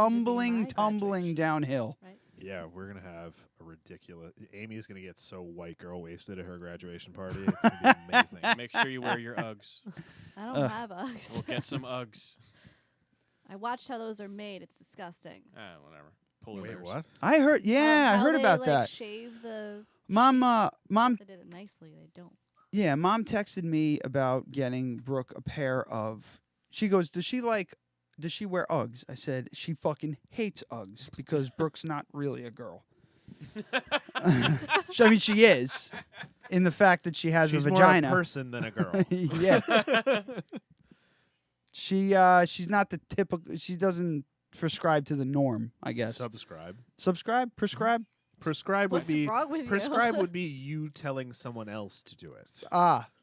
tumbling my downhill. Right? Yeah, we're gonna have a ridiculous. Amy's gonna get so white girl wasted at her graduation party. It's gonna be amazing. Make sure you wear your Uggs. I don't have Uggs. We'll get some Uggs. I watched how those are made. It's disgusting. Whatever. Polar Wait, bears. what? I heard. Yeah, I How heard they, about like, that. Shave the. Mom, They did it nicely. They don't. yeah, Mom texted me about getting Brooke a pair of. She goes, does she wear Uggs? I said she fucking hates Uggs because Brooke's not really a girl. I mean, she is, in the fact that she has She's a more vagina. a person than a girl. Yeah. She's not the typical. She doesn't prescribe to the norm, I guess. Subscribe. Prescribe. Prescribe What's would be wrong with you? prescribe would be you telling someone else to do it.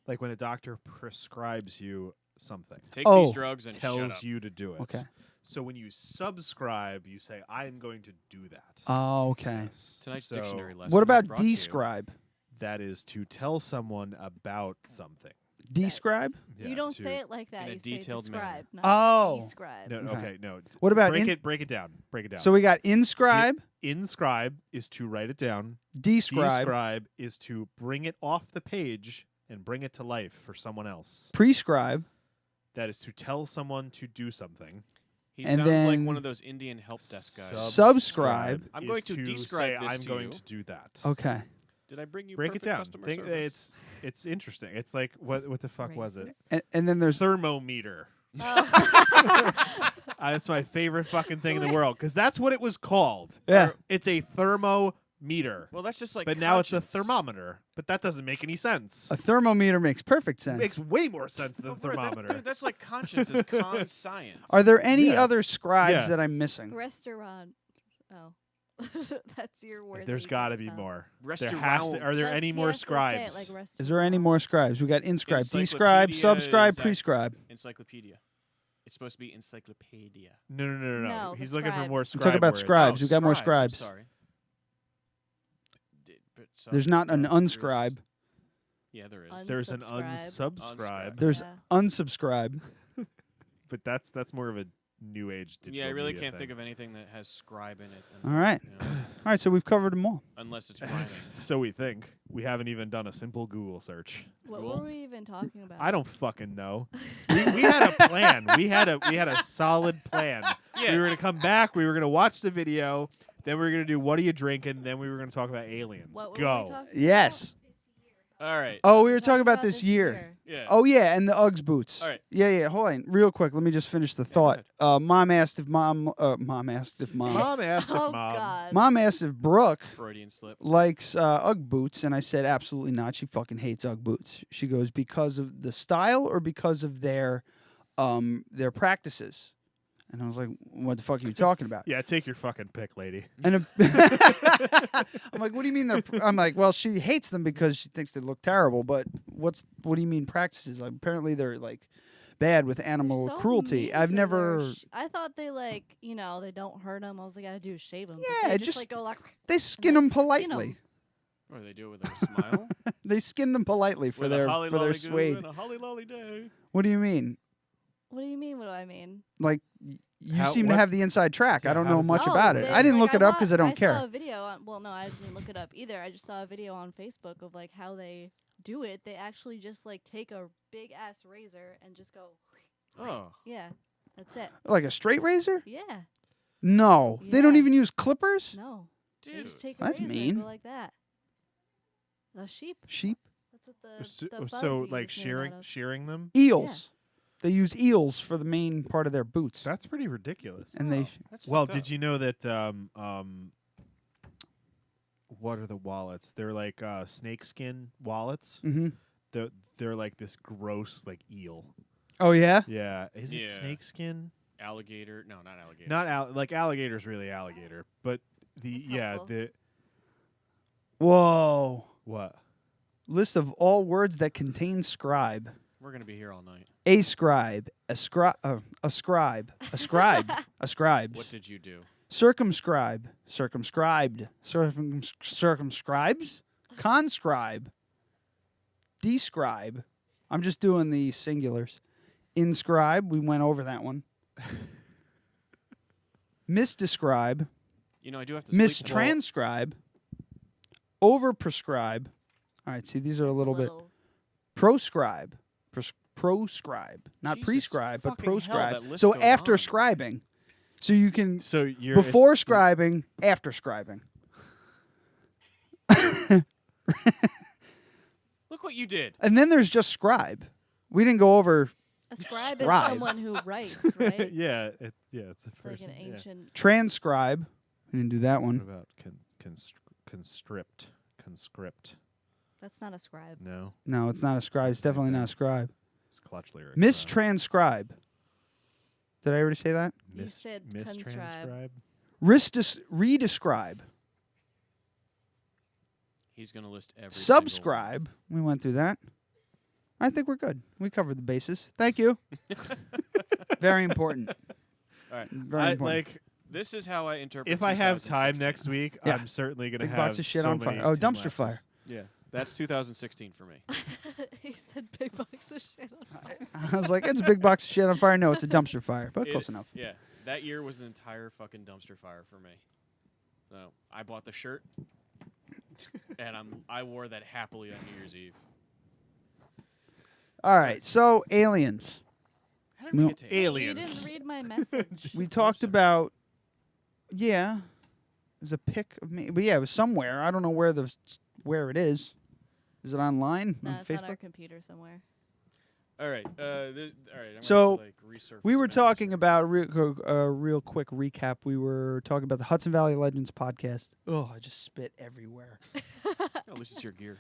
Like when a doctor prescribes you something. Take these drugs and tells shut up. you to do it. Okay. So when you subscribe, you say, "I am going to do that." Oh, okay. Tonight's So dictionary lesson. What is about brought to you. describe? That is to tell someone about something. Describe? You Yeah, don't to- say it like that. in a You detailed say manner. describe, not Oh. describe. No, Okay. okay, no. What about break it down? Break it down. So we got inscribe, inscribe is to write it down. describe, Describe is to bring it off the page and bring it to life for someone else. prescribe. That is to tell someone to do something. He And sounds like then- one of those Indian help desk guys. Subscribe. I'm is going to describe say, this I'm to going you. to do that. Okay. Did I bring you Break it perfect down. customer Think service? it's interesting. It's like what the fuck was it? And then there's Thermometer. Oh. That's my favorite fucking thing in the world because that's what it was called. Yeah. It's a thermometer. Well, that's just like. But now it's a conscience. thermometer. But that doesn't make any sense. a thermometer makes perfect It sense. makes way more sense than Oh, bro, thermometer. dude, that's like conscience is con science. Are there any Yeah. other scribes Yeah. that I'm missing? Restaurant. Oh. That's your word. There's got to be more. Restaurant. Are there any more scribes? Is there any more scribes? We got inscribe, describe, Encyclopedia subscribe, is prescribe. Encyclopedia. It's supposed to be encyclopedia. No. No, He's the looking for scribes. more I'm scribe talking about words. scribes. We got more I'm scribes. sorry. There's not an unscribe. Yeah, there is. There's an Unsubscribe. unsubscribe. There's Yeah. unsubscribe. But that's more of a new age digital Yeah, I really media can't thing. think of anything that has scribe in it. All right. You know, All right, so we've covered them all. unless it's rhyming. So we think. We haven't even done a simple Google search. What Cool. were we even talking about? I don't fucking know. we had a plan. We had a solid plan. Yeah. We were gonna come back. We were gonna watch the video. Then we were gonna do what are you drinking? Then we were gonna talk about aliens. What were we Go. talking Yes. All right. Oh, we were talking about this year. Yeah. Oh yeah, and the Uggs boots. All right. Yeah. Hold on, real quick. Let me just finish the thought. Mom asked if mom asked if Mom asked if Oh mom. God. Mom asked if Brooke Freudian slip. likes Ugg boots, and I said absolutely not. She fucking hates Ugg boots. She goes because of the style or because of their practices. And I was like, what the fuck are you talking about? Yeah, take your fucking pick, lady. And I'm like, what do you mean? I'm like, well, she hates them because she thinks they look terrible. But what do you mean practices? Like, apparently they're like bad with animal So cruelty. mean I've to never. their I thought they they don't hurt them. All they gotta do is shave them. Yeah, they just like go like. They skin them skin 'em. politely. Or they do it with a smile. They skin them politely for With their a holly for their lolly goo suede. and a holly lolly day. What do you mean? What do you mean? What do I mean? Like you How- seem to what- have the inside track. I Yeah, don't how know does much it- about it. I didn't look it up because I don't I care. saw a video on. Well, no, I didn't look it up either. I just saw a video on Facebook of like how they do it. They actually just like take a big ass razor and just go. Oh. Yeah, that's it. Like a straight razor? Yeah. No, they don't Yeah. even use clippers. No. They Dude. just take a That's razor mean. and go like that. A sheep. Sheep, That's what the So, fuzzy like is made out of. shearing them. eels. They use eels for the main part of their boots. That's pretty ridiculous. And they That's Well, fucked did up. you know that what are the wallets? They're like snakeskin wallets. Mm-hmm. They're like this gross like eel. Oh yeah. Yeah, is it Yeah. snakeskin? Alligator? No, not alligator. Not like alligator's really alligator, but That's yeah helpful. the Whoa. what? List of all words that contain scribe. We're gonna be here all night. A scribe, a scribe, a scribe, a scribes. What did you do? Circumscribe, circumscribed, circumscribes, conscribe, describe. I'm just doing the singulars. Inscribe, we went over that one. Misdescribe, You know, I do have to sleep mistranscribe, overprescribe. All right, see, these are a It's little bit. Proscribe, proscribe, not Jesus prescribe, but fucking hell, proscribe. that list So goes after on. scribing, so you can So you're before it's- scribing, after scribing. Look what you did. And then there's just scribe. We didn't go over A scribe Scribe. is someone who writes, right? yeah, it's a It's like person. an yeah. ancient. transcribe. We didn't do that What one. about conscript? That's not a scribe. No, No, it's not a scribe. It's definitely not a scribe. it's clutch lyrics. Mistranscribe. Did I already say that? You said conscribe. Redescribe. He's gonna list every Subscribe. We went through that. I think we're good. We covered the bases. Thank you. Very important. All right. Very I, important. like This is how I interpret. if I have time 2016. next week, Yeah. I'm certainly gonna Big have box of shit so on many fire. Oh, Tim dumpster lapses. fire. Yeah, that's 2016 for me. He said big box of shit on fire. I was like, it's a big box of shit on fire. No, it's a dumpster fire, but close enough. Yeah, that year was an entire fucking dumpster fire for me. So I bought the shirt, and I wore that happily on New Year's Eve. All right, so aliens. How did we No. get to You Aliens. didn't read my message. We talked about, yeah, there's a pic of me, but yeah, it was somewhere. I don't know where it is. Is it online No, on it's on our Facebook? computer somewhere. All right, all right. I'm gonna So, have to, like, resurface We were memories talking here. about real quick recap. We were talking about the Hudson Valley Legends podcast. Oh, I just spit everywhere. At least it's your gear.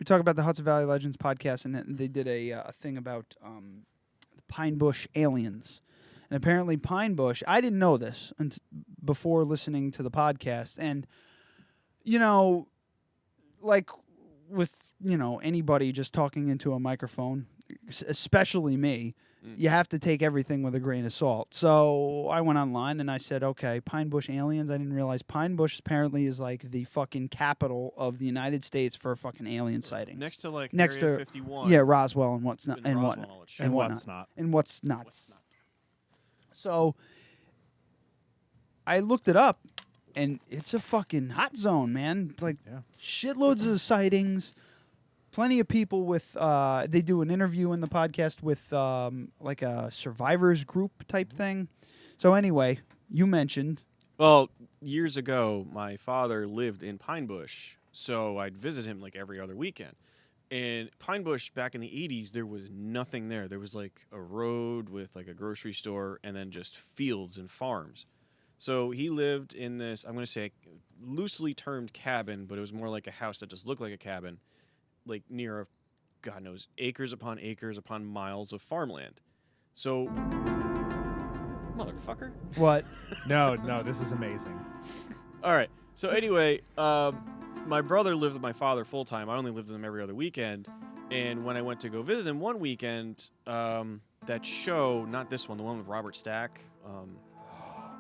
We talked about the Hudson Valley Legends podcast, and they did a thing about the Pine Bush aliens. And apparently, Pine Bush. I didn't know this, before listening to the podcast, and you know, like with anybody just talking into a microphone, especially me. You have to take everything with a grain of salt. So I went online and I said, okay, Pine Bush aliens. I didn't realize Pine Bush apparently is like the fucking capital of the United States for fucking alien sighting. Next to like Next Area to 51. Yeah, Roswell and what's not and Roswell, whatnot and what's not. and what's not. So I looked it up, and it's a fucking hot zone, man. Like shitloads of sightings. Plenty of people with, they do an interview in the podcast with like a survivors group type thing. So anyway, you mentioned. Well, years ago, my father lived in Pine Bush, so I'd visit him like every other weekend. And Pine Bush, back in the 80s, there was nothing there. There was like a road with like a grocery store and then just fields and farms. So he lived in this, I'm going to say, loosely termed cabin, but it was more like a house that just looked like a cabin. Like near, God knows, acres upon miles of farmland. So, motherfucker. What? No, this is amazing. All right. So anyway, my brother lived with my father full time. I only lived with him every other weekend. And when I went to go visit him one weekend, that show, not this one, the one with Robert Stack.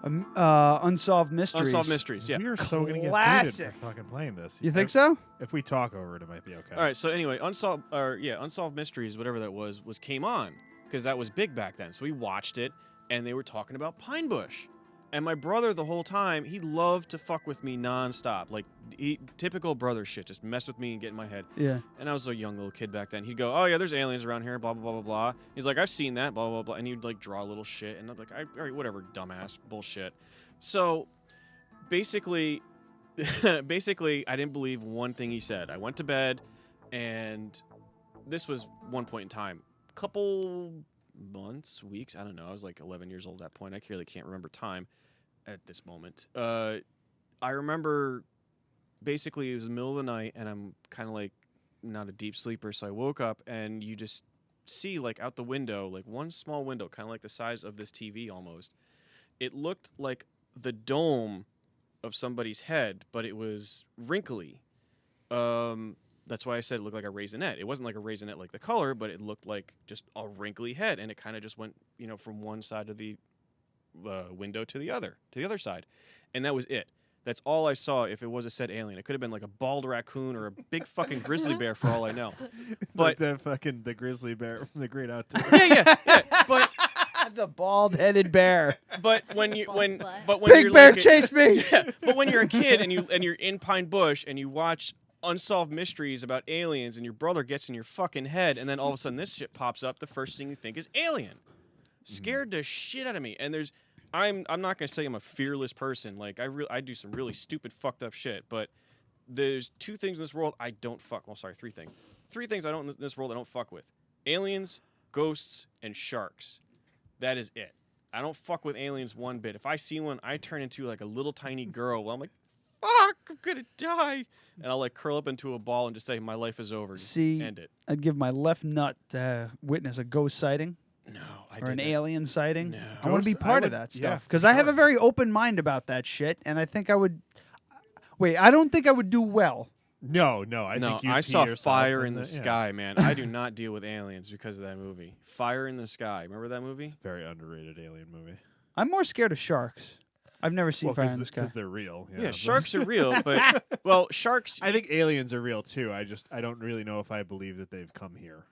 Unsolved Mysteries. Unsolved Mysteries, yeah. We are so going to get Classic. booted for fucking playing this. You think so? If we talk over it, it might be okay. All right, so anyway, Unsolved Mysteries, whatever that was came on because that was big back then. So we watched it, and they were talking about Pine Bush. And my brother, the whole time, he loved to fuck with me nonstop. Like, typical brother shit, just mess with me and get in my head. Yeah. And I was a young little kid back then. He'd go, oh, yeah, there's aliens around here, blah, blah, blah, blah, blah. He's like, I've seen that, blah, blah, blah. And he'd, like, draw a little shit. And I'm like, all right, whatever, dumbass, bullshit. So, basically, I didn't believe one thing he said. I went to bed, and this was one point in time. Couple months, weeks, I don't know. I was like 11 years old at that point. I really can't remember time at this moment. I remember basically it was the middle of the night, and I'm kind of like not a deep sleeper, so I woke up, and you just see like out the window, like one small window, kind of like the size of this TV almost. It looked like the dome of somebody's head, but it was wrinkly. That's why I said it looked like a raisinette. It wasn't like a raisinette like the color, but it looked like just a wrinkly head, and it kind of just went, from one side of the window to the other side, and that was it. That's all I saw. If it was a said alien, it could have been like a bald raccoon or a big fucking grizzly bear for all I know. But the grizzly bear from the Great Outdoors. Yeah. But the bald-headed bear. But when Big you're bear, like chase me. Yeah, but when you're a kid and you're in Pine Bush and you watch Unsolved Mysteries about aliens and your brother gets in your fucking head, and then all of a sudden this shit pops up, the first thing you think is alien. Scared the shit out of me. And I'm not gonna say I'm a fearless person. Like I do some really stupid, fucked up shit. But there's two things in this world I don't fuck. Well, sorry, three things. Three things in this world I don't fuck with: aliens, ghosts, and sharks. That is it. I don't fuck with aliens one bit. If I see one, I turn into like a little tiny girl. Well, I'm like, fuck, I'm gonna die, and I'll like curl up into a ball and just say my life is over. See, end it. I'd give my left nut to witness a ghost sighting. No, or an alien sighting. No. I want to be Ghosts, part I of would- that stuff yeah, because for I have sure. a very open mind about that shit, and I think I would. Wait, I don't think I would do well. No, I No, think you I pee saw yourself Fire in the yeah. Sky, man. I do not deal with aliens because of that movie. Fire in the Sky. Remember that movie? It's a very underrated alien movie. I'm more scared of sharks. I've never seen Fire in the Sky. Because they're real. Yeah, sharks are real, but well, sharks. I think aliens are real too. I don't really know if I believe that they've come here.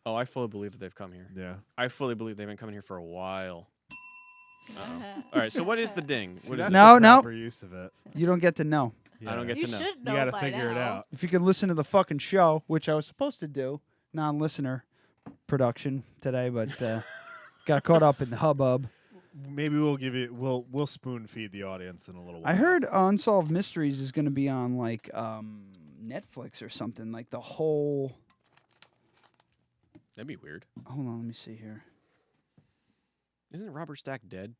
Oh, I fully believe that they've come here. Yeah. I fully believe they've been coming here for a while. All right, so what is the ding? What is No, it? no. Proper use of it. You don't get to know. I don't get You to know. should know You got to by figure it now. out. If you could listen to the fucking show, which I was supposed to do, non-listener production today, but got caught up in the hubbub. Maybe we'll spoon feed the audience in a little while. I heard Unsolved Mysteries is going to be on like Netflix or something. Like the whole. That'd be weird. Hold on, let me see here. Isn't Robert Stack dead?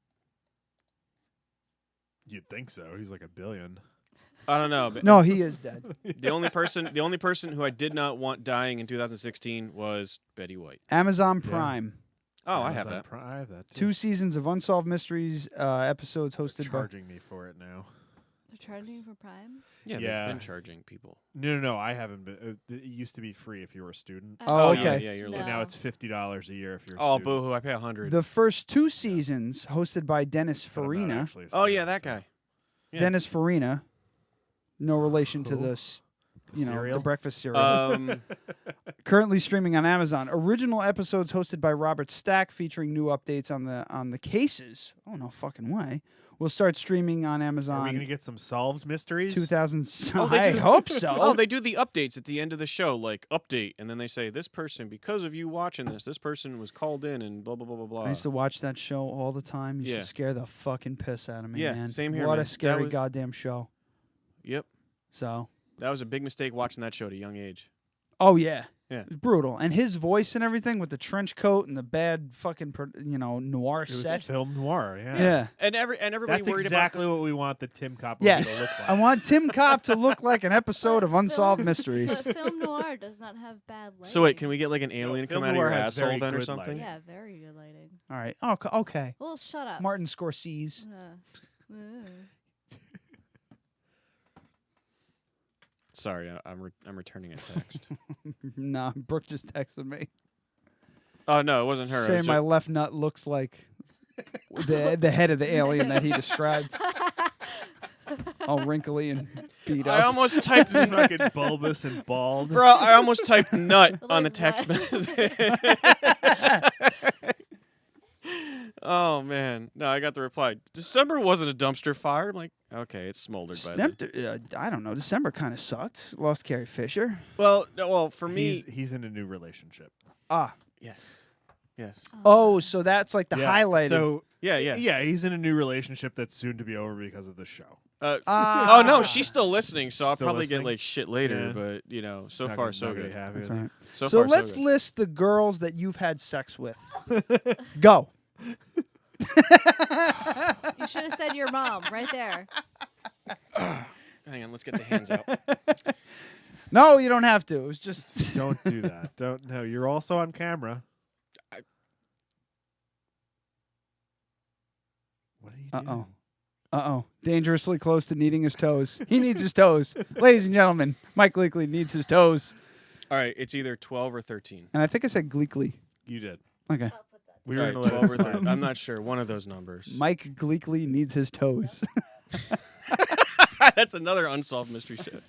You'd think so. He's like $1 billion. I don't know. But No, he is dead. The only person who I did not want dying in 2016 was Betty White. Amazon Prime. Oh, I have that. I have that too. 2 seasons of Unsolved Mysteries episodes hosted by. Charging me for it now. They're charging you for Prime? Yeah, Yeah. they've been charging people. No, I haven't been. It used to be free if you were a student. Oh, yeah, okay. yeah, you're And now it's $50 a year if you're a Oh, student. boo-hoo, I pay $100. The first 2 seasons hosted by Dennis But I'm not Farina. actually a Oh, student, yeah, that so- guy. Yeah. Dennis Farina. No relation to Who? the The the cereal? breakfast cereal. Currently streaming on Amazon. Original episodes hosted by Robert Stack, featuring new updates on the cases. Oh no fucking way! We'll start streaming on Are we Amazon. going to get some solved mysteries? 2000. Oh, they I do- hope so. Oh, they do the updates at the end of the show, like update, and then they say this person, because of you watching this person was called in and blah blah blah blah blah. I used to watch that show all the time. Used Yeah. to scare the fucking piss out of me. Yeah, man. same here, What man. a That scary was- goddamn show. Yep, So. that was a big mistake watching that show at a young age. Oh yeah. Yeah. It was brutal, and his voice and everything with the trench coat and the bad fucking noir It was set. film noir, yeah. Yeah. And everybody That's worried exactly about what we want the Tim Cobb Yes, movie to look like. I want Tim Cobb to look like an episode of Unsolved Film- Mysteries. But film noir does not have bad lighting. So wait, can we get like an alien Film come out of noir your has asshole very then or good something? lighting. Yeah, very good lighting. All right. Oh, okay. Well, shut up. Martin Scorsese. Sorry, I'm returning a text. Nah, Brooke just texted me Oh no, it wasn't her. It saying was my ju- left nut looks like the head of the alien that he described. All wrinkly and beat up. I almost typed fucking bulbous and bald. Bro, I almost typed nut on the Like text what? message. Oh man, no, I got the reply. December wasn't a dumpster fire. I'm like, okay, it's smoldered by then. I don't know. December kind of sucked. Lost Carrie Fisher. Well, no, well, for me, He's in a new relationship. Ah. yes, yes, Oh, so that's like the Yeah, highlight. So yeah. yeah, he's in a new relationship that's soon to be over because of the show. Oh no, she's still listening, so I'll Still probably listening? get like shit later. Yeah. But you know, so Not far gonna- so not gonna good. be happy That's with it. right. So So far, let's so good. list the girls that you've had sex with. Go. You should have said your mom right there. Hang on, let's get the hands out. No, you don't have to. It was just. Don't do that. Don't. No, you're also on camera. What are you doing? Uh-oh. Dangerously close to needing his toes. He needs his toes. Ladies and gentlemen, Mike Bleakley needs his toes. All right, it's either 12 or 13. And I think I said Gleekly. You did. Okay. We All were right, gonna let 12 it or slide. 13. I'm not sure. One of those numbers. Mike Gleekly needs his toes. That's another unsolved mystery shit.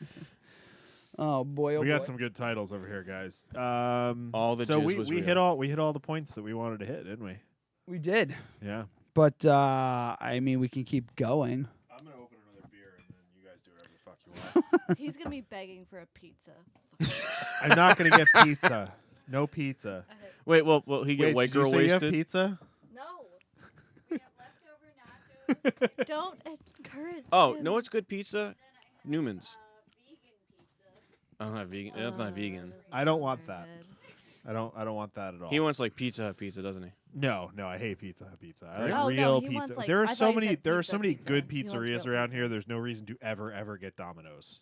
Oh boy, We got some good titles over here, guys. All the so jizz we was hit real. all the points that we wanted to hit, didn't we? We did. Yeah. But I mean we can keep going. I'm gonna open another beer and then you guys do whatever the fuck you want. He's gonna be begging for a pizza. I'm not gonna get pizza. No pizza. Wait, well, he get Wait, white did you girl say you wasted? have pizza? No. We have leftover nachos. Don't encourage. Oh, him. no, it's good pizza. Newman's. I don't have vegan. That's not vegan. I don't want that. I don't want that at all. He wants like Pizza Hut pizza, doesn't he? No, I hate Pizza Hut pizza. I like Oh, no, real he pizza. wants, like- there are I so thought you many said pizza, many pizza. good He wants pizzerias real around pizza. here. There's no reason to ever get Domino's.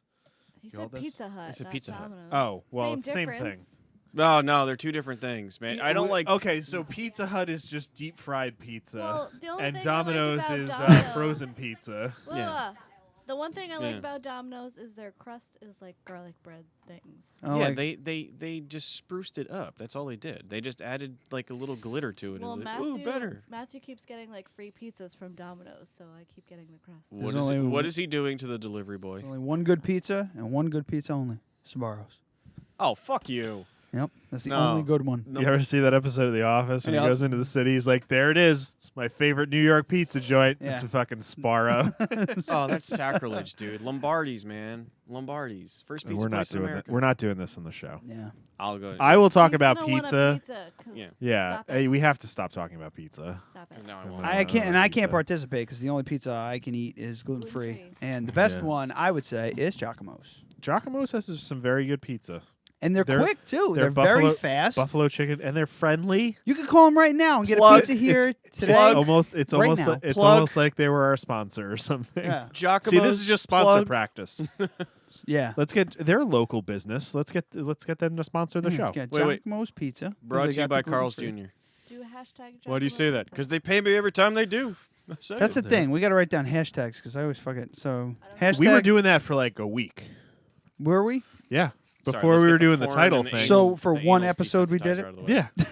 He You hold said this? Pizza Hut. I said not Pizza Hut. Domino's. Oh, well, it's the same difference. thing. No, they're two different things, man. I don't like. Okay, so Pizza Hut is just deep fried pizza, Well, the only and thing I like Domino's about is Domino's- frozen pizza. Well, the one thing I like Yeah. about Domino's is their crust is like garlic bread things. Oh, Yeah, like- they just spruced it up. That's all they did. They just added like a little glitter to it. Well, and it was like, ooh, better. Matthew keeps getting like free pizzas from Domino's, so I keep getting the crust. What is he doing to the delivery boy? Only one good pizza and one good pizza only. Sbarro's. Oh, fuck you. Yep, that's the No. only good one. You ever see that episode of The Office when Yep. he goes into the city? He's like, "There it is. It's my favorite New York pizza joint. Yeah. It's a fucking Sparrow." Oh, that's sacrilege, dude. Lombardi's, man. Lombardi's. First pizza We're not place in doing that. America. We're not doing this on the show. Yeah. I'll go. I will talk He's about gonna want a pizza. pizza, 'cause Yeah. Yeah, stop hey, it. we have to stop talking about pizza. Stop it. No, I Come won't. on. I can't, and I can't Pizza. participate because the only pizza I can eat is gluten free. Gluten-free. And the best Yeah. one I would say is Giacomo's. Giacomo's has some very good pizza. And they're quick too. They're buffalo, very fast. Buffalo chicken, and they're friendly. You can call them right now and get Plug. a pizza here today. It's right almost now. like, it's Plug. almost like they were our sponsor or something. Yeah. Giacomo's See, this is just sponsor plug. practice. Yeah. Let's get they're a local business. Let's get them to sponsor the Yeah, show. let's get Wait, wait. Giacomo's Pizza. 'cause Brought they to you got by the Carl's gluten-free. Jr. Do hashtag. Why do you say that? Because they pay me every time they do. That's the thing. We got to write down hashtags because I always forget. So hashtag. We were doing that for like a week. Were we? Yeah. Sorry, Before let's we get were the doing the porn title and the thing. So for the one anal episode we did desensitizer it? out of the way. Yeah. I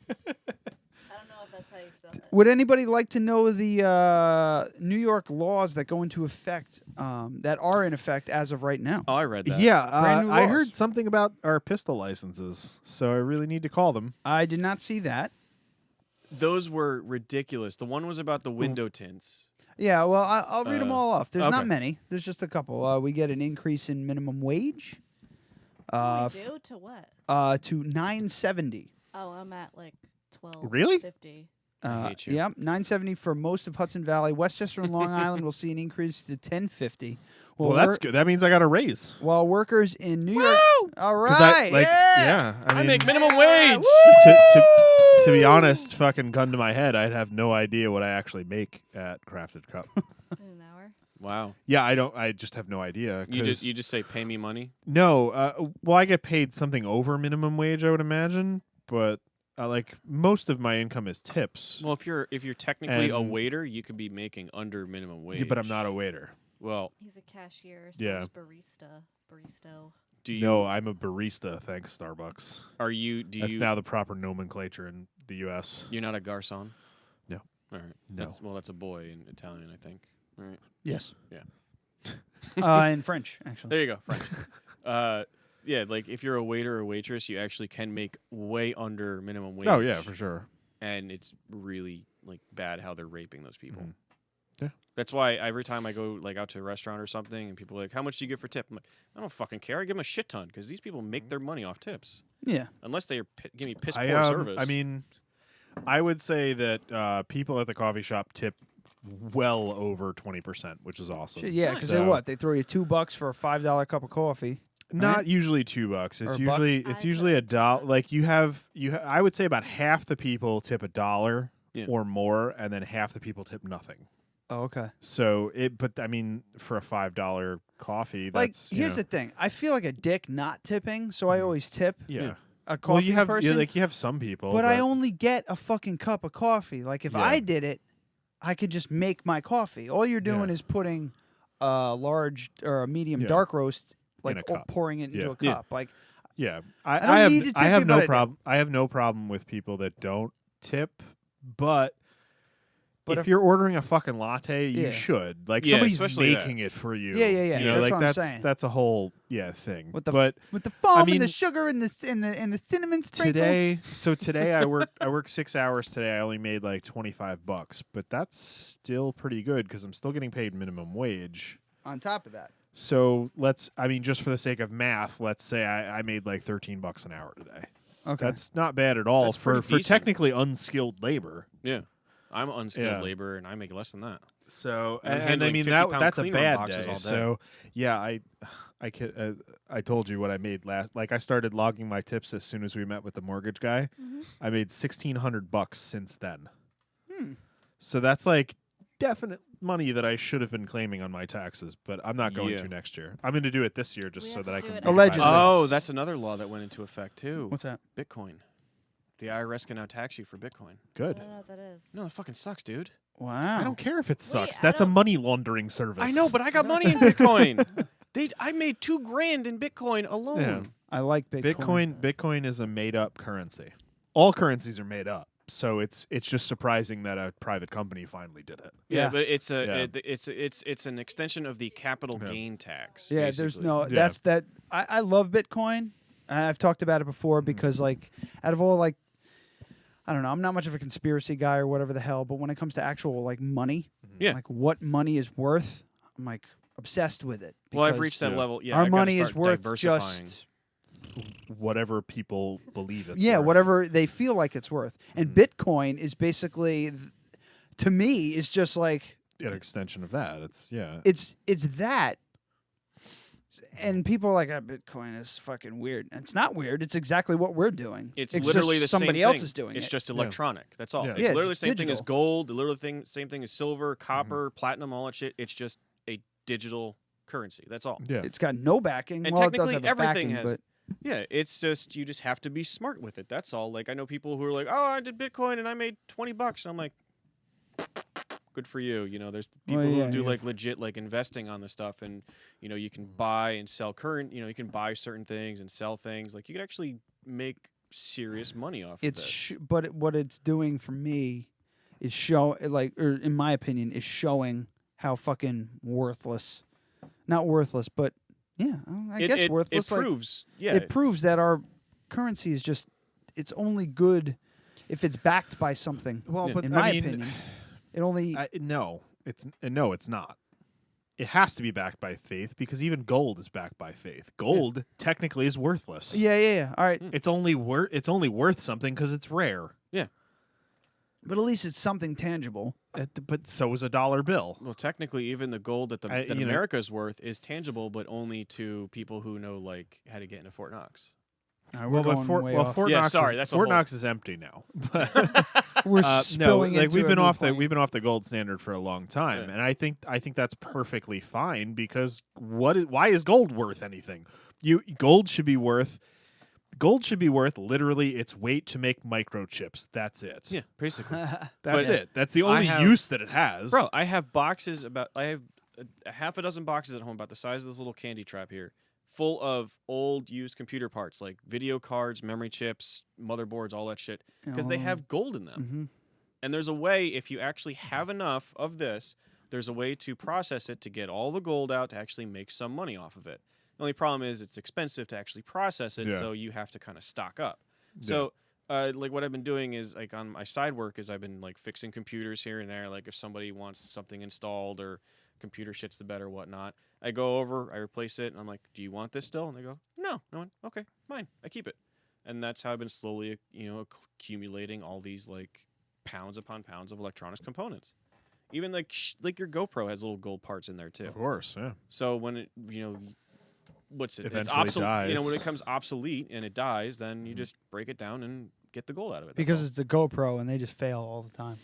don't know if that's how you spell it. Would anybody like to know the New York laws that go into effect, that are in effect as of right now? Oh, I read that. Yeah, Brand new I laws. heard something about our pistol licenses, so I really need to call them. I did not see that. Those were ridiculous. The one was about the window tints. Yeah, well, I'll read them all off. There's not okay. many. There's just a couple. We get an increase in minimum wage. What do we do to what? To $9.70. Oh, I'm at like 12. Really? 50. I hate you. Yep, $9.70 for most of Hudson Valley. Westchester and Long Island will see an increase to $10.50. Well, that's good. That means I got a raise. While workers in New York, all 'Cause I, right, like, yeah. I mean, make minimum wage. To be honest, fucking gun to my head, I'd have no idea what I actually make at Crafted Cup. In an hour. Wow. Yeah, I don't. I just have no idea. You 'cause- just say pay me money. No. Well, I get paid something over minimum wage, I would imagine, but like most of my income is tips. Well, if you're technically a And- waiter, you could be making under minimum wage. Yeah, but I'm not a waiter. Well, He's a cashier Yeah. slash barista. do you? No, I'm a barista. Thanks, Starbucks. Are you? Do That's you? now the proper nomenclature in the U.S. You're not a garçon. No. All right. No. That's a boy in Italian, I think. All right. Yes. Yeah. In French, actually. There you go. French. Yeah, like if you're a waiter or waitress, you actually can make way under minimum wage. Oh yeah, for sure. And it's really like bad how they're raping those people. Mhm. Yeah. That's why every time I go like out to a restaurant or something, and people are like, "How much do you get for tip?" I'm like, "I don't fucking care. I give them a shit ton because these people make their money off tips. Yeah. Unless they are give me piss I, poor service. I mean, I would say that people at the coffee shop tip well over 20%, which is awesome. Shit, yeah, because So- they throw you $2 for a $5 cup of coffee. Not right? usually $2. Or It's a usually buck? it's usually $1. Like you have I would say about half the people tip $1 Yeah. or more, and then half the people tip nothing. Oh, okay. So but I mean, for a $5 coffee, Like, that's here's the thing. I feel like a dick not tipping, so I always tip. Yeah. A coffee Well, you have person. you have some people, but I only get a fucking cup of coffee. Like, if Yeah. I did it, I could just make my coffee. All you're doing is putting a large or a medium Yeah. dark roast, In like a cup. pouring it into Yeah. a Yeah. cup. Like, Yeah, I don't I have need to tip I have you, no but I do. problem. I have no problem with people that don't tip, but But if if- you're ordering a fucking latte, you Yeah. should. Like Yeah, somebody's especially that. making it for you. Yeah, yeah, yeah. You know, That's like what I'm saying. that's a whole thing. with the but with the foam I mean, and the sugar and the cinnamon sprinkle. today I worked 6 hours today. I only made like $25, but that's still pretty good because I'm still getting paid minimum wage. On top of that, So just for the sake of math, let's say I made like $13 an hour today. okay, That's not bad at all That's for pretty decent. technically unskilled labor. yeah, I'm unskilled Yeah. labor and I make less than that. So And I'm and I handling mean 50-pound that's a clean room bad boxes day. all day. So yeah, I told you what I made last. Like I started logging my tips as soon as we met with the mortgage guy. I made $1,600 since then. So that's like definite money that I should have been claiming on my taxes, but I'm not going Yeah. to next year. I'm going to do it this year just We so have that to I do can it do Allegedly. Oh, that's another law that went into effect too. what's that? Bitcoin. The IRS can now tax you for Bitcoin. I good. don't know what that is. No, it fucking sucks, dude. Wow, I don't care if it sucks. I That's a don't- money laundering service. I know, but I got money in Bitcoin. I made $2,000 in Bitcoin alone. Yeah. I like Bitcoin. Bitcoin is a made up currency. All currencies are made up. So it's just surprising that a private company finally did it. Yeah, Yeah. but it's a Yeah. it's an extension of the capital Yeah. gain tax. Yeah, there's basically. no. Yeah. That's that. I love Bitcoin. I've talked about it before because, like, out of all, like, I don't know, I'm not much of a conspiracy guy or whatever the hell, but when it comes to actual, like, money, Yeah. like what money is worth, I'm like obsessed with it. Well, I've because reached that Yeah. level. Yeah, our I gotta money is start worth diversifying. just Whatever people believe it's yeah, worth. whatever they feel like it's worth. And Bitcoin is basically, to me, is just like An extension of that. It's it's that. And people are like, Bitcoin is fucking weird. And it's not weird. It's exactly what we're doing. It's just literally the somebody same else thing. is doing It's it. just electronic. That's all. Yeah. It's Yeah, literally the it's same thing as digital. gold. The literally same thing as silver, copper, platinum, all that shit. It's just a digital currency. That's all. yeah. It's got no backing. And well, it does technically, have a everything backing, has. but Yeah, it's just you just have to be smart with it. That's all. Like I know people who are like, "Oh, I did Bitcoin and I made $20," and I'm like, "Good for you." You know, there's people who do like legit like investing on this stuff, and you know, you can buy and sell current. You know, you can buy certain things and sell things. Like you can actually make serious money off of this. But what it's doing for me is or in my opinion, is showing how fucking worthless. Not worthless, but yeah, I guess worthless. It proves, it proves that our currency is just, it's only good if it's backed by something. Well, but in my opinion, it only no, it's not. It has to be backed by faith because even gold is backed by faith. Gold technically is worthless. Yeah. All right, it's only worth something because it's rare. Yeah, but at least it's something tangible. But so is a dollar bill. Well, technically, even the gold that America's worth is tangible, but only to people who know like how to get into Fort Knox. Fort Knox. Sorry, that's Fort Knox is empty now. We're spilling into we've been a off new the point. we've been off the gold standard for a long time, and I think that's perfectly fine because why is gold worth anything? Gold should be worth literally its weight to make microchips. That's it. Yeah, basically. That's it. That's the only use that it has. Bro, I have boxes I have a half a dozen boxes at home about the size of this little candy trap here, full of old used computer parts like video cards, memory chips, motherboards, all that shit, because they have gold in them. Mm-hmm. And there's a way, if you actually have enough of this, there's a way to process it to get all the gold out to actually make some money off of it. The only problem is it's expensive to actually process it, so you have to kind of stock up. So, like what I've been doing is like on my side work is I've been like fixing computers here and there. Like if somebody wants something installed or computer shits the bed or whatnot, I go over, I replace it, and I'm like, "Do you want this still?" And they go, "No, no one. Okay, fine, I keep it." And that's how I've been slowly, accumulating all these like pounds upon pounds of electronics components. Even like your GoPro has little gold parts in there too. Of course, yeah. So when it, it's Eventually obsolete. dies. When it becomes obsolete and it dies, then you just break it down and get the gold out of it. Because it's a GoPro and they just fail all the time.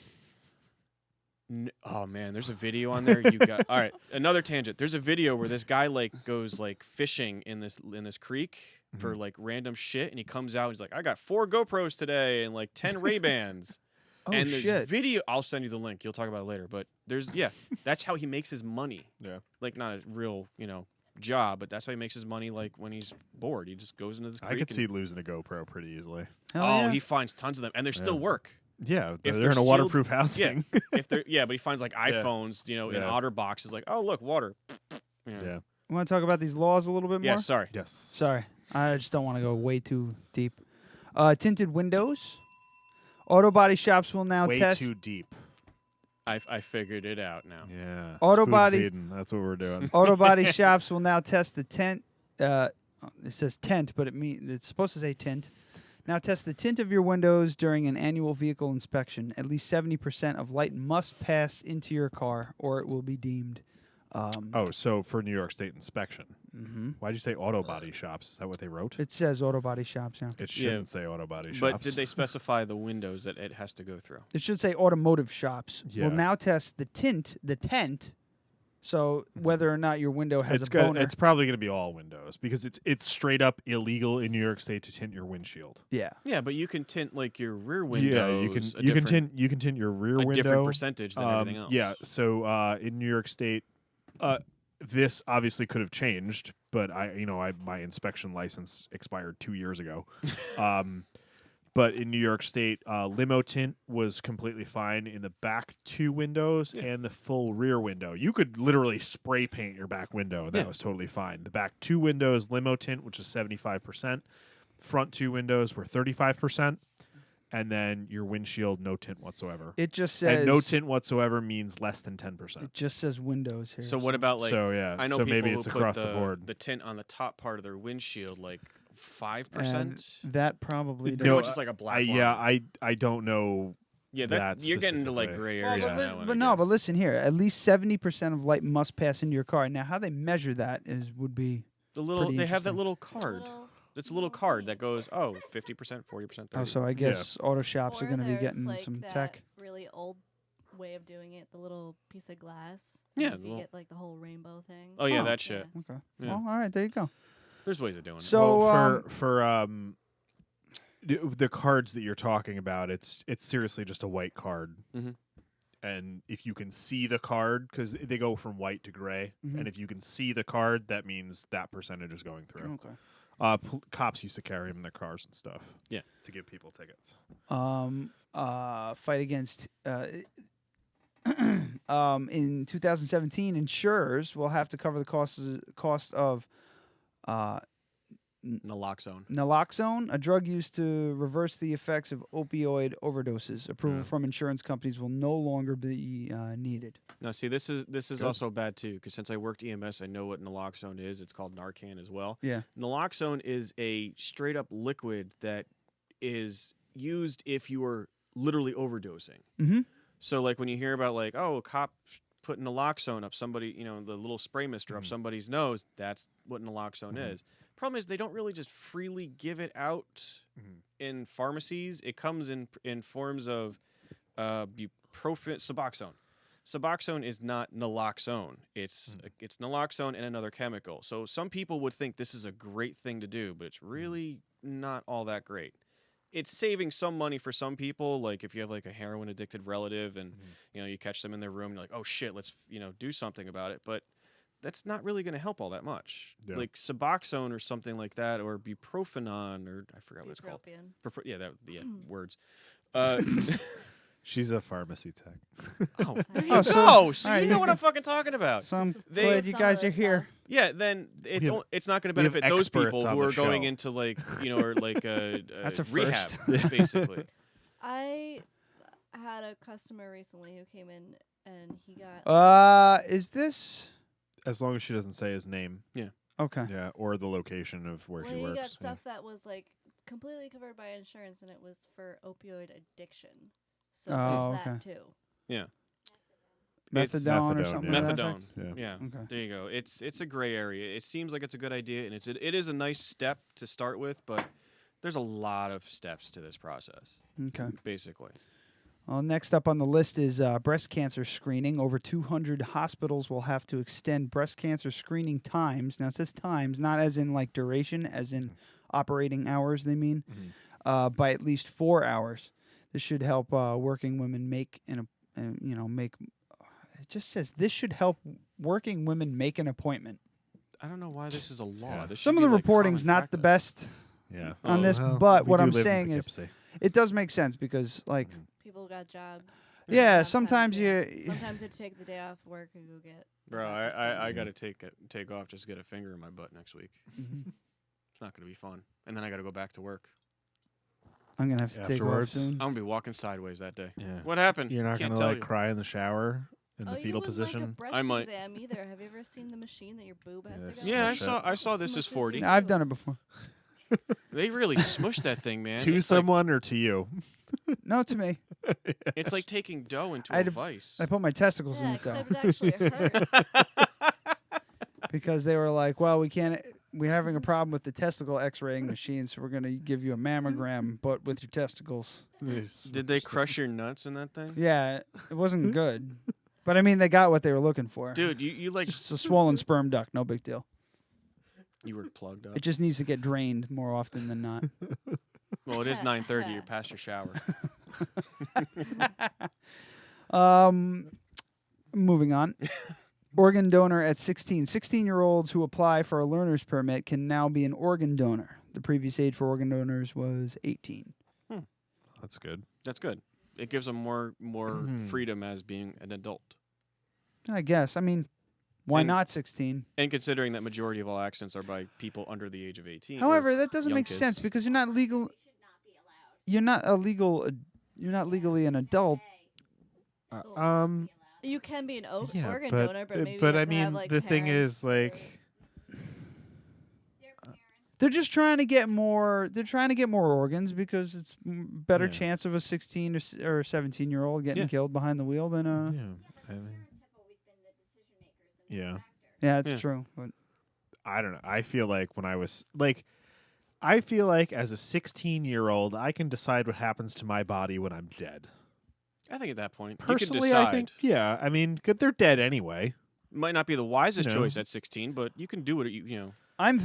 Oh man, there's a video on there. You got all right. Another tangent. There's a video where this guy like goes like fishing in this creek for like random shit, and he comes out. And he's like, "I got 4 GoPros today and like 10 Ray-Bans." Oh, and there's shit. video. I'll send you the link. You'll talk about it later. But that's how he makes his money. Yeah, like not a real job, but that's how he makes his money. Like when he's bored, he just goes into this creek. I could see losing a GoPro pretty easily. He finds tons of them, and they still work. Yeah, if they're in a sealed, waterproof housing. Yeah, but he finds like iPhones, in otter boxes. Like, oh look, water. Yeah. You want to talk about these laws a little bit more? Yeah, sorry. Yes. Sorry, I just don't want to go way too deep. Tinted windows. Auto body shops will now test. Way too deep. I figured it out now. Yeah. Auto spoon body. feeding, that's what we're doing. Auto body shops will now test the tint. It says tent, but it's supposed to say tint. Now test the tint of your windows during an annual vehicle inspection. At least 70% of light must pass into your car, or it will be deemed. So for New York State inspection. Mm-hmm. Why'd you say auto body shops? Is that what they wrote? It says auto body shops, yeah. It shouldn't say auto body shops. But did they specify the windows that it has to go through? It should say automotive shops. Yeah. Will now test the tent. So whether or not your window has a boner. It's probably going to be all windows because it's straight up illegal in New York State to tint your windshield. Yeah. Yeah, but you can tint like your rear windows. Yeah, you can tint your rear window. A different percentage than everything else. Yeah. So in New York State, this obviously could have changed, but my inspection license expired 2 years ago. But in New York State, limo tint was completely fine in the back 2 windows and the full rear window. You could literally spray paint your back window, and that was totally fine. The back 2 windows, limo tint, which is 75%. Front 2 windows were 35%. And then your windshield, no tint whatsoever. It just says... And no tint whatsoever means less than 10%. It just says windows here. So what about like... I know so people maybe who it's put across the board. the tint on the top part of their windshield, like 5%? And that probably... No, which is like a black line. I don't know. Yeah, you're getting into like gray areas on that one. But listen here. At least 70% of light must pass into your car. Now, how they measure that would be They have that little card. It's a little card that goes, 50%, 40%, 30%. Oh, so I guess auto shops are going to be getting like some that tech. Really old way of doing it, the little piece of glass. Yeah, If you get like the whole rainbow thing. Oh yeah, that shit. Okay. Yeah. Well, all right, there you go. There's ways of doing it. So for the cards that you're talking about, it's seriously just a white card. Mhm. And if you can see the card, because they go from white to gray, and if you can see the card, that means that percentage is going through. Okay. Cops used to carry them in their cars and stuff. Yeah, to give people tickets. Fight against. In 2017, insurers will have to cover the cost of naloxone, a drug used to reverse the effects of opioid overdoses. Approval from insurance companies will no longer be needed. Now, see, this is also bad too, because since I worked EMS, I know what naloxone is. It's called Narcan as well. Yeah. Naloxone is a straight up liquid that is used if you are literally overdosing. Mm-hmm. So, like when you hear about like, oh, a cop putting naloxone up somebody, the little spray mister up somebody's nose, that's what naloxone is. Problem is, they don't really just freely give it out in pharmacies. It comes in forms of buprofen, Suboxone. Suboxone is not naloxone. It's naloxone and another chemical. So some people would think this is a great thing to do, but it's really not all that great. It's saving some money for some people, like if you have like a heroin addicted relative and you catch them in their room, you're like, oh shit, let's do something about it. But that's not really going to help all that much. Yeah. Like Suboxone or something like that, or buprofenon, or I forgot what it's called. Words. She's a pharmacy tech. So you know what I'm fucking talking about. So I'm glad you guys are here. Yeah, then it's not going to benefit those people who are going into like or like That's a rehab, first. basically. I had a customer recently who came in and he got. Is this? As long as she doesn't say his name. Yeah. Okay. Yeah, or the location of where she He works. got stuff that was like completely covered by insurance, and it was for opioid addiction. So there's that too. Yeah. Methadone or something. Methadone. Yeah. Okay. There you go. It's a gray area. It seems like it's a good idea, and it is a nice step to start with, but there's a lot of steps to this process. Okay. Basically. Well, next up on the list is breast cancer screening. Over 200 hospitals will have to extend breast cancer screening times. Now, it says times, not as in like duration, as in operating hours, they mean, by at least 4 hours. This should help working women make make. It just says this should help working women make an appointment. I don't know why this is a law. Yeah. This Some should of the be, like, reporting's common not the best on this, well, but we what do I'm live in saying is Poughkeepsie. it does make sense because, like, People got jobs. yeah, sometimes you. Sometimes they take the day off work and go get. Bro, I got to take off just to get a finger in my butt next week. It's not going to be fun. And then I got to go back to work. I'm going to have to take off Afterwards? soon. I'm going to be walking sideways that day. Yeah. What happened? You're not Can't going to tell like you. cry in the shower in the fetal You position. wouldn't like a breast I might. exam either. Have you ever seen the machine that your boob has to go? Yeah, through? I saw this is 40. I've done it before. They really smushed that thing, man. To It's someone or to you? No, to me. Like, it's like taking dough into I had a to- vice. I put my testicles in Yeah, it though. except it actually hurts. Because they were like, well, we're having a problem with the testicle x-raying machine, so we're going to give you a mammogram, but with your testicles. Did they crush your nuts in that thing? Yeah, it wasn't good. But I mean, they got what they were looking for. Dude, you like It's a swollen sperm duct, no big deal. you were plugged up. It just needs to get drained more often than not. Well, it is 9:30. You're past your shower. Moving on. Organ donor at 16. 16-year-olds who apply for a learner's permit can now be an organ donor. The previous age for organ donors was 18. That's good. That's good. It gives them more freedom as being an adult. I guess. I mean, why And- not 16? And considering that majority of all accidents are by people under the age of 18. or However, that doesn't young make kids. sense because you're not legal. You're not illegal. You're not legally an adult. You can be an Yeah, organ but donor, but maybe but you I have to have, mean, like, the thing parents is, like, They're just trying to get more. They're trying to get more organs because it's better Yeah. chance of a 16 or 17-year-old getting Yeah. killed behind the wheel than a. yeah, I mean, yeah. Yeah, it's Yeah. true. But I don't know. I feel like when I was like, I feel like as a 16-year-old, I can decide what happens to my body when I'm dead. I think at that point, Personally, you can decide. I think, yeah. I mean, 'cause they're dead anyway. Might not be the wisest You know. choice at 16, but you can do it. You know. I'm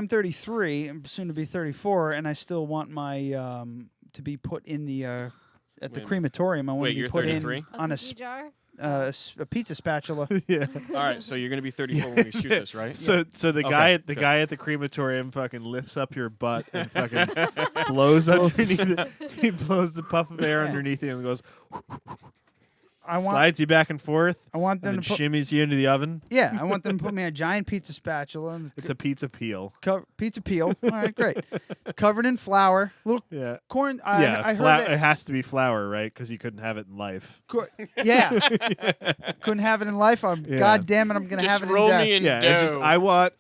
33. I'm soon to be 34, and I still want my to be put in the at the crematorium. I want to be you're put 33? in on cookie jar? a pizza spatula. Yeah. All right, so you're gonna be 34 when we shoot this, right? So the guy at the crematorium fucking lifts up your butt and fucking blows underneath it. He blows the puff of air underneath you and goes slides you back and forth. I want them and to put, shimmies you into the oven. Yeah, I want them to put me in a giant pizza spatula. And It's a pizza peel. Pizza peel. All right, great. Covered in flour. Little corn. I heard it has to be flour, right? Because you couldn't have it in life. Yeah. Couldn't have it in life. God damn it, I'm gonna have it in roll death. me in Yeah, it's just I want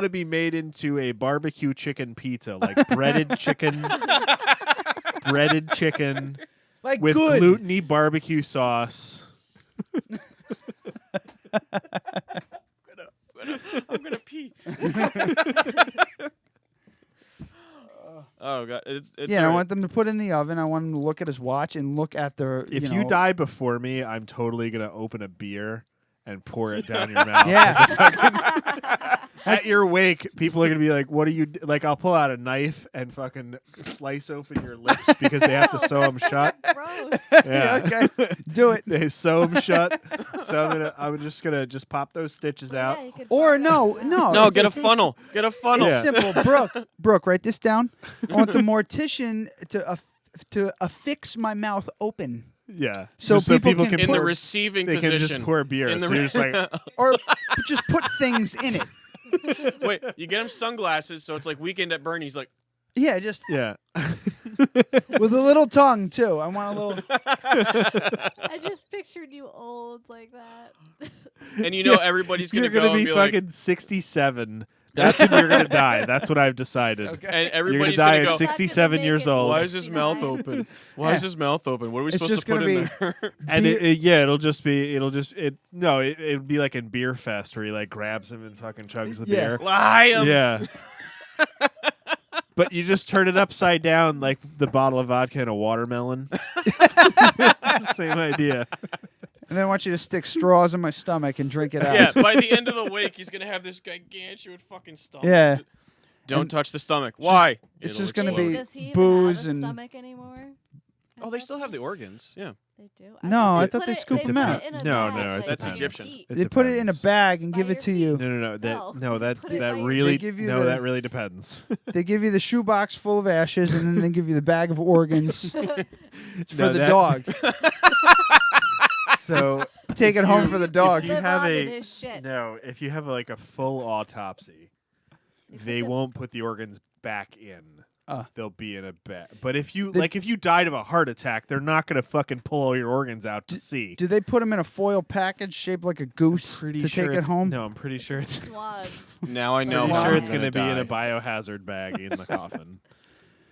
to be made into a barbecue chicken pizza, like breaded chicken, Like with good. gluten-y barbecue sauce. I'm gonna pee. Oh god, it's I want them to put in the oven. I want them to look at his watch and look at the. If you you die before me, I'm totally gonna open a beer and pour it down your mouth. Yeah. At your wake, people are gonna be like, "What are you like?" I'll pull out a knife and fucking slice open your lips because they have to sew them shut. Gross. Yeah, okay, do it. They sew them shut. So I'm just gonna pop those stitches out. Or no. Get a funnel. Get a funnel. It's simple. Brooke, write this down. I want the mortician to affix my mouth open. Yeah. So Just people can in pour, the receiving they position. can just pour beer. In the So you're just like, or just put things in it. Wait, you get him sunglasses, so it's like Weekend at Bernie's. Like, Yeah, just yeah. with a little tongue too. I want a little. I just pictured you old like that. and you know everybody's gonna You're gonna go be and be fucking like, 67. That's when you're gonna die. That's what I've decided. and You're gonna everybody's die gonna at go. 67 years old. Why is his mouth open? Why is his mouth open? What are we It's supposed just to put gonna in there? And it'll be like in Beer Fest where he like grabs him and fucking chugs the beer. Liam. Yeah. But you just turn it upside down like the bottle of vodka in a watermelon. It's the same idea. And then I want you to stick straws in my stomach and drink it out. Yeah, by the end of the wake, he's gonna have this gigantuan fucking stomach. Yeah. Don't touch the stomach. Why? It's It'll just gonna explode. be Does he even booze have a and. stomach anymore? Oh, they still have the organs. Yeah. They do. No, I thought thought they scooped put them out. it in a No, bag no, so it you That's can Egyptian. eat. They put it in a bag and By give your it to you. No. That Put it by your- really They give you the- that really depends. They give you the shoebox full of ashes, and then they give you the bag of organs. It's for No, the that- dog. So Take it home for the dog. If you Live have on a in his shit. no, if you have like a full autopsy, they won't put the organs back in. They'll be in a bag. But if you if you died of a heart attack, they're not gonna fucking pull all your organs out to see. Do they put them in a foil package shaped like a goose to take it home? No, I'm pretty sure it's. Swag. Now I know. Pretty how sure I'm it's gonna be in a die. biohazard bag in the coffin.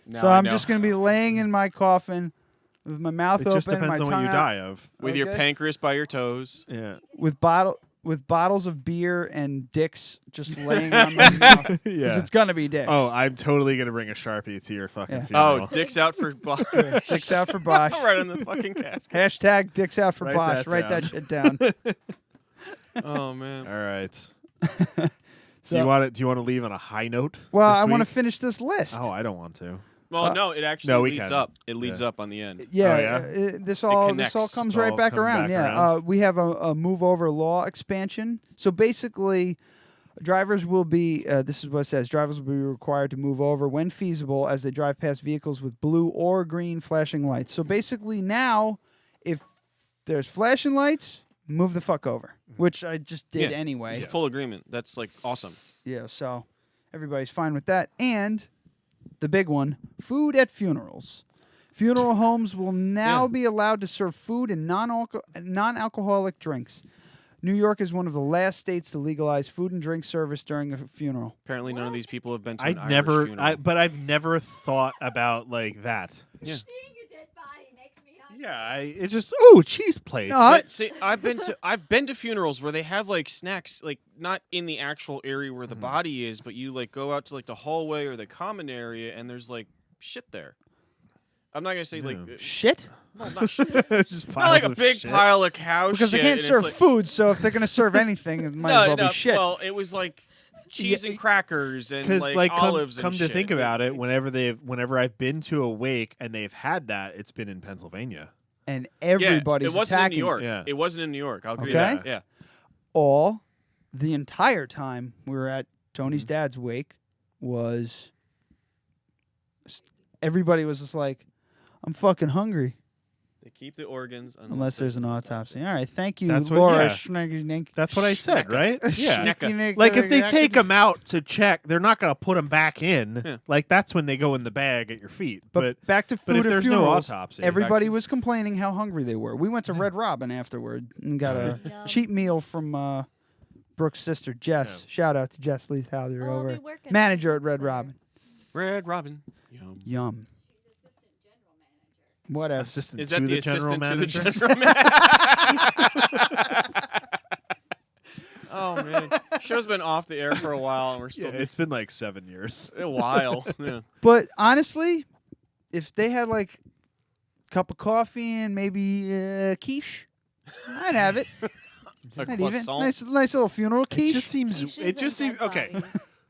Now So I I'm know. just going to be laying in my coffin with my mouth It open, just depends my on what tongue you out, die of. with your Okay. pancreas by your toes. Yeah. with bottles of beer and dicks just laying on my mouth. 'Cause Yeah. it's gonna be dicks. Oh, I'm totally gonna bring a Sharpie to your fucking Yeah. funeral. Oh, dicks out for Bosch. Dicks out for Bosch. right on the fucking casket. Hashtag dicks out for Write Bosch. that Write that down. shit down. Oh man. All right. So- do you want to leave on a high note? Well, this I want to week? finish this list. Oh, I don't want to. Well, no, it actually no, we leads can. up. It leads Yeah. up on the end. Yeah, Oh, yeah? this all connects. comes It's right all back coming around. back Yeah, around. we have a move over law expansion. So basically, drivers will be. This is what it says: drivers will be required to move over when feasible as they drive past vehicles with blue or green flashing lights. So basically, now if there's flashing lights, move the fuck over, which I just did Yeah, anyway. It's a full agreement. That's like awesome. Yeah, so everybody's fine with that. And the big one, food at funerals. Funeral homes will now be allowed to serve food and non-alcoholic drinks. New York is one of the last states to legalize food and drink service during a funeral. Apparently, none of these people have been to an I Irish never, funeral. but I've never thought about like that. Yeah. Seeing a dead body makes me hungry. Yeah, it's just ooh, cheese plate. But see, I've been to funerals where they have like snacks, like not in the actual area where the body is, but you like go out to like the hallway or the common area, and there's like shit there. I'm not gonna say like Shit? well, not shit. Just Not piles like a of big shit. pile of cow Because shit. they can't and serve it's like, food, so if they're going to serve anything, it might as well be shit. Well, it was like cheese and crackers and Because like olives come and to shit. think about it, whenever I've been to a wake and they've had that, it's been in Pennsylvania. And everybody's it wasn't attacking. in New York. Yeah. It wasn't in New York. I'll agree Okay. with that. Yeah. The entire time we were at Tony's dad's wake was everybody was just like, I'm fucking hungry. They keep the organs Unless there's an autopsy. All right, thank you, That's Laura. what, That's what I said, right? Yeah. Schnecka. Like if they take them out to check, they're not going to put them back in. Yeah. Like that's when they go in the bag at your feet. But back to food but if at there's no funerals, autopsy, everybody was complaining how hungry they were. We went to Red Robin afterward and got a cheap meal from Brooke's sister, Jess. Yeah. Shout out to Jess Leithauser I'll over be working manager at Red Robin. Red Robin. Yum. Whatever. Assistant Is to that the the general assistant manager. to the general manager? Oh man, show's been off the air for a while, and we're still. It's been like 7 years. A while. Yeah. But honestly, if they had like a cup of coffee and maybe quiche, I'd have it. I'd eat it. Nice little funeral quiche. It just seems okay.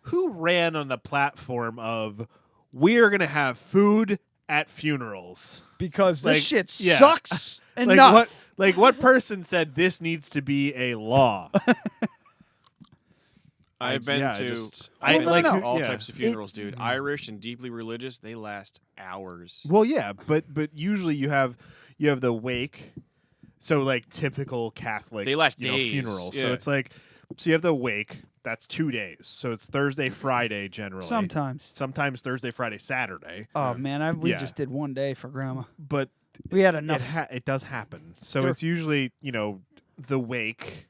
Who ran on the platform of we're gonna have food at funerals? Because this shit yeah. sucks enough. What person said this needs to be a law? I've been to all types of funerals, dude. Irish and deeply religious, they last hours. Well, yeah, but usually you have the wake, so like typical Catholic They last days. funeral. Yeah. So it's like you have the wake. That's 2 days. So it's Thursday, Friday generally. Sometimes Thursday, Friday, Saturday. Oh man, we just did one day for Grandma. But we had enough. It does happen. So it's usually the wake,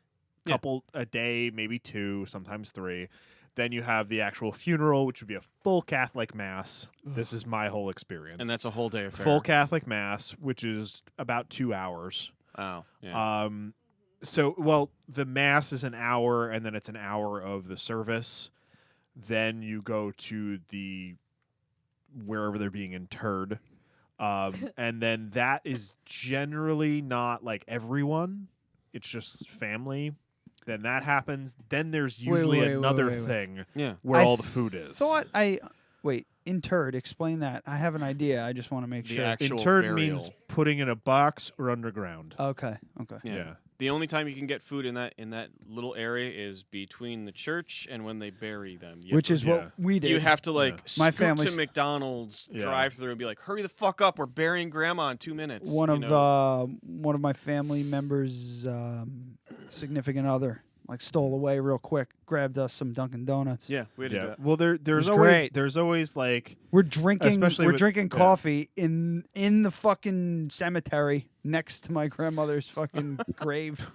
couple a day, maybe 2, sometimes 3. Then you have the actual funeral, which would be a full Catholic mass. This is my whole experience, And that's a whole day affair. full Catholic mass, which is about 2 hours. Oh, yeah. So the mass is an hour, and then it's an hour of the service. Then you go to the wherever they're being interred. And then that is generally not like everyone. It's just family. Then that happens. Then there's usually another thing where all the food is. Interred. Explain that. I have an idea. I just want to make The sure. actual Interred burial. means putting in a box or underground. Okay. Yeah. The only time you can get food in that little area is between the church and when they bury them. Which is what we did. You have to My scoot family's to McDonald's, drive through, and be like, "Hurry the fuck up! We're burying Grandma in 2 minutes." One of my family members' significant other stole away real quick, grabbed us some Dunkin' Donuts. Yeah, we had to do that. Well, there's always like we're drinking especially drinking coffee in the fucking cemetery next to my grandmother's fucking grave.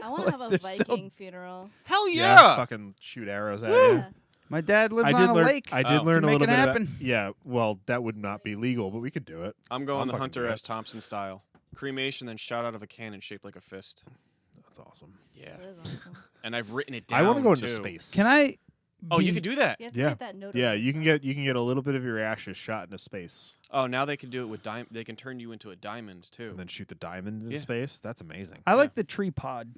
I want to have a Viking funeral. Hell yeah! Fucking shoot arrows at you. My dad lives on a lake. I did learn a Make little it bit happen. about. Yeah, well, that would not be legal, but we could do it. I'm going I'll the fucking Hunter do it. S. Thompson style. Cremation, then shot out of a cannon shaped like a fist. That's awesome. Yeah. That is awesome. And I've written it down. I want to go into too. space. Can I? Oh, you could do that. You have to Yeah, get that note. yeah. You can get a little bit of your ashes shot into space, Oh, now they can do it with They can turn you into a diamond too. and then shoot the diamond into Yeah. space. That's amazing. I like the tree pod.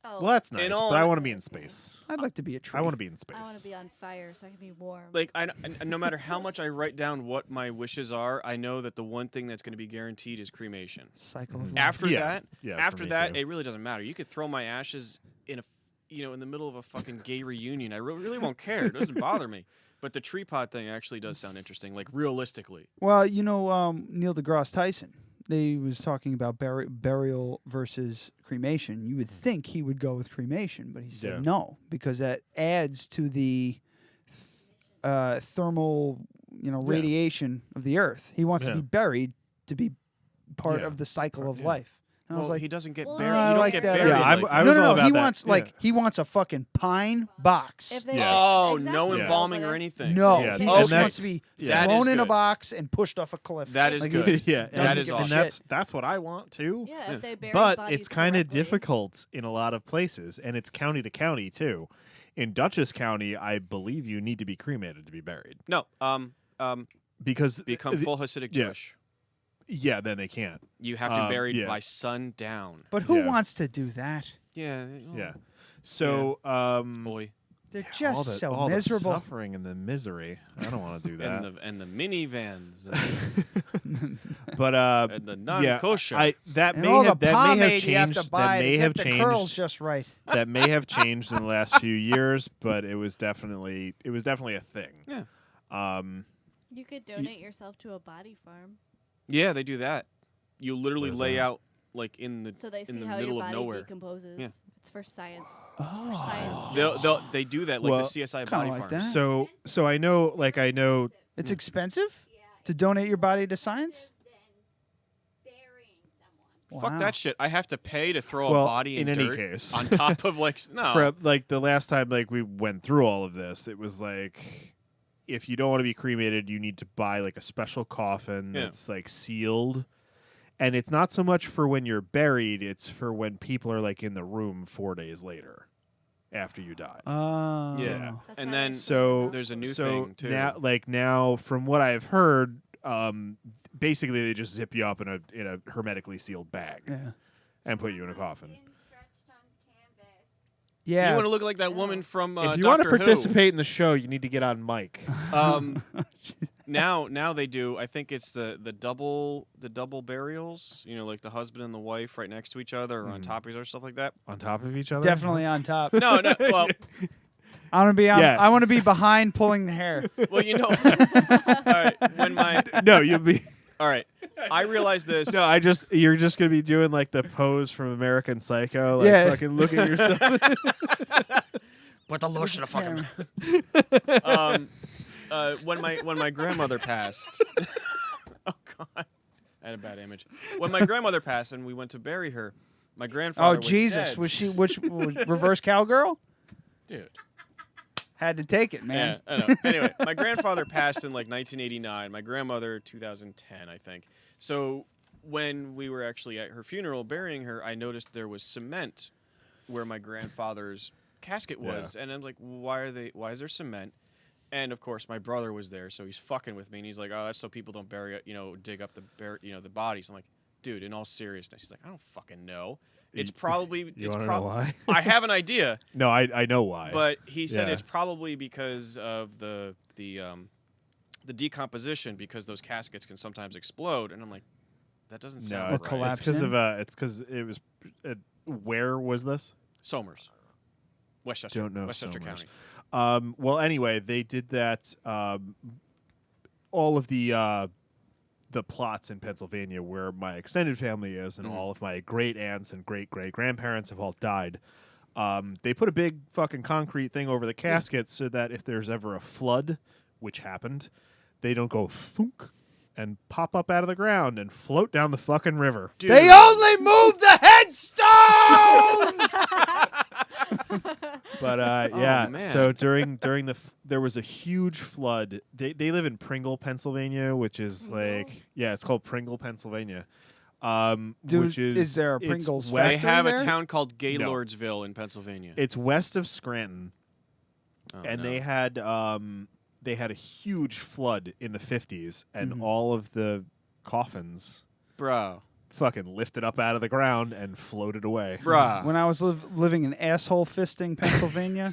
Oh, Well, that's nice, In but all- I want to be in space. I'd like to be a tree. I want to be in space. I want to be on fire so I can be warm. Like no matter how much I write down what my wishes are, I know that the one thing that's going to be guaranteed is cremation. Cycle of life. After Yeah, for after me that, too. it really doesn't matter. You could throw my ashes in in the middle of a fucking gay reunion. I really won't care. It doesn't bother me. But the tree pod thing actually does sound interesting, like realistically. Well, Neil deGrasse Tyson. They was talking about burial versus cremation. You would think he would go with cremation, but he said no because that adds to the thermal, radiation of the earth. He wants to be buried to be part of the cycle of life. And I was like, he doesn't get Well, buried. I You don't like get that buried. idea. Yeah, like I was all about he that. wants he wants a fucking pine box. If they no exactly. embalming But or if- anything. No, Yeah, he and just that's- wants to be that thrown is in a good. box and pushed off a cliff. That is Like, good. he yeah, That doesn't is give a awesome. shit. that's what I want too. Yeah, if they bury But bodies it's kind of correctly. difficult in a lot of places, and it's county to county too. In Dutchess County, I believe you need to be cremated to be buried No, because become full Hasidic yeah. Jewish. Yeah, then they can't. You have to be buried yeah. by sundown. But who Yeah. wants to do that? Yeah. Yeah. So boy. They're all just the, so all miserable. the suffering and the misery. I don't want to do that. and the minivans. But and the non-kosher. That And may all have the that may have pomade you have changed. to buy That may to have get the curls changed. just right. That may have changed in the last few years, but it was definitely a thing. Yeah. You could donate yourself to a body farm. Yeah, they do that. You literally What is lay that? out like in the So they see in the how middle your of body nowhere. decomposes. Yeah. It's for science. It's for science. They do that like Well, the CSI kinda body like farm. that. So I know. It's expensive to donate your body to science. Fuck Wow. that shit. I have to pay to throw Well, a body in in any dirt case. on top of like no. For like the last time like we went through all of this, it was like if you don't want to be cremated, you need to buy like a special coffin Yeah. that's like sealed. And it's not so much for when you're buried, it's for when people are like in the room 4 days later after you die. Oh. Yeah. And then So there's a new so thing too. Now from what I've heard, basically they just zip you up in a hermetically sealed bag Yeah. and put you in a coffin. Yeah. You want to look like that woman from If you want to Doctor Who. participate in the show, you need to get on mic. Now they do. I think it's the double burials. You know, like the husband and the wife right next to each other, or on top of each other, stuff like that. On top of each other? Definitely on top. No. Well, I want to be on. Yeah. I want to be behind pulling the hair. well, you know. All right. When my No, you'll be. all right. I realized this. No, you're just gonna be doing like the pose from American Psycho, like Yeah. fucking look at yourself. Put the lotion to fucking. When my grandmother passed. Oh God, I had a bad image. When my grandmother passed and we went to bury her, my grandfather. Oh Jesus! dead. Was she which reverse cowgirl? Dude. Had to take it, man. Yeah, I know. Anyway, my grandfather passed in like 1989. My grandmother 2010, I think. So when we were actually at her funeral burying her, I noticed there was cement where my grandfather's casket was, and I'm like, why is there cement? And of course, my brother was there, so he's fucking with me, and he's like, "Oh, that's so people don't bury it, dig up the bodies." I'm like, "Dude, in all seriousness," he's like, "I don't fucking know. It's probably You wanna know why? I have an idea." No, I know why. But he said Yeah. it's probably because of the decomposition, because those caskets can sometimes explode, and I'm like, that doesn't sound right. collapse It's because in? of it's because it was. Where was this? Somers, Westchester, Don't know Westchester Somers. County. Well, anyway, they did that. All of the plots in Pennsylvania where my extended family is, and all of my great aunts and great great grandparents have all died. They put a big fucking concrete thing over the caskets so that if there's ever a flood, which happened, they don't go thunk and pop up out of the ground and float down the fucking river. Dude. They only moved the headstones. But yeah, man. so during there was a huge flood. They live in Pringle, Pennsylvania, which is like it's called Pringle, Pennsylvania. Dude, which is there a it's Pringles west- They have a there? town called Gaylordsville in Pennsylvania. It's west of Scranton, Oh, and no. they had a huge flood in the 50s, and Mm-hmm. all of the coffins Bro. fucking lifted up out of the ground and floated away. Bruh. When I was living in asshole fisting, Pennsylvania,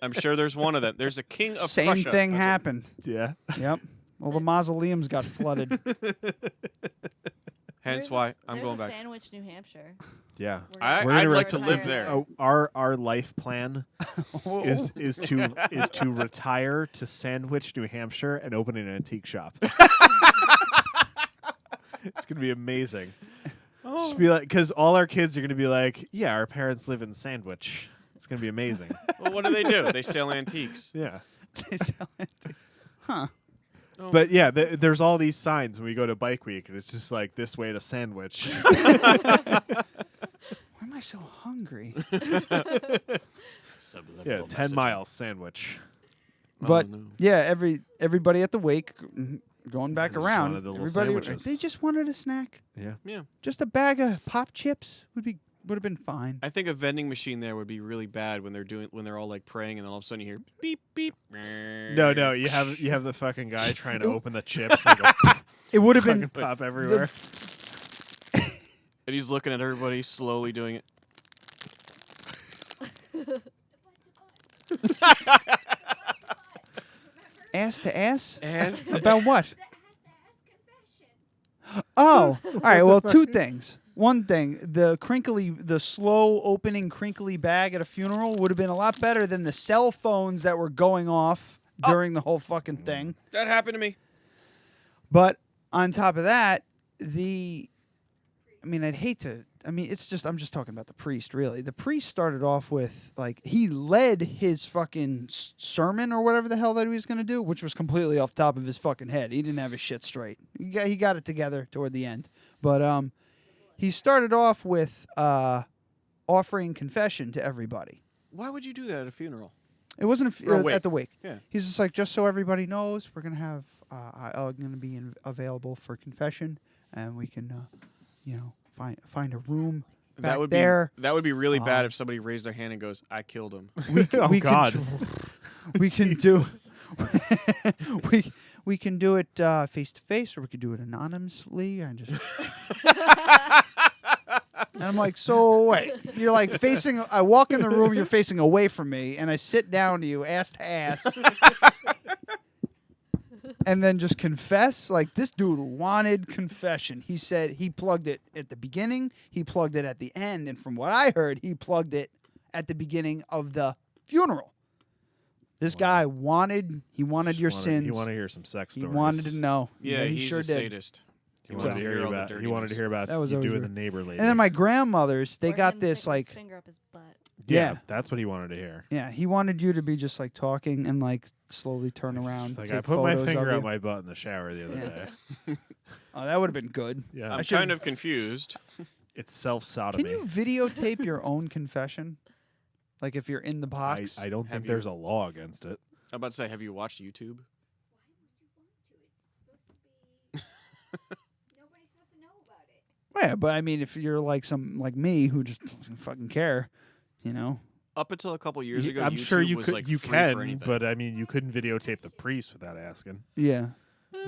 I'm sure there's one of them. There's a king of same Prussia. thing That's it. happened. Yeah. Yep. All the mausoleums got flooded. Hence why I'm there's going a back. Sandwich, New Hampshire. Yeah. I'd gonna like to live retire there. Oh, our life plan is to retire to Sandwich, New Hampshire, and open an antique shop. It's gonna be amazing. Just be like, because all our kids are gonna be like, yeah, our parents live in Sandwich. It's gonna be amazing. Well, what do? They sell antiques. Yeah. They sell antique. Huh. Oh. But yeah, there's all these signs when we go to Bike Week, and it's just like this way to Sandwich. Why am I so hungry? Yeah, 10 miles Sandwich. But no. yeah, everybody at the wake going back Just around. wanted the little Everybody, sandwiches. they just wanted a snack. Yeah. Yeah. Just a bag of pop chips would have been fine. I think a vending machine there would be really bad when they're all like praying, and then all of a sudden you hear beep beep. No, you have the fucking guy trying to open the chips. And go It would have fucking been pop everywhere. And he's looking at everybody slowly doing it. Ass to ass? Ass to About what? Oh, all right. Well, two things. One thing, the slow opening crinkly bag at a funeral would have been a lot better than the cell phones that were going off during the whole fucking thing. That happened to me. But on top of that, it's just, I'm just talking about the priest, really. The priest started off with, like, he led his fucking sermon or whatever the hell that he was going to do, which was completely off the top of his fucking head. He didn't have his shit straight. He got it together toward the end. But he started off with offering confession to everybody. Why would you do that at a funeral? It wasn't at the wake. Yeah. He's just like, just so everybody knows, we're going to have, I'm going to be available for confession, and we can, find a room back there. That would be really bad if somebody raised their hand and goes, "I killed him." God. We can do we can do it face to face, or we could do it anonymously. And just and I'm like, so wait, you're like facing. I walk in the room, you're facing away from me, and I sit down to you, ass to ass. And then just confess? Like, this dude wanted confession. He said he plugged it at the beginning, he plugged it at the end, and from what I heard, he plugged it at the beginning of the funeral. This guy wanted your sins. He wanted to hear some sex stories. He wanted to know. Yeah, he he's sure a did. sadist. He wanted to hear about that was you always doing weird. the neighbor lady. And then my grandmothers, they got this like finger up his butt. Yeah, that's what he wanted to hear. Yeah, he wanted you to be just like talking and like slowly turn around. Like, take I put my photos finger of up you. my butt in the shower the other day. Oh, that would have been good. Yeah, I'm kind of confused. It's self-sodomy. Can you videotape your own confession? Like if you're in the box? I don't think there's a law against it. I'm about to say, have you watched YouTube? Yeah, but I mean, if you're like me who just doesn't fucking care, you know. Up until a couple years ago, I'm YouTube sure you was could. like You free for can, anything. but I mean, you couldn't videotape the priest without asking. Yeah.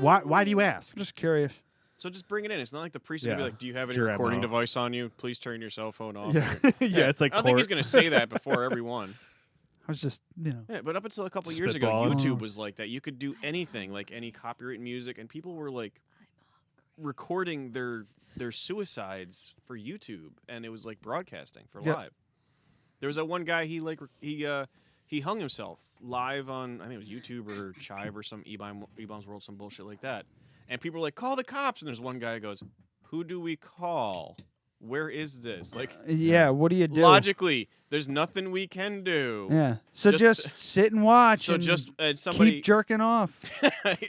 Why do you ask? Just curious. So just bring it in. It's not like the priest is Yeah. gonna be like, "Do you have It's any your recording MO. device on you? Please turn your cell phone off." Yeah. Or- Yeah, it's like I don't think he's court. gonna say that before everyone. I was just, Yeah, but up until a couple years ago, Spitballing. YouTube was like that. You could do anything, like any copyrighted music, and people were like recording their suicides for YouTube, and it was like broadcasting for Yep. live. There was that one guy. He hung himself live on, I think it was YouTube or Chive or some E-Bombs World, some bullshit like that. And people were like, "Call the cops!" And there's one guy who goes, "Who do we call? Where is this?" Like, yeah, what do you do? logically, there's nothing we can do. Yeah. So just sit and watch. So and just somebody keep jerking off.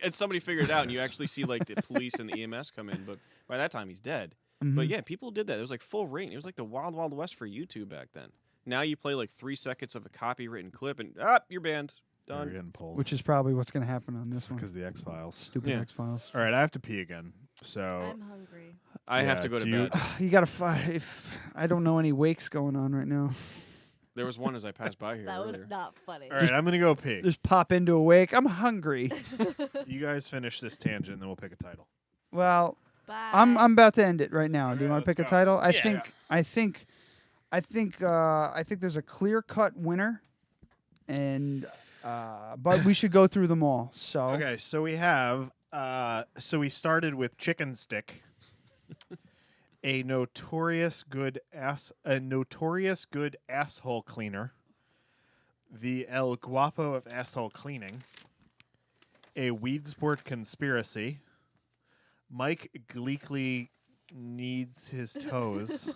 and somebody figured it out, and you actually see like the police and the EMS come in. But by that time, he's dead. Mhm. But yeah, people did that. It was like full rain. It was like the wild, wild west for YouTube back then. Now you play like 3 seconds of a copywritten clip, and you're banned. Done. You're getting pulled. Which is probably what's going to happen on this one. Because the X-Files. Stupid Yeah. X-Files. All right, I have to pee again. So I'm hungry. I have Yeah, to go to do you- bed. You got to if I don't know any wakes going on right now. There was one as I passed by here That was earlier. not funny. All right, I'm gonna go pee. Just pop into a wake. I'm hungry. You guys finish this tangent, and then we'll pick a title. Well, Bye. I'm about to end it right now. Do you Yeah, want to pick let's a go. title? I Yeah. think there's a clear-cut winner, and but we should go through them all. So Okay, so we have. So we started with Chicken Stick, a notorious good asshole cleaner, the El Guapo of asshole cleaning, a weed sport conspiracy, Mike Bleakley needs his toes,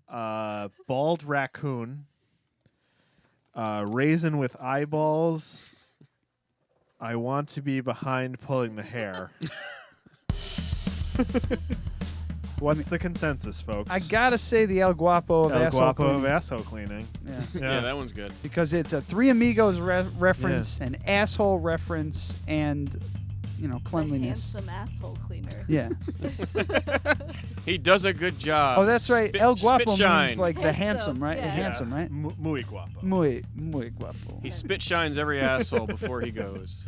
bald raccoon, raisin with eyeballs. I want to be behind pulling the hair. What's the consensus, folks? I gotta say the El Guapo of El asshole Guapo cleaning. of asshole cleaning. Yeah. Yeah, that one's good. Because it's a Three Amigos reference, an asshole reference, and cleanliness. Handsome asshole cleaner. Yeah. He does a good job. Oh, that's right. Spit- El Guapo spit shine. means like the Handsome, handsome, right? yeah. The handsome, right? Muy guapo. Muy guapo. He spit shines every asshole before he goes.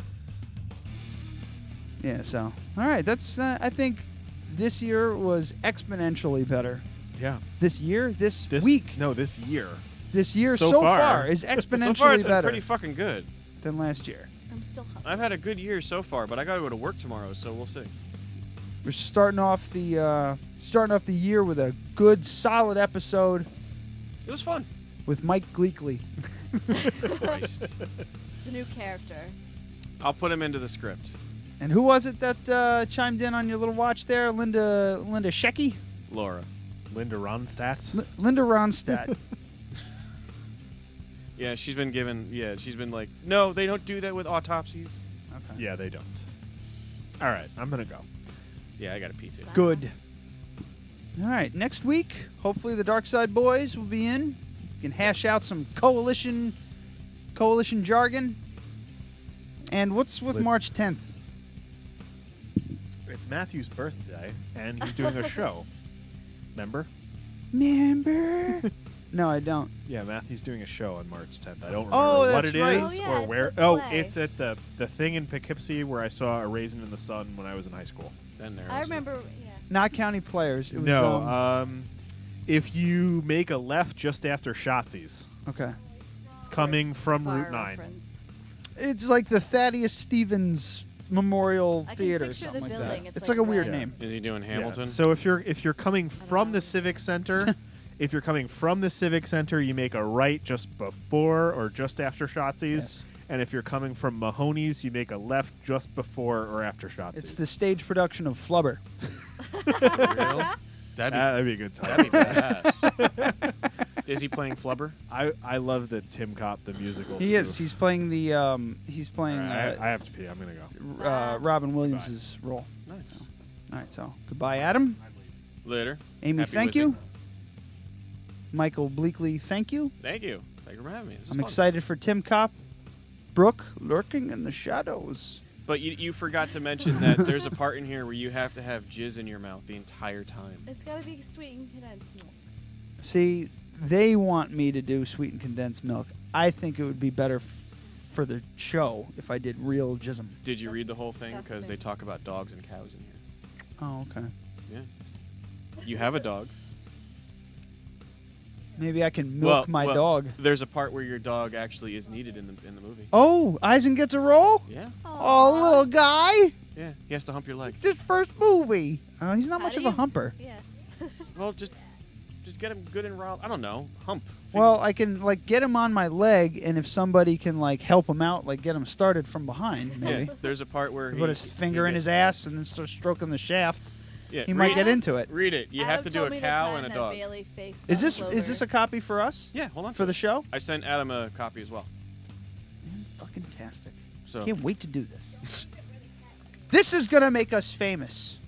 Yeah. So, all right. That's. I think this year was exponentially better. Yeah. This year, this week. No, this year. this year So so far. far is exponentially So far, it's been better pretty fucking good. than last year. I'm still hungry. I've had a good year so far, but I got to go to work tomorrow, so we'll see. We're starting off the year with a good, solid episode It was fun. with Mike Bleakley. Christ. It's a new character. I'll put him into the script. And who was it that chimed in on your little watch there? Linda Shecky? Laura. Linda Ronstadt. Linda Ronstadt. Yeah, she's been like, no, they don't do that with autopsies. Okay. Yeah, they don't. All right, I'm gonna go. Yeah, I got to pee too. Good. All right, next week, hopefully the Dark Side Boys will be in. We can hash out some coalition jargon. And what's with March 10th? It's Matthew's birthday, and he's doing a show. Remember? No, I don't. Yeah, Matthew's doing a show on March 10th. I don't remember Oh, what that's it right. is Oh, yeah, or it's where. a Oh, play. it's at the thing in Poughkeepsie where I saw A Raisin in the Sun when I was in high school. Then there I remember. Yeah. Not County Players. It was, No, if you make a left just after Shotsies, okay. coming from Bar Route 9. reference. It's like the Thaddeus Stevens Memorial I can Theater, picture something the like building. that. It's Like a weird red. name. Is he doing Hamilton? Yeah. So if you're coming from the Civic Center, if you're coming from the Civic Center, you make a right just before or just after Shotsies. Yes. And if you're coming from Mahoney's, you make a left just before or after Shotsies. It's the stage production of Flubber. Real? That'd be a good time. That'd be badass. Is he playing Flubber? I love the Tim Cop the musical. He is. He's playing the. He's playing. I have to pee. I'm gonna go. Robin Williams' role. Nice. All right. So goodbye, Adam. Later. Amy, Happy thank whizzing. you. Michael Bleakley, thank you. Thank you. Thank you for having me. This is I'm fun. excited for Tim Cop. Brooke lurking in the shadows. But you forgot to mention that there's a part in here where you have to have jizz in your mouth the entire time. It's gotta be sweet and condensed milk. See, they want me to do sweetened condensed milk. I think it would be better for the show if I did real jism. Did you read the whole thing? Because they talk about dogs and cows in here. Oh, okay. Yeah. You have a dog. Maybe I can milk my dog. There's a part where your dog actually is needed in the movie. Oh, Eisen gets a role? Yeah. Oh, little guy. Yeah. He has to hump your leg. It's his first movie. He's not How much do of a you- humper. Yeah. Well, just get him good and raw. I don't know. Hump. Well, I can get him on my leg, and if somebody can help him out, get him started from behind, maybe. Yeah. There's a part where Put his finger in his ass and then start stroking the shaft. Yeah, he might read get it. into it. Read it. You have Adam to do told a me the cow time and a that dog. Bailey face Is fell this over. a copy for us? Yeah, hold on. For the show? I sent Adam a copy as well. Fucking tastic. So Can't wait to do this. This is gonna make us famous.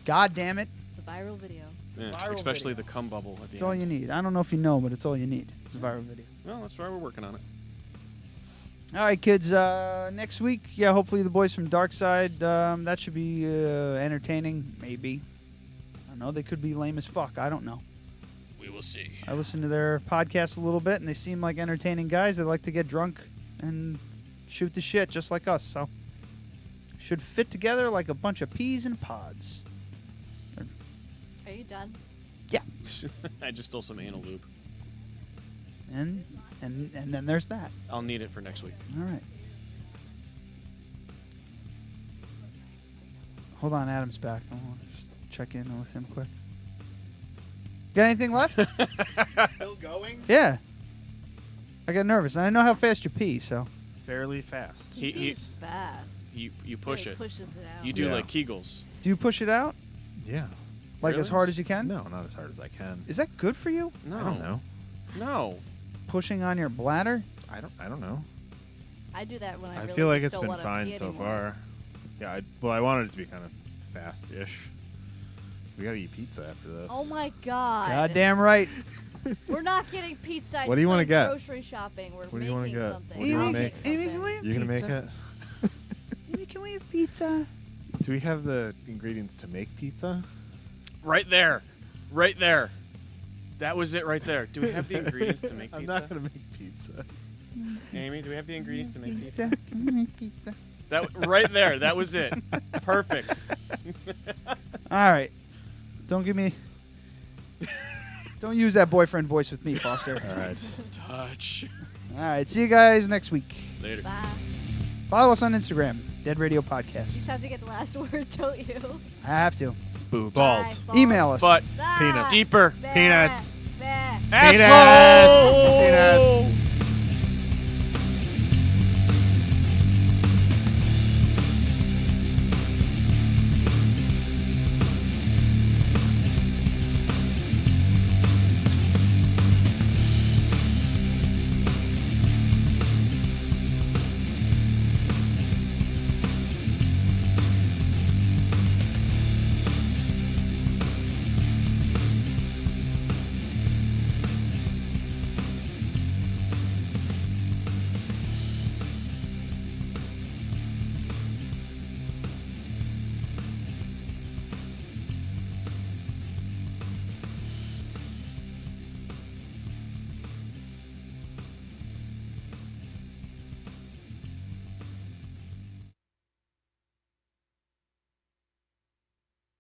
God damn it. It's a viral video. Yeah, Viral especially video. the cum bubble at the It's all end. you need. I don't know if you know, but it's all you need. It's a viral video. Well, that's why we're working on it. All right, kids. Next week, hopefully the boys from Dark Side. That should be entertaining, maybe. I don't know. They could be lame as fuck. I don't know. We will see. I listened to their podcast a little bit, and they seem like entertaining guys. They like to get drunk and shoot the shit, just like us. So, should fit together like a bunch of peas in pods. Are you done? Yeah. I just stole some anal lube. And then there's that. I'll need it for next week. All right. Hold on, Adam's back. I want to just check in with him quick. Got anything left? Still going? Yeah. I got nervous, and I know how fast you pee, so. Fairly fast. He's fast. You push Yeah, it. he pushes it out. You do Yeah. like Kegels. Do you push it out? Yeah. Like Really? as hard as you can? No, not as hard as I can. Is that good for you? No. I don't know. No. Pushing on your bladder? I don't know. I do that when I I really feel like just it's don't been wanna fine pee so anymore. far. Yeah, I wanted it to be kind of fast-ish. We gotta eat pizza after this. Oh my god. Goddamn right. We're not getting pizza. What do you wanna want to get? Grocery shopping. We're What do you wanna making get? something. What do you wanna I'll make? something. You gonna make it? Amy, can we have pizza? Do we have the ingredients to make pizza? Right there. Right there. That was it right there. Do we have the ingredients to make pizza? I'm not gonna make pizza. Amy, do we have the ingredients to make pizza? Pizza? Can we make pizza? That right there. That was it. Perfect. All right. Don't give me. Don't use that boyfriend voice with me, Foster. All right. Touch. All right. See you guys next week. Later. Bye. Follow us on Instagram, Dead Radio Podcast. You just have to get the last word, don't you? I have to. Boobs. Balls. Email us. Butt. Ah. Penis. Deeper. Bah. Penis. Bah. Asshole. Penis.